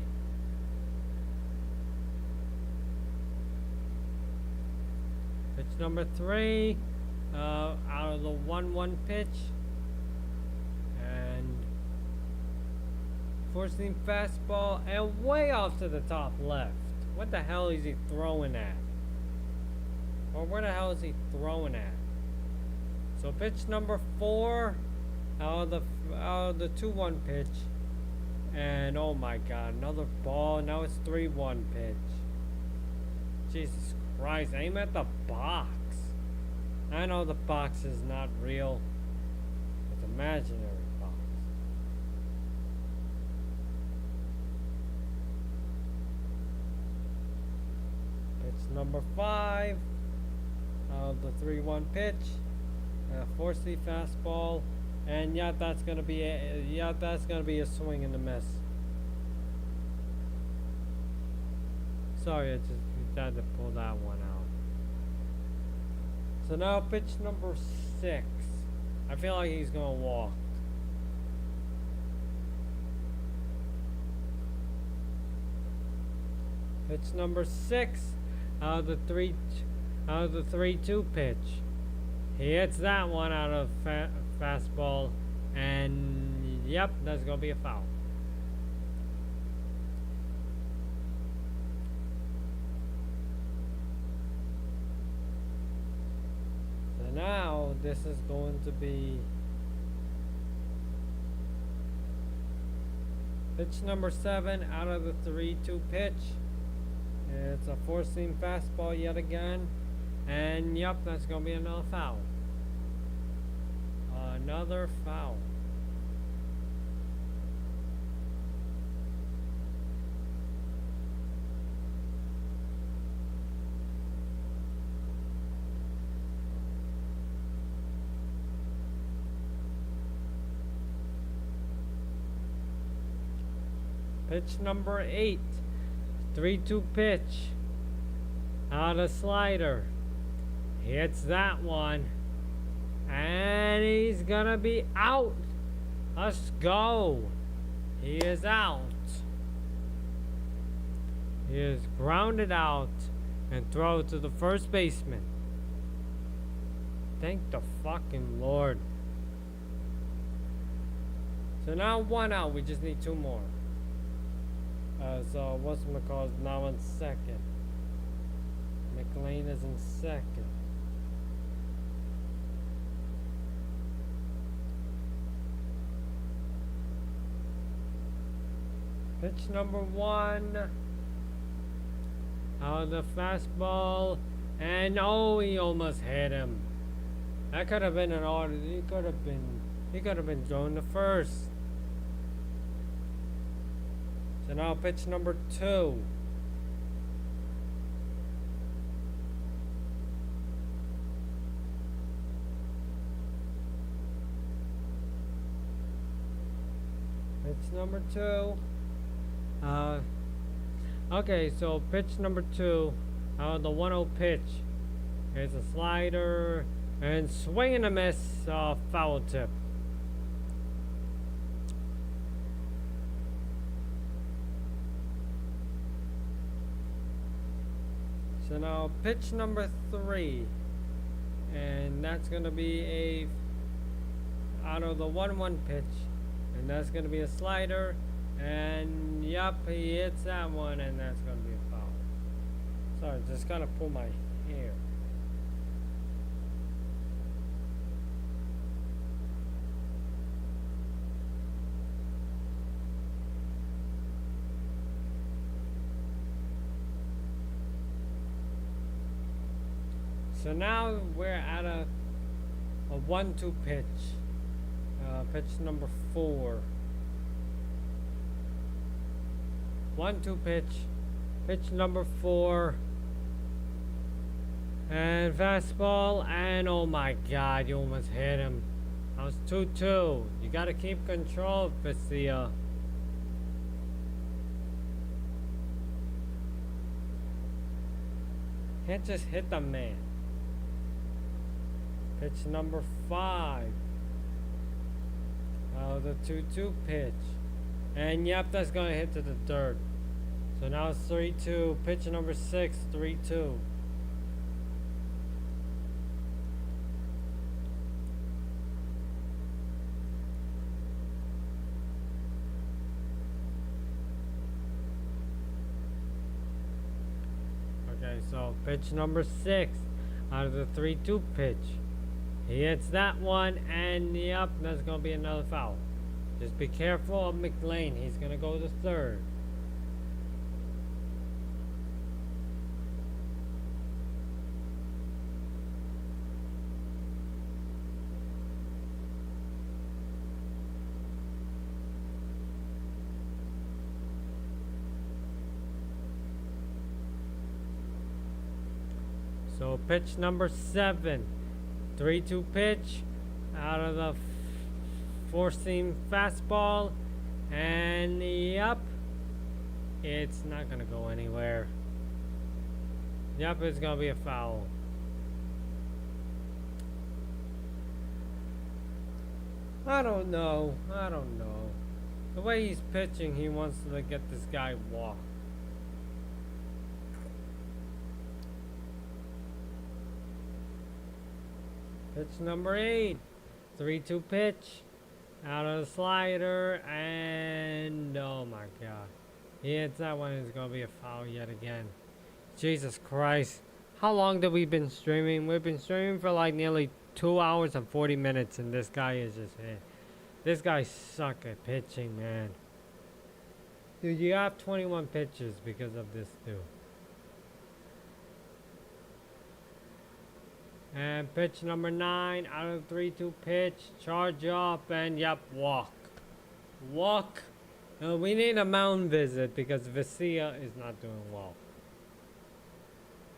A: Pitch number 3, out of the 1-1 pitch. And four-seam fastball, and way off to the top left. What the hell is he throwing at? Or where the hell is he throwing at? So pitch number 4, out of the 2-1 pitch. And oh my god, another ball. Now it's 3-1 pitch. Jesus Christ, aim at the box. I know the box is not real. It's imaginary box. Pitch number 5 of the 3-1 pitch. Four-seam fastball. And yeah, that's gonna be a swing and a miss. Sorry, I just had to pull that one out. So now pitch number 6. I feel like he's gonna walk. Pitch number 6 out of the 3-2 pitch. He hits that one out of fastball, and yep, that's gonna be a foul. So now this is going to be pitch number 7 out of the 3-2 pitch. It's a four-seam fastball yet again, and yep, that's gonna be another foul. Another foul. Pitch number 8. 3-2 pitch. Out of slider. Hits that one. And he's gonna be out. Let's go. He is out. He is grounded out and throw to the first baseman. Thank the fucking Lord. So now 1 out. We just need 2 more. So what's-my-call's now in second. McLean is in second. Pitch number 1. Out of the fastball. And oh, he almost hit him. That could have been an order. He could have been thrown to first. So now pitch number 2. Pitch number 2. Okay, so pitch number 2. The 1-0 pitch. Here's a slider. And swing and a miss. Foul tip. So now pitch number 3. And that's going to be a out of the 1-1 pitch. And that's going to be a slider. And yup, he hits that one, and that's going to be a foul. Sorry, just got to pull my hair. So now we're at a 1-2 pitch. Pitch number 4. 1-2 pitch. Pitch number 4. And fastball. And oh my god, you almost hit him. That was 2-2. You gotta keep control, Vicia. Can't just hit the man. Pitch number 5. The 2-2 pitch. And yep, that's going to hit to the third. So now it's 3-2. Pitch number 6, 3-2. Okay, so pitch number 6 out of the 3-2 pitch. He hits that one, and yep, that's going to be another foul. Just be careful of McLean. He's going to go to third. So pitch number 7. 3-2 pitch out of the 4-seam fastball, and yep, it's not gonna go anywhere. Yep, it's gonna be a foul. I don't know. The way he's pitching, he wants to get this guy walked. Pitch number 8. 3-2 pitch. Out of the slider. And oh my god. He hits that one. It's going to be a foul yet again. Jesus Christ. How long have we been streaming? We've been streaming for like nearly 2 hours and 40 minutes. And this guy is just hit. This guy sucks at pitching, man. Dude, you have 21 pitches because of this dude. And pitch number 9 out of 3-2 pitch. Charge up and yep, walk. Walk. We need a mound visit because Vicia is not doing well.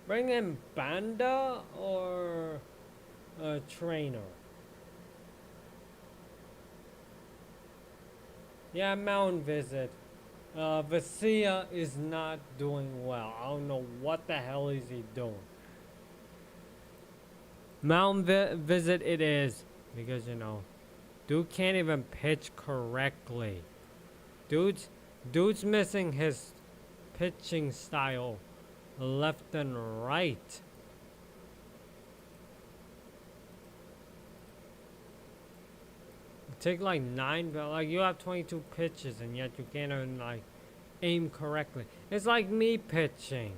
A: Bring in Banda or a trainer. Yeah, mound visit. Vicia is not doing well. I don't know what the hell is he doing. Mound visit it is, because you know, dude can't even pitch correctly. Dude's missing his pitching style left and right. take like 9, but like you have 22 pitches and yet you can't even like aim correctly. It's like me pitching.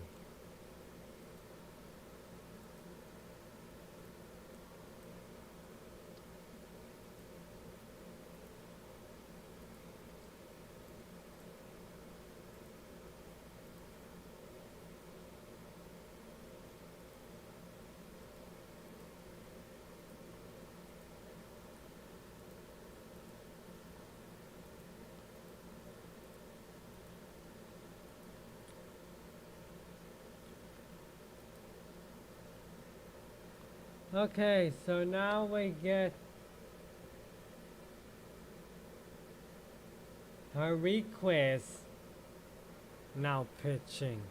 A: Okay, so now we get Request now pitching.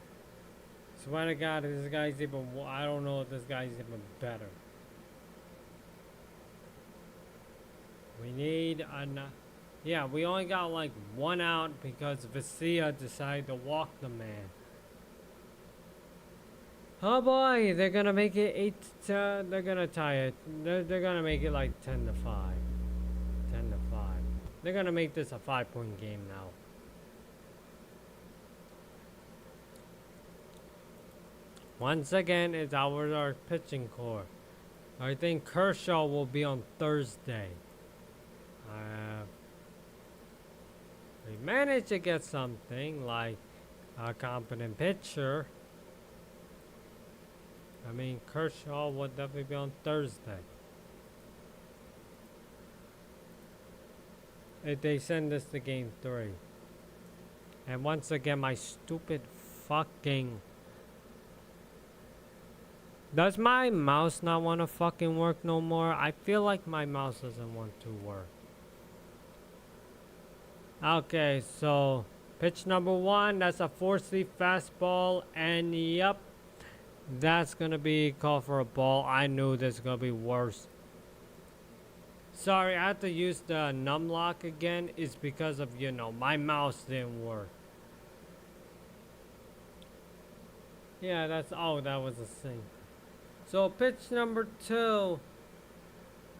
A: Swear to God, this guy's even. I don't know if this guy's even better. We need yeah, we only got like 1 out because Vesia decided to walk the man. Oh boy, they're gonna make it 8 to, they're gonna tie it. They're gonna make it like 10 to 5. 10 to 5. They're gonna make this a 5-point game now. Once again, it's our pitching core. I think Kershaw will be on Thursday. We managed to get something like a competent pitcher. I mean, Kershaw will definitely be on Thursday. If they send us to game 3. And once again, my stupid fucking... Does my mouse not want to fucking work no more? I feel like my mouse doesn't want to work. Okay, so pitch number 1, that's a 4-seam fastball, and yep, that's gonna be called for a ball. I knew this is gonna be worse. Sorry, I had to use the num lock again. It's because of, you know, my mouse didn't work. Yeah, that's, oh, that was a sink. So pitch number 2,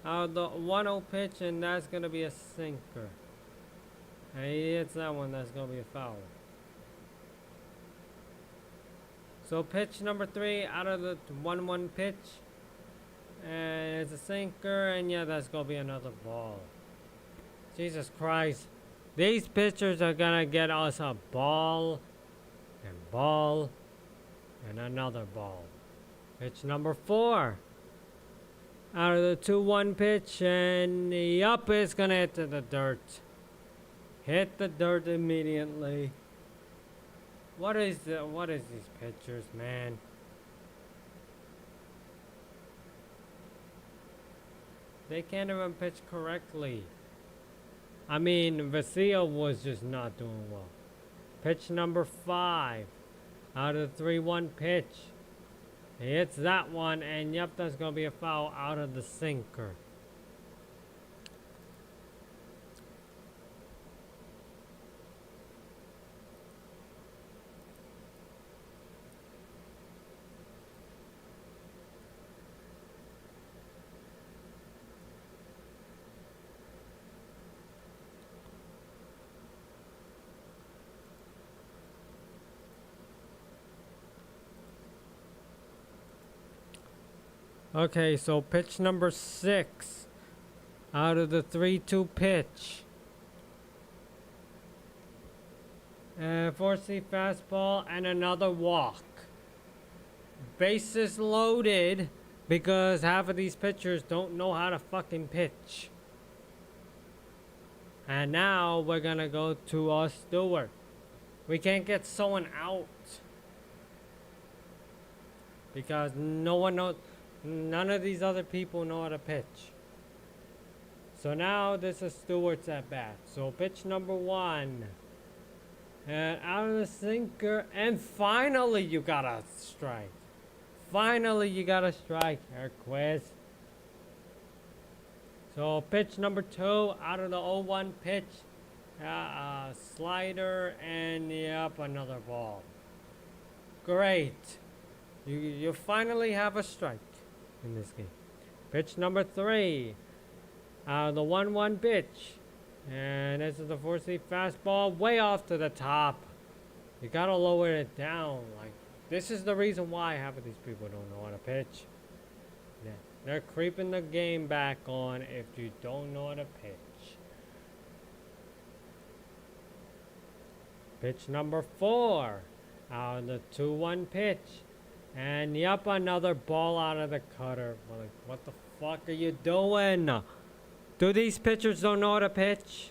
A: the 1-0 pitch, and that's gonna be a sinker. And he hits that one, that's gonna be a foul. So pitch number 3 out of the 1-1 pitch, and it's a sinker, and yeah, that's gonna be another ball. Jesus Christ, these pitchers are gonna get us a ball, and another ball. Pitch number 4 out of the 2-1 pitch, and yup, it's gonna hit to the dirt. Hit the dirt immediately. What is these pitchers, man? They can't even pitch correctly. I mean, Vesia was just not doing well. Pitch number 5 out of the 3-1 pitch. He hits that one, and yep, that's gonna be a foul out of the sinker. Okay, so pitch number 6 out of the 3-2 pitch. 4-seam fastball and another walk. Bases loaded because half of these pitchers don't know how to fucking pitch. And now we're gonna go to Stewart. We can't get someone out because no one knows. None of these other people know how to pitch. So now this is Stewart's at bat. So pitch number 1. And out of the sinker. And finally you got a strike. Finally you got a strike, Herquez. So pitch number 2 out of the 0-1 pitch. Slider, and yep, another ball. Great. You finally have a strike in this game. Pitch number 3 The 1-1 pitch. And this is the 4-seam fastball way off to the top. You gotta lower it down. Like, this is the reason why half of these people don't know how to pitch. Yeah, they're creeping the game back on if you don't know how to pitch. Pitch number 4. Out of the 2-1 pitch. And yup, another ball out of the cutter. Like, what the fuck are you doing? Do these pitchers don't know how to pitch?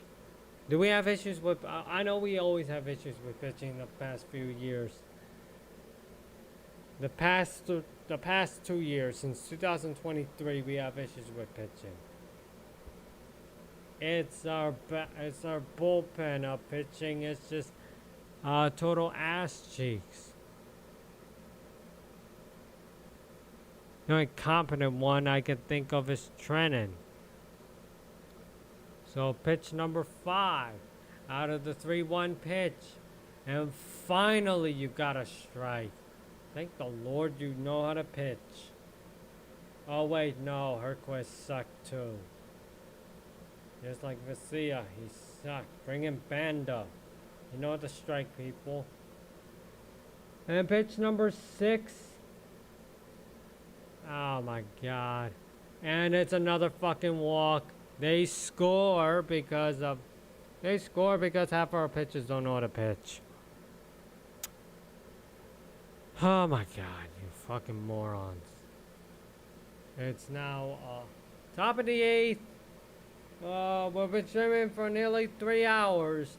A: Do we have issues with... I know we always have issues with pitching the past few years. The past 2 years, since 2023, we have issues with pitching. It's our bullpen of pitching. It's just total ass cheeks. The only competent one I can think of is Trennan. So pitch number 5 out of the 3-1 pitch. And finally you got a strike. Thank the Lord you know how to pitch. Oh wait, no, Herquist sucked too. Just like Vesia, he sucked. Bring in Banda. You know how to strike people. And pitch number 6. Oh my god. And it's another fucking walk. They score because half our pitchers don't know how to pitch. Oh my god, you fucking morons. It's now top of the 8th. We've been streaming for nearly 3 hours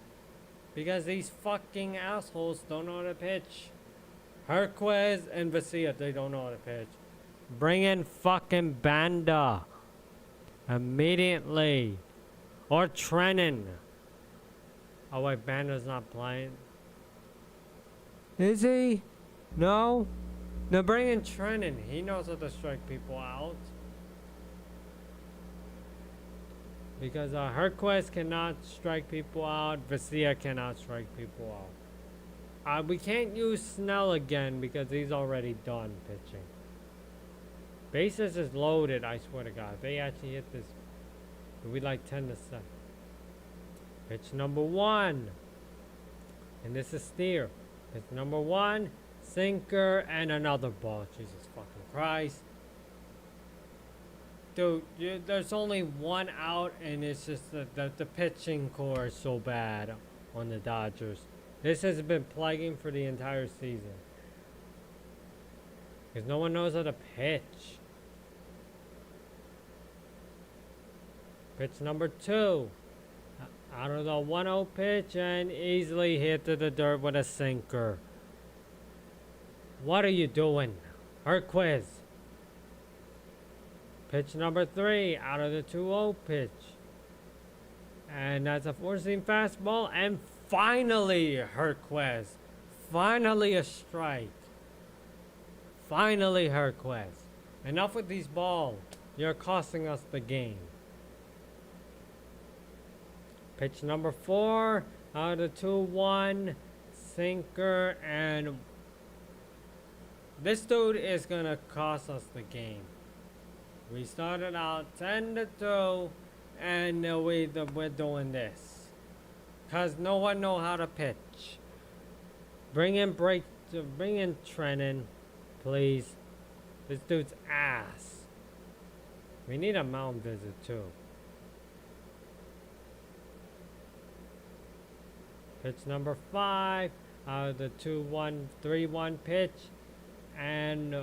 A: because these fucking assholes don't know how to pitch. Herquez and Vesia, they don't know how to pitch. Bring in fucking Banda. Immediately. Or Trennan. Oh wait, Banda's not playing. Is he? No? No, bring in Trennan. He knows how to strike people out. Because Herquist cannot strike people out. Vesia cannot strike people out. We can't use Snell again because he's already done pitching. Bases is loaded, I swear to God. If they actually hit this, we like 10 to 7. Pitch number 1. And this is Steer. Pitch number 1, sinker, and another ball. Jesus fucking Christ. Dude, there's only 1 out, and it's just the pitching core is so bad on the Dodgers. This has been plaguing for the entire season. Because no one knows how to pitch. Pitch number 2. Out of the 1-0 pitch and easily hit to the dirt with a sinker. What are you doing? Herquist. Pitch number 3. Out of the 2-0 pitch. And that's a 4-seam fastball. And finally, Herquist. Finally a strike. Finally, Herquist. Enough with these balls. You're costing us the game. Pitch number 4. Out of the 2-1. Sinker. And this dude is going to cost us the game. We started out 10-2. And we're doing this. Because no one knows how to pitch. Bring in Trennan. Please. This dude's ass. We need a mound visit too. Pitch number 5. Out of the 3-1 pitch. And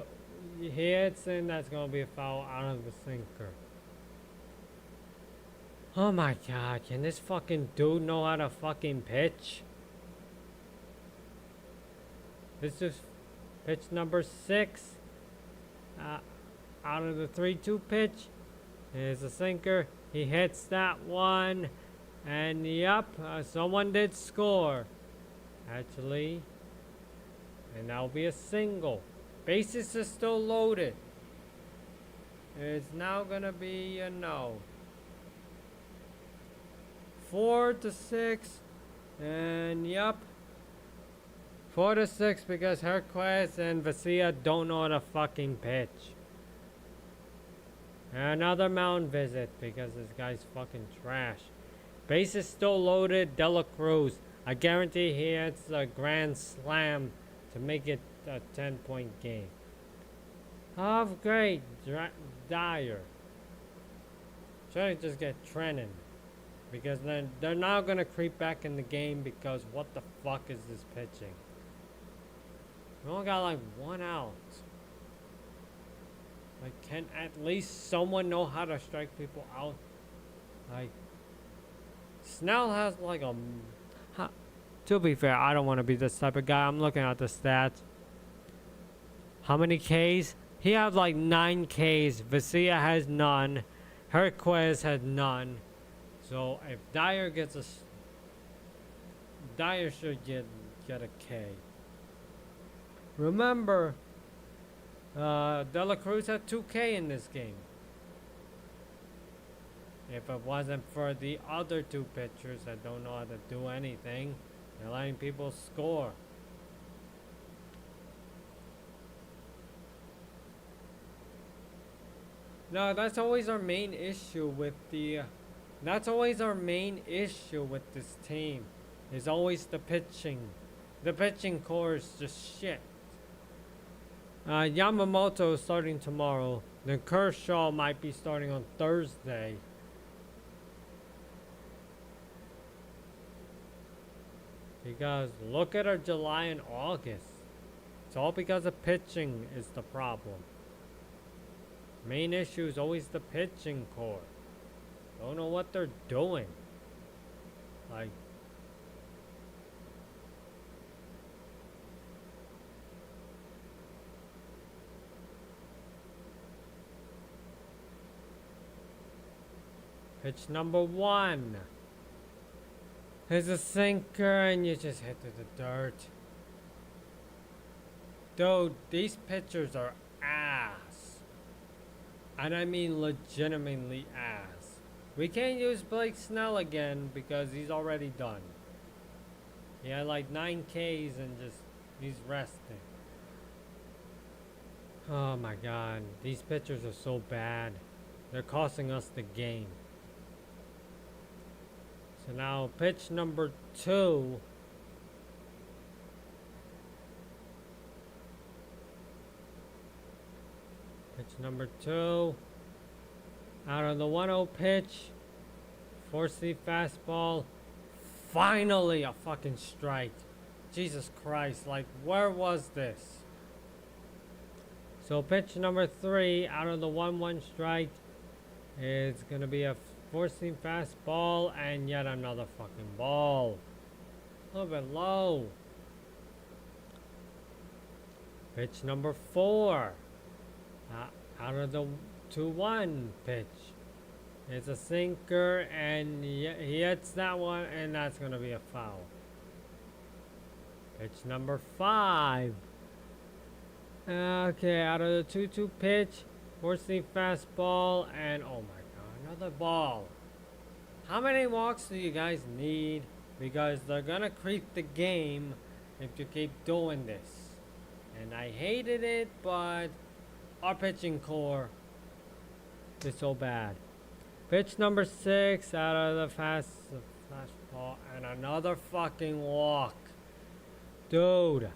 A: he hits, and that's going to be a foul out of the sinker. Oh my god, can this fucking dude know how to fucking pitch? This is pitch number 6. Out of the 3-2 pitch. There's a sinker. He hits that one. And yup, someone did score. Actually. And that'll be a single. Bases are still loaded. It's now gonna be a no. 4-6. And yup. 4-6 because Herquist and Vesia don't know how to fucking pitch. Another mound visit because this guy's fucking trash. Base is still loaded. Dela Cruz. I guarantee he hits a grand slam to make it a 10-point game. Oh, great. Dyer. Should just get Trennan. Because then they're now going to creep back in the game because what the fuck is this pitching? We only got like 1 out. Like, can at least someone know how to strike people out? Like, Snell has like a... To be fair, I don't want to be this type of guy. I'm looking at the stats. How many Ks? He has like 9 Ks. Vesia has none. Herquez has none. So if Dyer gets a... Dyer should get a K. Remember, Dela Cruz had 2K in this game. If it wasn't for the other 2 pitchers that don't know how to do anything, they're letting people score. No, that's always our main issue with the... that's always our main issue with this team. Is always the pitching. The pitching core is just shit. Yamamoto is starting tomorrow. Then Kershaw might be starting on Thursday. Because look at our July and August. It's all because of pitching is the problem. Main issue is always the pitching core. Don't know what they're doing. Like, pitch number 1. There's a sinker and you just hit to the dirt. Dude, these pitchers are ass. And I mean legitimately ass. We can't use Blake Snell again because he's already done. He had like 9 Ks and just, he's resting. Oh my god, these pitchers are so bad. They're costing us the game. So now pitch number 2. Pitch number 2. Out of the 1-0 pitch. 4-seam fastball. Finally a fucking strike. Jesus Christ, like where was this? So pitch number 3 out of the 1-1 strike. It's gonna be a 4-seam fastball and yet another fucking ball. A little bit low. Pitch number 4. Out of the 2-1 pitch. It's a sinker and he hits that one and that's going to be a foul. Pitch number 5. Okay, out of the 2-2 pitch. 4-seam fastball and oh my god, another ball. How many walks do you guys need? Because they're going to creep the game if you keep doing this. And I hated it, but our pitching core is so bad. Pitch number 6 out of the fastball and another fucking walk. Dude,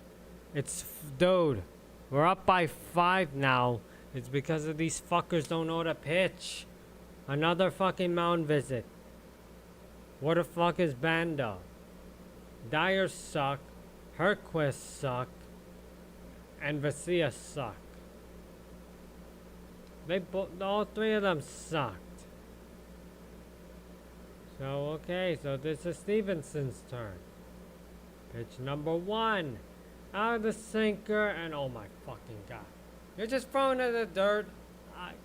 A: dude, we're up by 5 now. It's because of these fuckers don't know how to pitch. Another fucking mound visit. What the fuck is Banda? Dyer suck. Herquist suck. And Vesia suck. All 3 of them sucked. So, okay, so this is Stevenson's turn. Pitch number 1. Out of the sinker, and oh my fucking god. You're just throwing it in the dirt.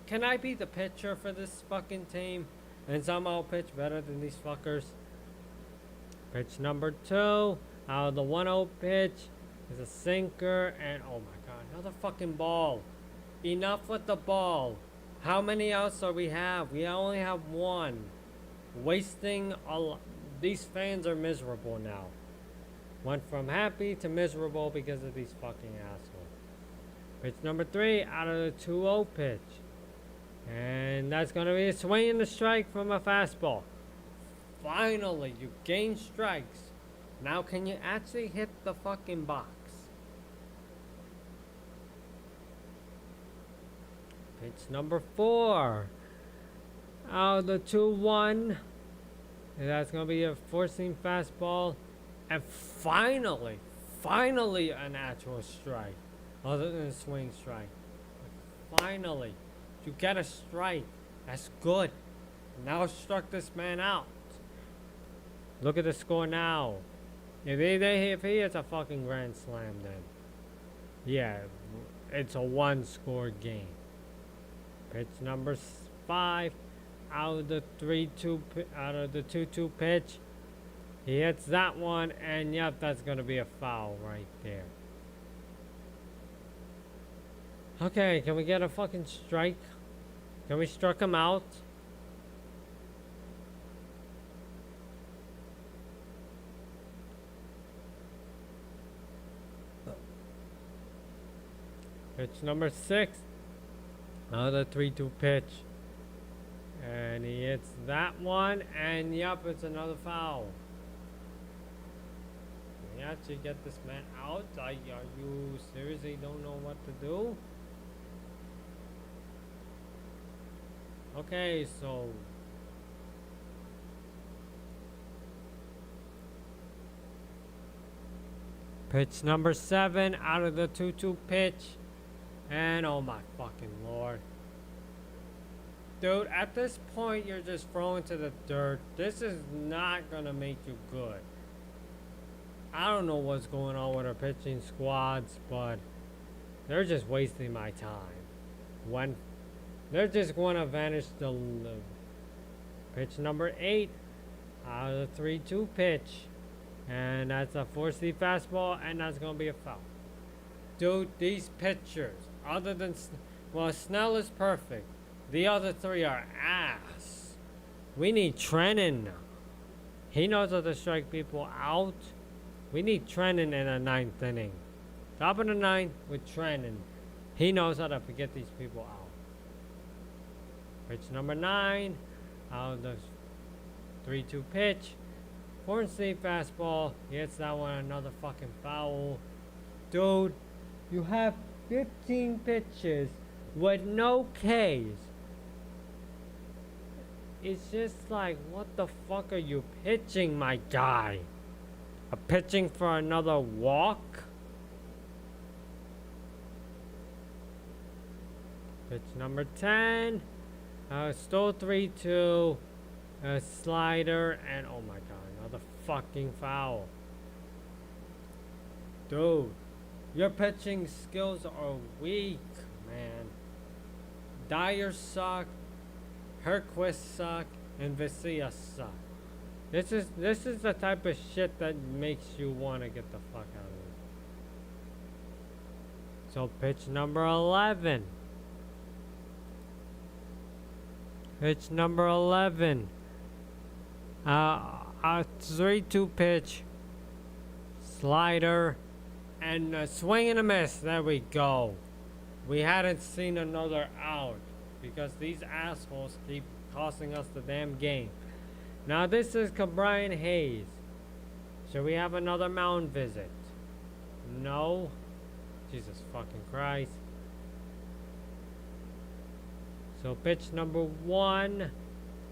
A: Can I be the pitcher for this fucking team? And somehow pitch better than these fuckers? Pitch number 2. Out of the 1-0 pitch. Is a sinker, and oh my god, another fucking ball. Enough with the ball. How many outs do we have? We only have 1. Wasting a lot. These fans are miserable now. Went from happy to miserable because of these fucking assholes. Pitch number 3 out of the 2-0 pitch. And that's going to be a swing and a strike from a fastball. Finally, you gain strikes. Now can you actually hit the fucking box? Pitch number 4. Out the 2-1. And that's going to be a four-seam fastball. And finally an actual strike. Other than a swing strike. Finally, you get a strike. That's good. Now struck this man out. Look at the score now. If he hits a fucking grand slam, then yeah, it's a one-score game. Pitch number 5, out of the 2-2 pitch. He hits that one, and yep, that's gonna be a foul right there. Okay, can we get a fucking strike? Can we strike him out? Pitch number 6. Another 3-2 pitch. And he hits that one, and yep, it's another foul. Can we actually get this man out? Are you seriously don't know what to do? Okay, so pitch number 7 out of the 2-2 pitch. And oh my fucking lord. Dude, at this point you're just throwing to the dirt. This is not gonna make you good. I don't know what's going on with our pitching squads, but they're just wasting my time. When they're just going to vanish the pitch number 8 out of the 3-2 pitch. And that's a 4-seam fastball, and that's going to be a foul. Dude, these pitchers, other than, well, Snell is perfect. The other 3 are ass. We need Trennan. He knows how to strike people out. We need Trennan in the 9th inning. Top of the 9th with Trennan. He knows how to get these people out. Pitch number 9, out of the 3-2 pitch. 4-seam fastball. He hits that one, another fucking foul. Dude, you have 15 pitches with no Ks. It's just like, what the fuck are you pitching, my guy? A pitching for another walk? Pitch number 10. Still 3-2. A slider. And oh my god, another fucking foul. Dude, your pitching skills are weak, man. Dyer suck. Herquist suck. And Vesia suck. This is the type of shit that makes you want to get the fuck out of it. So pitch number 11. Pitch number 11. A 3-2 pitch. Slider. And a swing and a miss. There we go. We hadn't seen another out. Because these assholes keep costing us the damn game. Now this is Brian Hayes. Should we have another mound visit? No. Jesus fucking Christ. So pitch number 1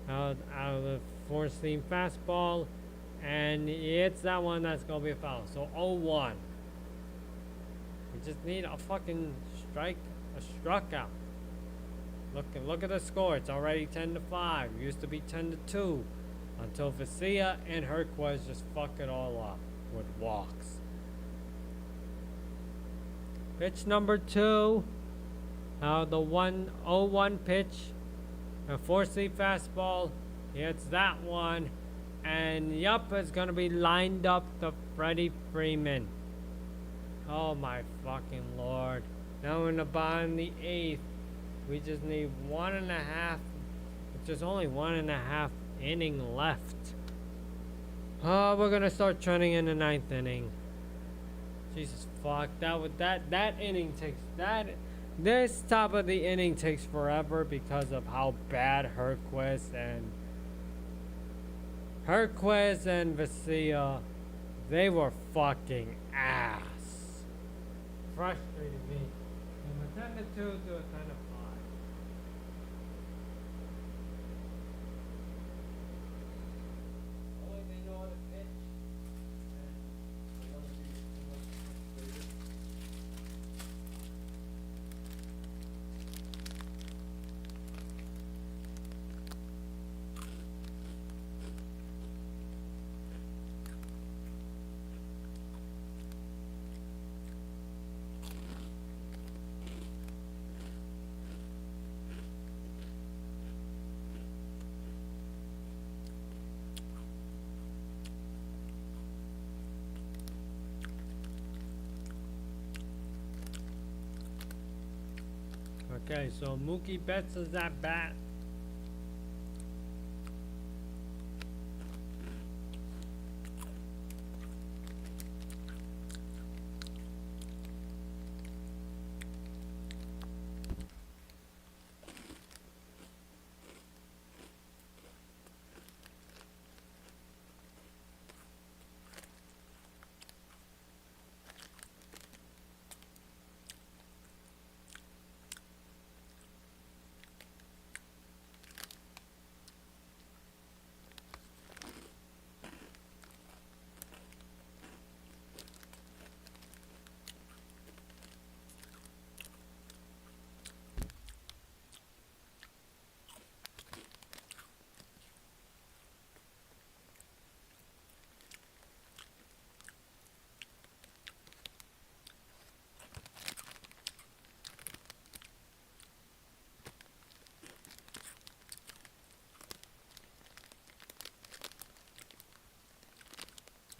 A: out of the 4-seam fastball, and he hits that one. That's gonna be a foul. So 0-1. We just need a fucking strike, a struck out. Look at the score. It's already 10-5. It used to be 10-2. Until Vesia and Herquist just fuck it all up with walks. Pitch number 2. The 1-0-1 pitch. A 4-seam fastball. He hits that one. And yup, it's going to be lined up to Freddie Freeman. Oh my fucking lord. Now in the bottom of the 8th. We just need 1.5. There's only 1.5 inning left. Oh, we're gonna start trending in the 9th inning. Jesus fuck, that inning takes This top of the inning takes forever because of how bad Herquez and Vesia, they were fucking ass. Frustrated me. From a 10 to 2 to a 10 to 5. Only they know how to pitch. And they don't be too much frustrated. Okay, so Mookie Betts is at bat.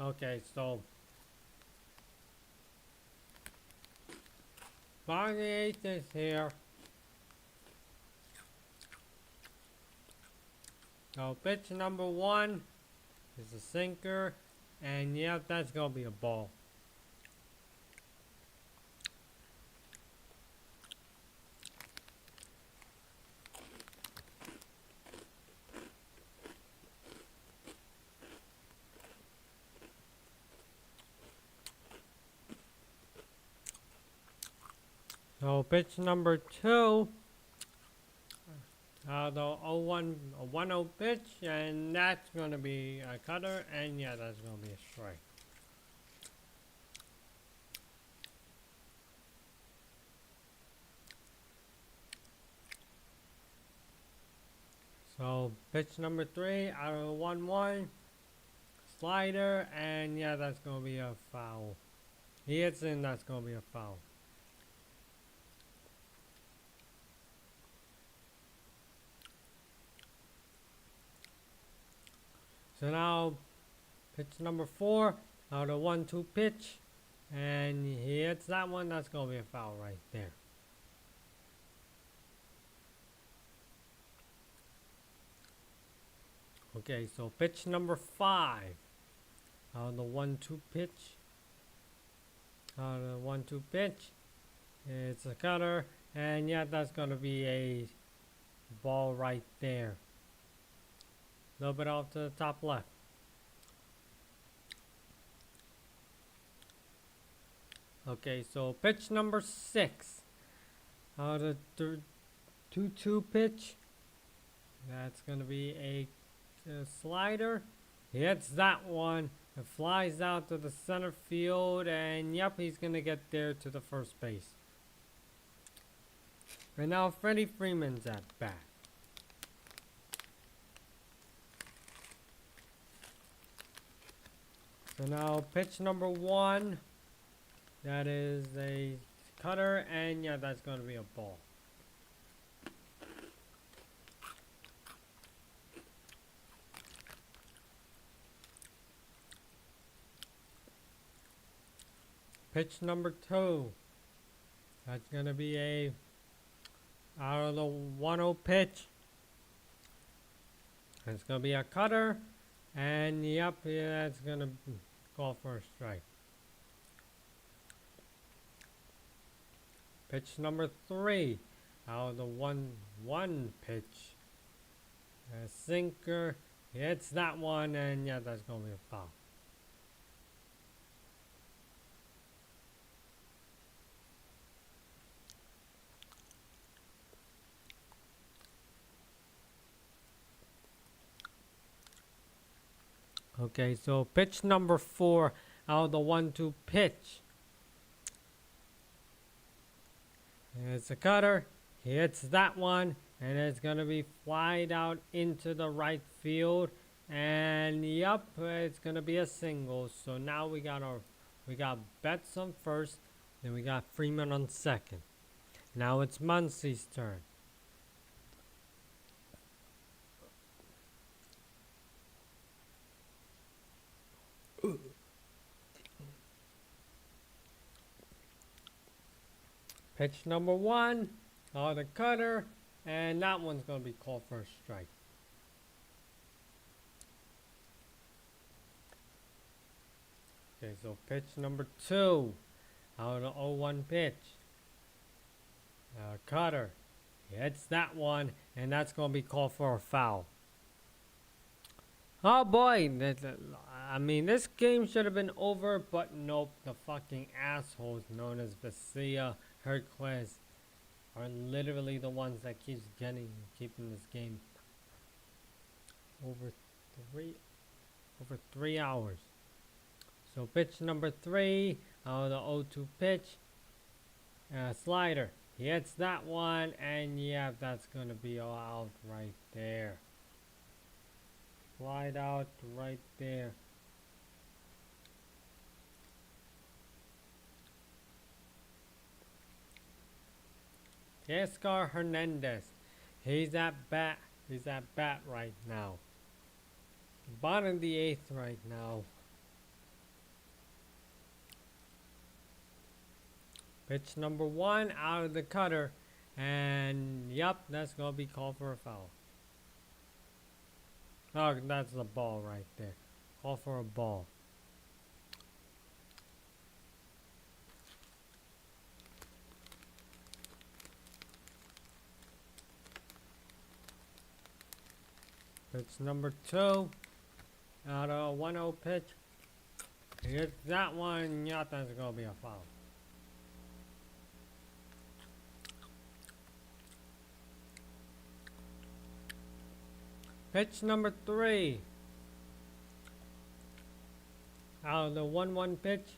A: Okay, so Barney is here. So pitch number 1 is a sinker, and yeah, that's gonna be a ball. So pitch number 2, the 1-0 pitch, and that's gonna be a cutter, and yeah, that's gonna be a strike. So pitch number 3, out of the 1-1, slider, and yeah, that's gonna be a foul. He hits in, that's gonna be a foul. So now, pitch number 4, out of 1-2 pitch, and he hits that one, that's going to be a foul right there. Okay, so pitch number 5, out of the 1-2 pitch, it's a cutter, and yeah, that's going to be a ball right there. A little bit off to the top left. Okay, so pitch number 6. Out of the 2-2 pitch. That's going to be a slider. He hits that one. It flies out to the center field. And yep, he's going to get there to the first base. And now Freddie Freeman's at bat. So now pitch number 1, that is a cutter, and yeah, that's going to be a ball. Pitch number 2, that's going to be a out of the 1-0 pitch. It's going to be a cutter, and yep, yeah, it's going to call for a strike. Pitch number 3. Out of the 1-1 pitch. A sinker. Hits that one, and yeah, that's going to be a foul. Okay, so pitch number 4 out of the 1-2 pitch. It's a cutter. He hits that one, and it's gonna be flied out into the right field. And yup, it's gonna be a single. So now we got Betts on first, then we got Freeman on second. Now it's Muncie's turn. Pitch number 1, the cutter, and that one's going to be called for a strike. Okay, so pitch number 2, out of the 0-1 pitch. Cutter, hits that one, and that's going to be called for a foul. Oh boy, I mean, this game should have been over, but nope, the fucking assholes known as Vesia Hercules are literally the ones that keeping this game over 3 hours. So pitch number 3, out of the 0-2 pitch, slider. He hits that one, and yeah, that's gonna be all out right there. Slide out right there. Oscar Hernandez. He's at bat right now. Bottom of the 8th right now. Pitch number 1 out of the cutter. And yup, that's gonna be called for a foul. Oh, that's the ball right there. Call for a ball. Pitch number 2. Out of 1-0 pitch. Hits that one. Yeah, that's going to be a foul. Pitch number 3. Out of the 1-1 pitch.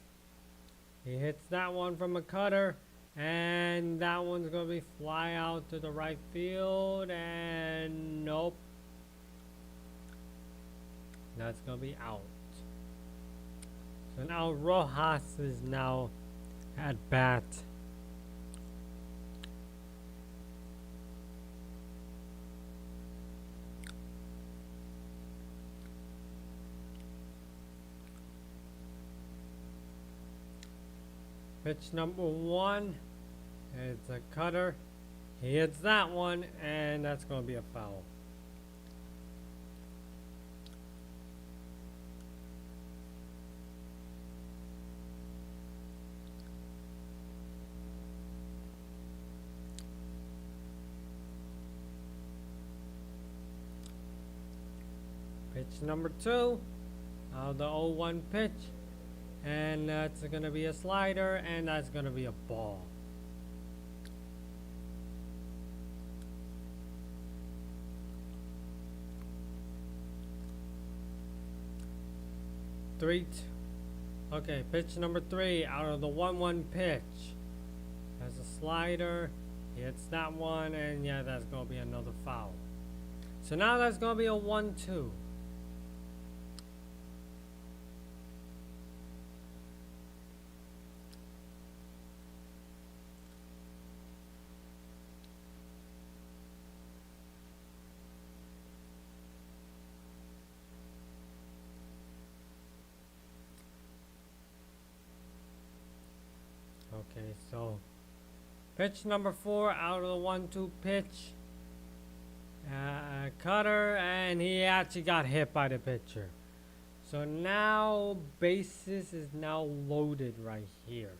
A: He hits that one from a cutter. And that one's going to be fly out to the right field. And nope. That's going to be out. So now Rojas is now at bat. Pitch number 1. It's a cutter. He hits that one, and that's going to be a foul. Pitch number 2. The 0-1 pitch. And that's going to be a slider, and that's going to be a ball. Okay, pitch number 3 out of the 1-1 pitch. That's a slider. He hits that one, and yeah, that's going to be another foul. So now that's going to be a 1-2. Okay, so pitch number 4 out of the 1-2 pitch. Cutter, and he actually got hit by the pitcher. So now bases is now loaded right here.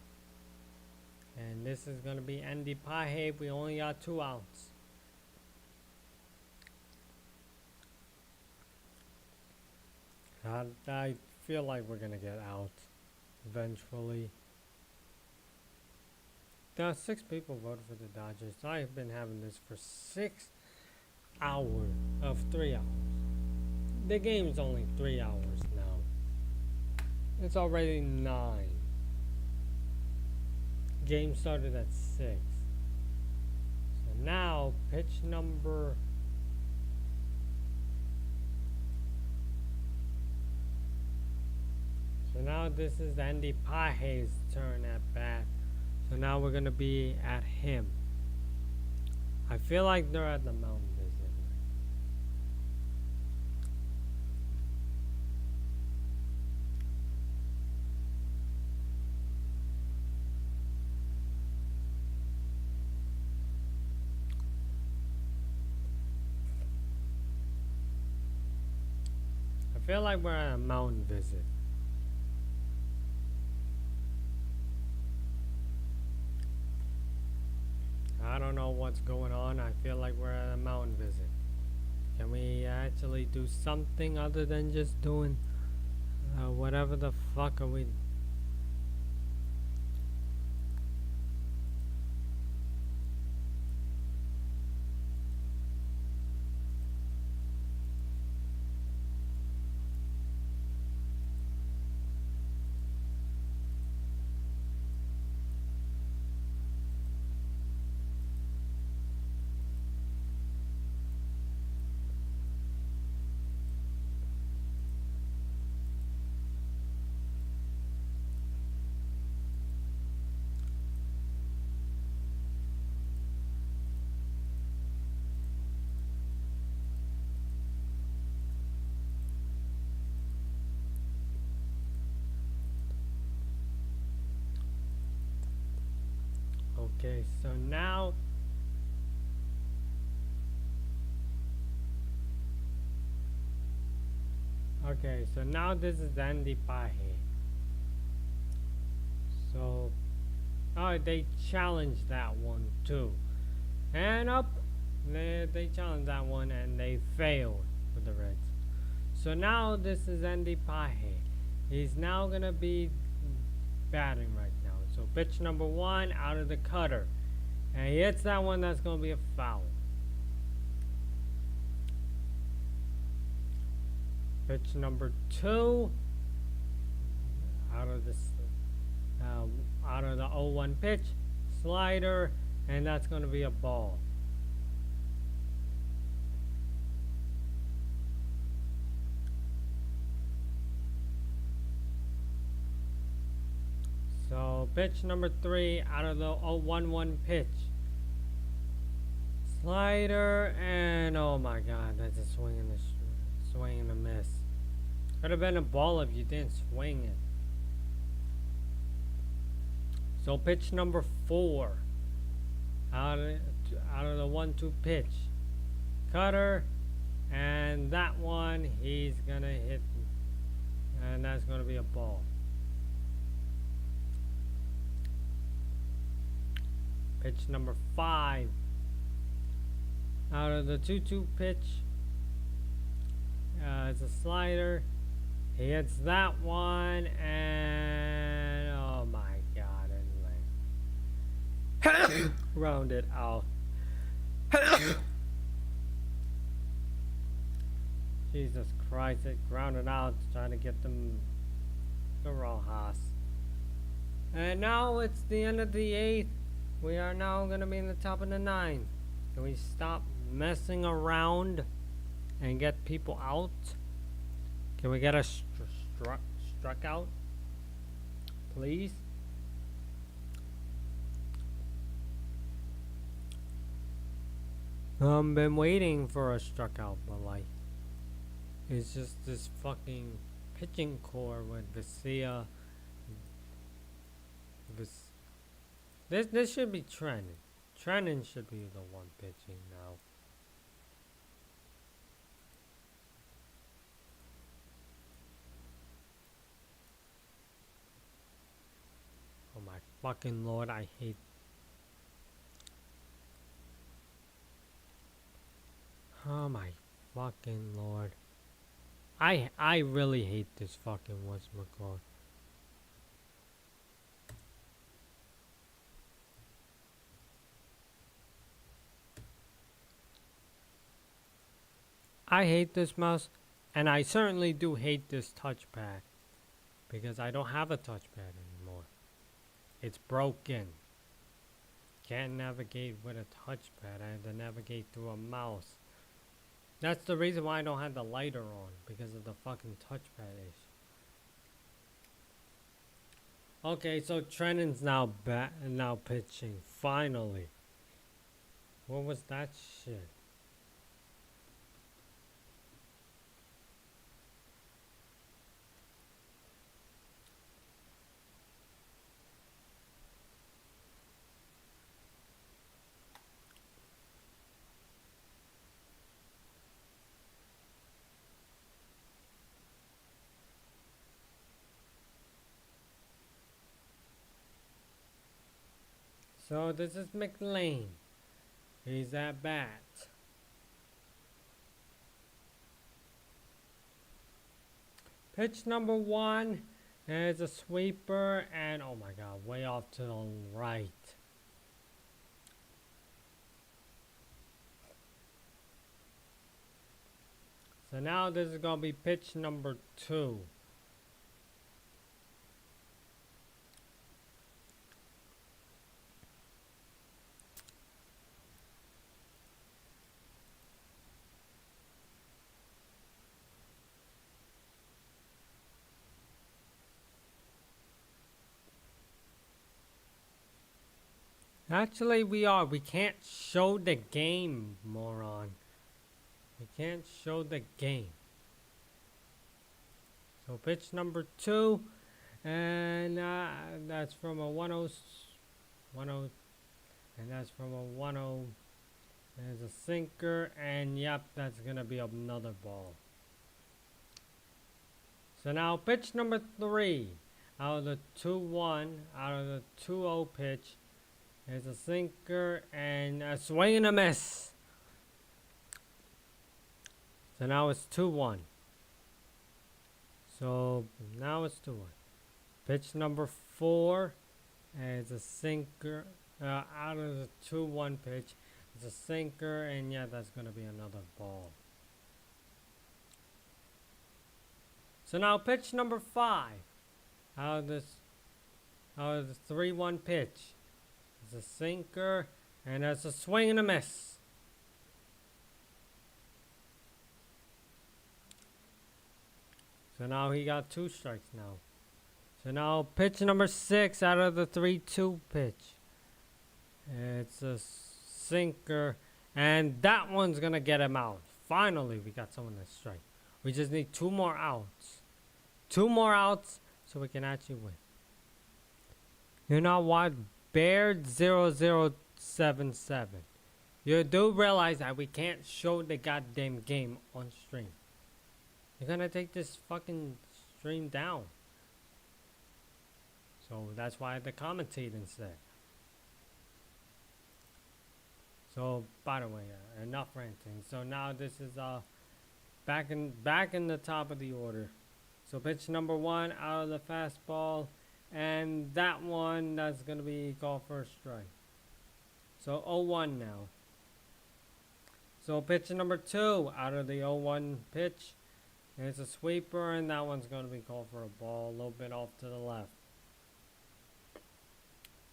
A: And this is going to be Andy Paje. We only got 2 outs. I feel like we're going to get out eventually. There are 6 people voted for the Dodgers. I've been having this for 6 hours of 3 hours. The game's only 3 hours now. It's already 9. Game started at 6. So now, pitch number... So now this is Andy Paje's turn at bat. So now we're going to be at him. I feel like they're at the mountain visit. I feel like we're at a mountain visit. I don't know what's going on. I feel like we're at a mountain visit. Can we actually do something other than just doing whatever the fuck are we... Okay, so now this is Andy Paje. So, oh, they challenged that one too, and up, they challenged that one and they failed with the Reds. So now this is Andy Paje. He's now gonna be batting right now. So pitch number 1 out of the cutter, and he hits that one. That's gonna be a foul. Pitch number 2 out of this out of the 0-1 pitch, slider, and that's gonna be a ball. So pitch number 3 out of the 0-1-1 pitch, slider, and oh my god, that's a swing and a miss. Could have been a ball if you didn't swing it. So pitch number 4 out of the 1-2 pitch, cutter, and that one he's gonna hit, and that's gonna be a ball. Pitch number 5 out of the 2-2 pitch, it's a slider. He hits that one, and oh my god, and like round it out. Jesus Christ, it grounded out, trying to get them the Rojas. And now it's the end of the 8th. We are now going to be in the top of the 9th. Can we stop messing around and get people out? Can we get a struck out, please? Been waiting for a struck out, but like, it's just this fucking pitching core with Vesia. This should be Trennan. Trennan should be the one pitching now. Oh my fucking lord, I hate Oh my fucking lord. I really hate this fucking whatchamacallit. I hate this mouse, and I certainly do hate this touchpad because I don't have a touchpad anymore. It's broken. Can't navigate with a touchpad. I have to navigate through a mouse. That's the reason why I don't have the lighter on, because of the fucking touchpad issue. Okay, so Trennan's now pitching. Finally. What was that shit? So this is McLean. He's at bat. Pitch number 1 is a sweeper, and oh my god, way off to the right. So now this is going to be pitch number 2. Actually, we can't show the game, moron. We can't show the game. So pitch number 2, and that's from a 10, and that's from a 10. There's a sinker, and yep, that's gonna be another ball. So now pitch number 3, out of the 2-1, out of the 2-0 pitch. There's a sinker and a swing and a miss. So now it's 2-1. So now it's 2-1. Pitch number 4 is a sinker. Out of the 2-1 pitch, it's a sinker, and yeah, that's gonna be another ball. So now pitch number 5. Out of the 3-1 pitch. It's a sinker, and that's a swing and a miss. So now he got 2 strikes now. So now pitch number 6 out of the 3-2 pitch. It's a sinker, and that one's going to get him out. Finally, we got someone to strike. We just need 2 more outs. 2 more outs so we can actually win. You know what? Baird0077. You do realize that we can't show the goddamn game on stream. You're gonna take this fucking stream down. So that's why I had to commentate instead. So by the way, enough ranting. So now this is back in the top of the order. So pitch number 1 out of the fastball. And that one, that's going to be called for a strike. So 0-1 now. So pitch number 2 out of the 0-1 pitch. It's a sweeper, and that one's going to be called for a ball. A little bit off to the left.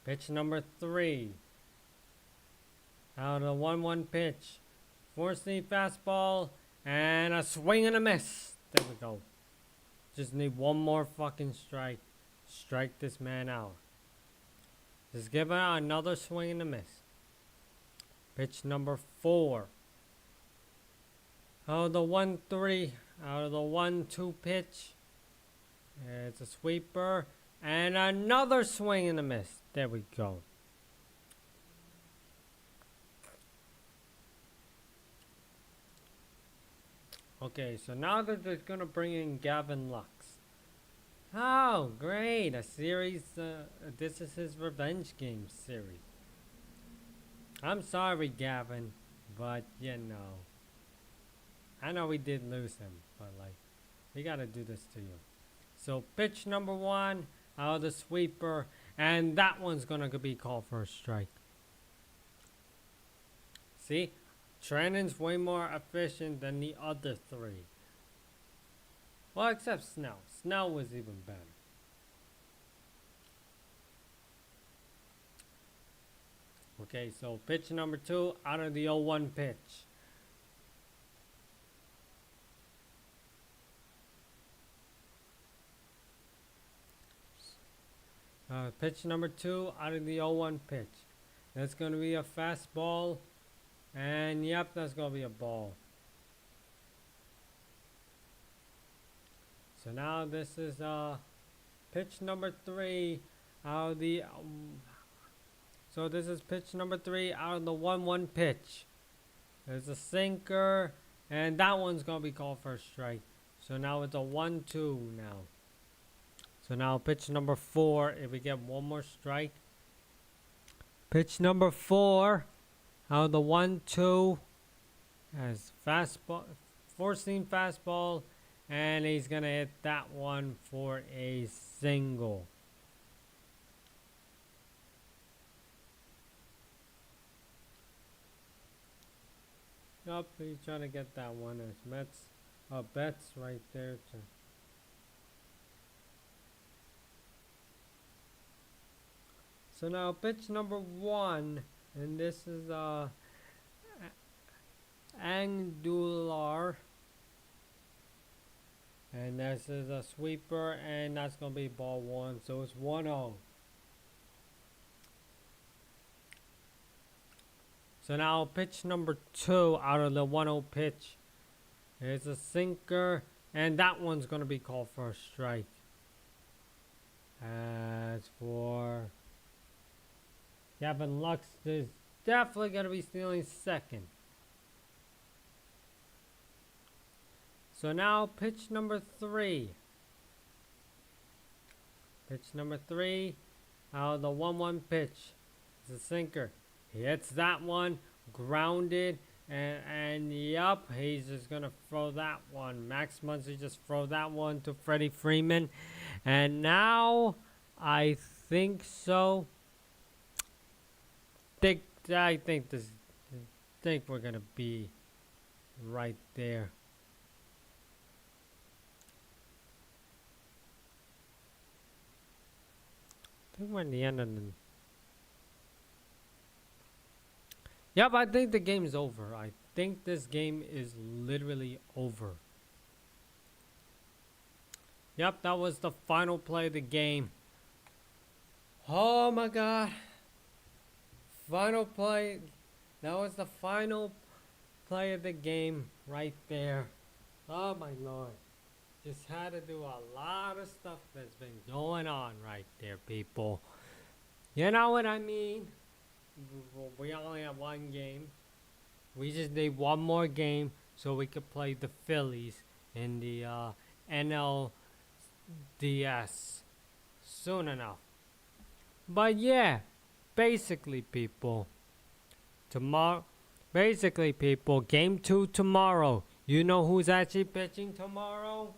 A: Pitch number 3 out of the 1-1 pitch. 4-seam fastball, and a swing and a miss. There we go. Just need one more fucking strike. Strike this man out. Just give it another swing and a miss. Pitch number 4. Out of the 1-3, out of the 1-2 pitch. It's a sweeper. And another swing and a miss. There we go. Okay, so now that they're going to bring in Gavin Lux. Oh, great. A series. This is his revenge game series. I'm sorry, Gavin, but you know. I know we did lose him, but like, we gotta do this to you. So pitch number 1 out of the sweeper, and that one's gonna be called for a strike. See, Trennan's way more efficient than the other 3. Well, except Snell. Snell was even better. Okay, so pitch number 2 out of the 0-1 pitch. Pitch number 2 out of the 0-1 pitch. That's going to be a fastball. And yep, that's going to be a ball. So now this is pitch number 3 out of the... so this is pitch number 3 out of the 1-1 pitch. There's a sinker. And that one's going to be called for a strike. So now it's a 1-2 now. So now pitch number 4, if we get one more strike. Pitch number 4 out of the 1-2 has fastball, 4-seam fastball, and he's gonna hit that one for a single. Yup, he's trying to get that one as Betts right there too. So now pitch number 1, and this is angular, and this is a sweeper, and that's gonna be ball 1, so it's 1-0. So now pitch number 2 out of the 1-0 pitch is a sinker, and that one's gonna be called for a strike. As for Gavin Lux is definitely going to be stealing second. So now pitch number 3. Pitch number 3 out of the 1-1 pitch. It's a sinker. He hits that one, grounded, and yup, he's just going to throw that one. Max Muncy just throw that one to Freddie Freeman. And now I think so. I think we're gonna be right there. I think we're at the end of the... Yep, I think the game's over. I think this game is literally over. Yep, that was the final play of the game. Oh my god. Final play. That was the final play of the game right there. Oh my lord. Just had to do a lot of stuff that's been going on right there, people. You know what I mean? We only have one game. We just need one more game so we could play the Phillies in the NLDS soon enough. But yeah. Basically, people, game 2 tomorrow. You know who's actually pitching tomorrow?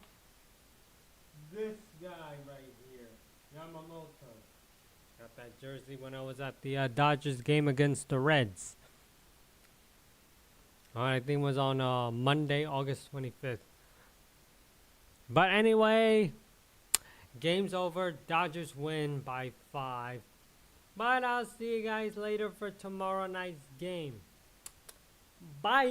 A: This guy right here, Yamamoto. Got that jersey when I was at the Dodgers game against the Reds. I think it was on Monday, August 25th. But anyway, game's over. Dodgers win by 5. But I'll see you guys later for tomorrow night's game. Bye!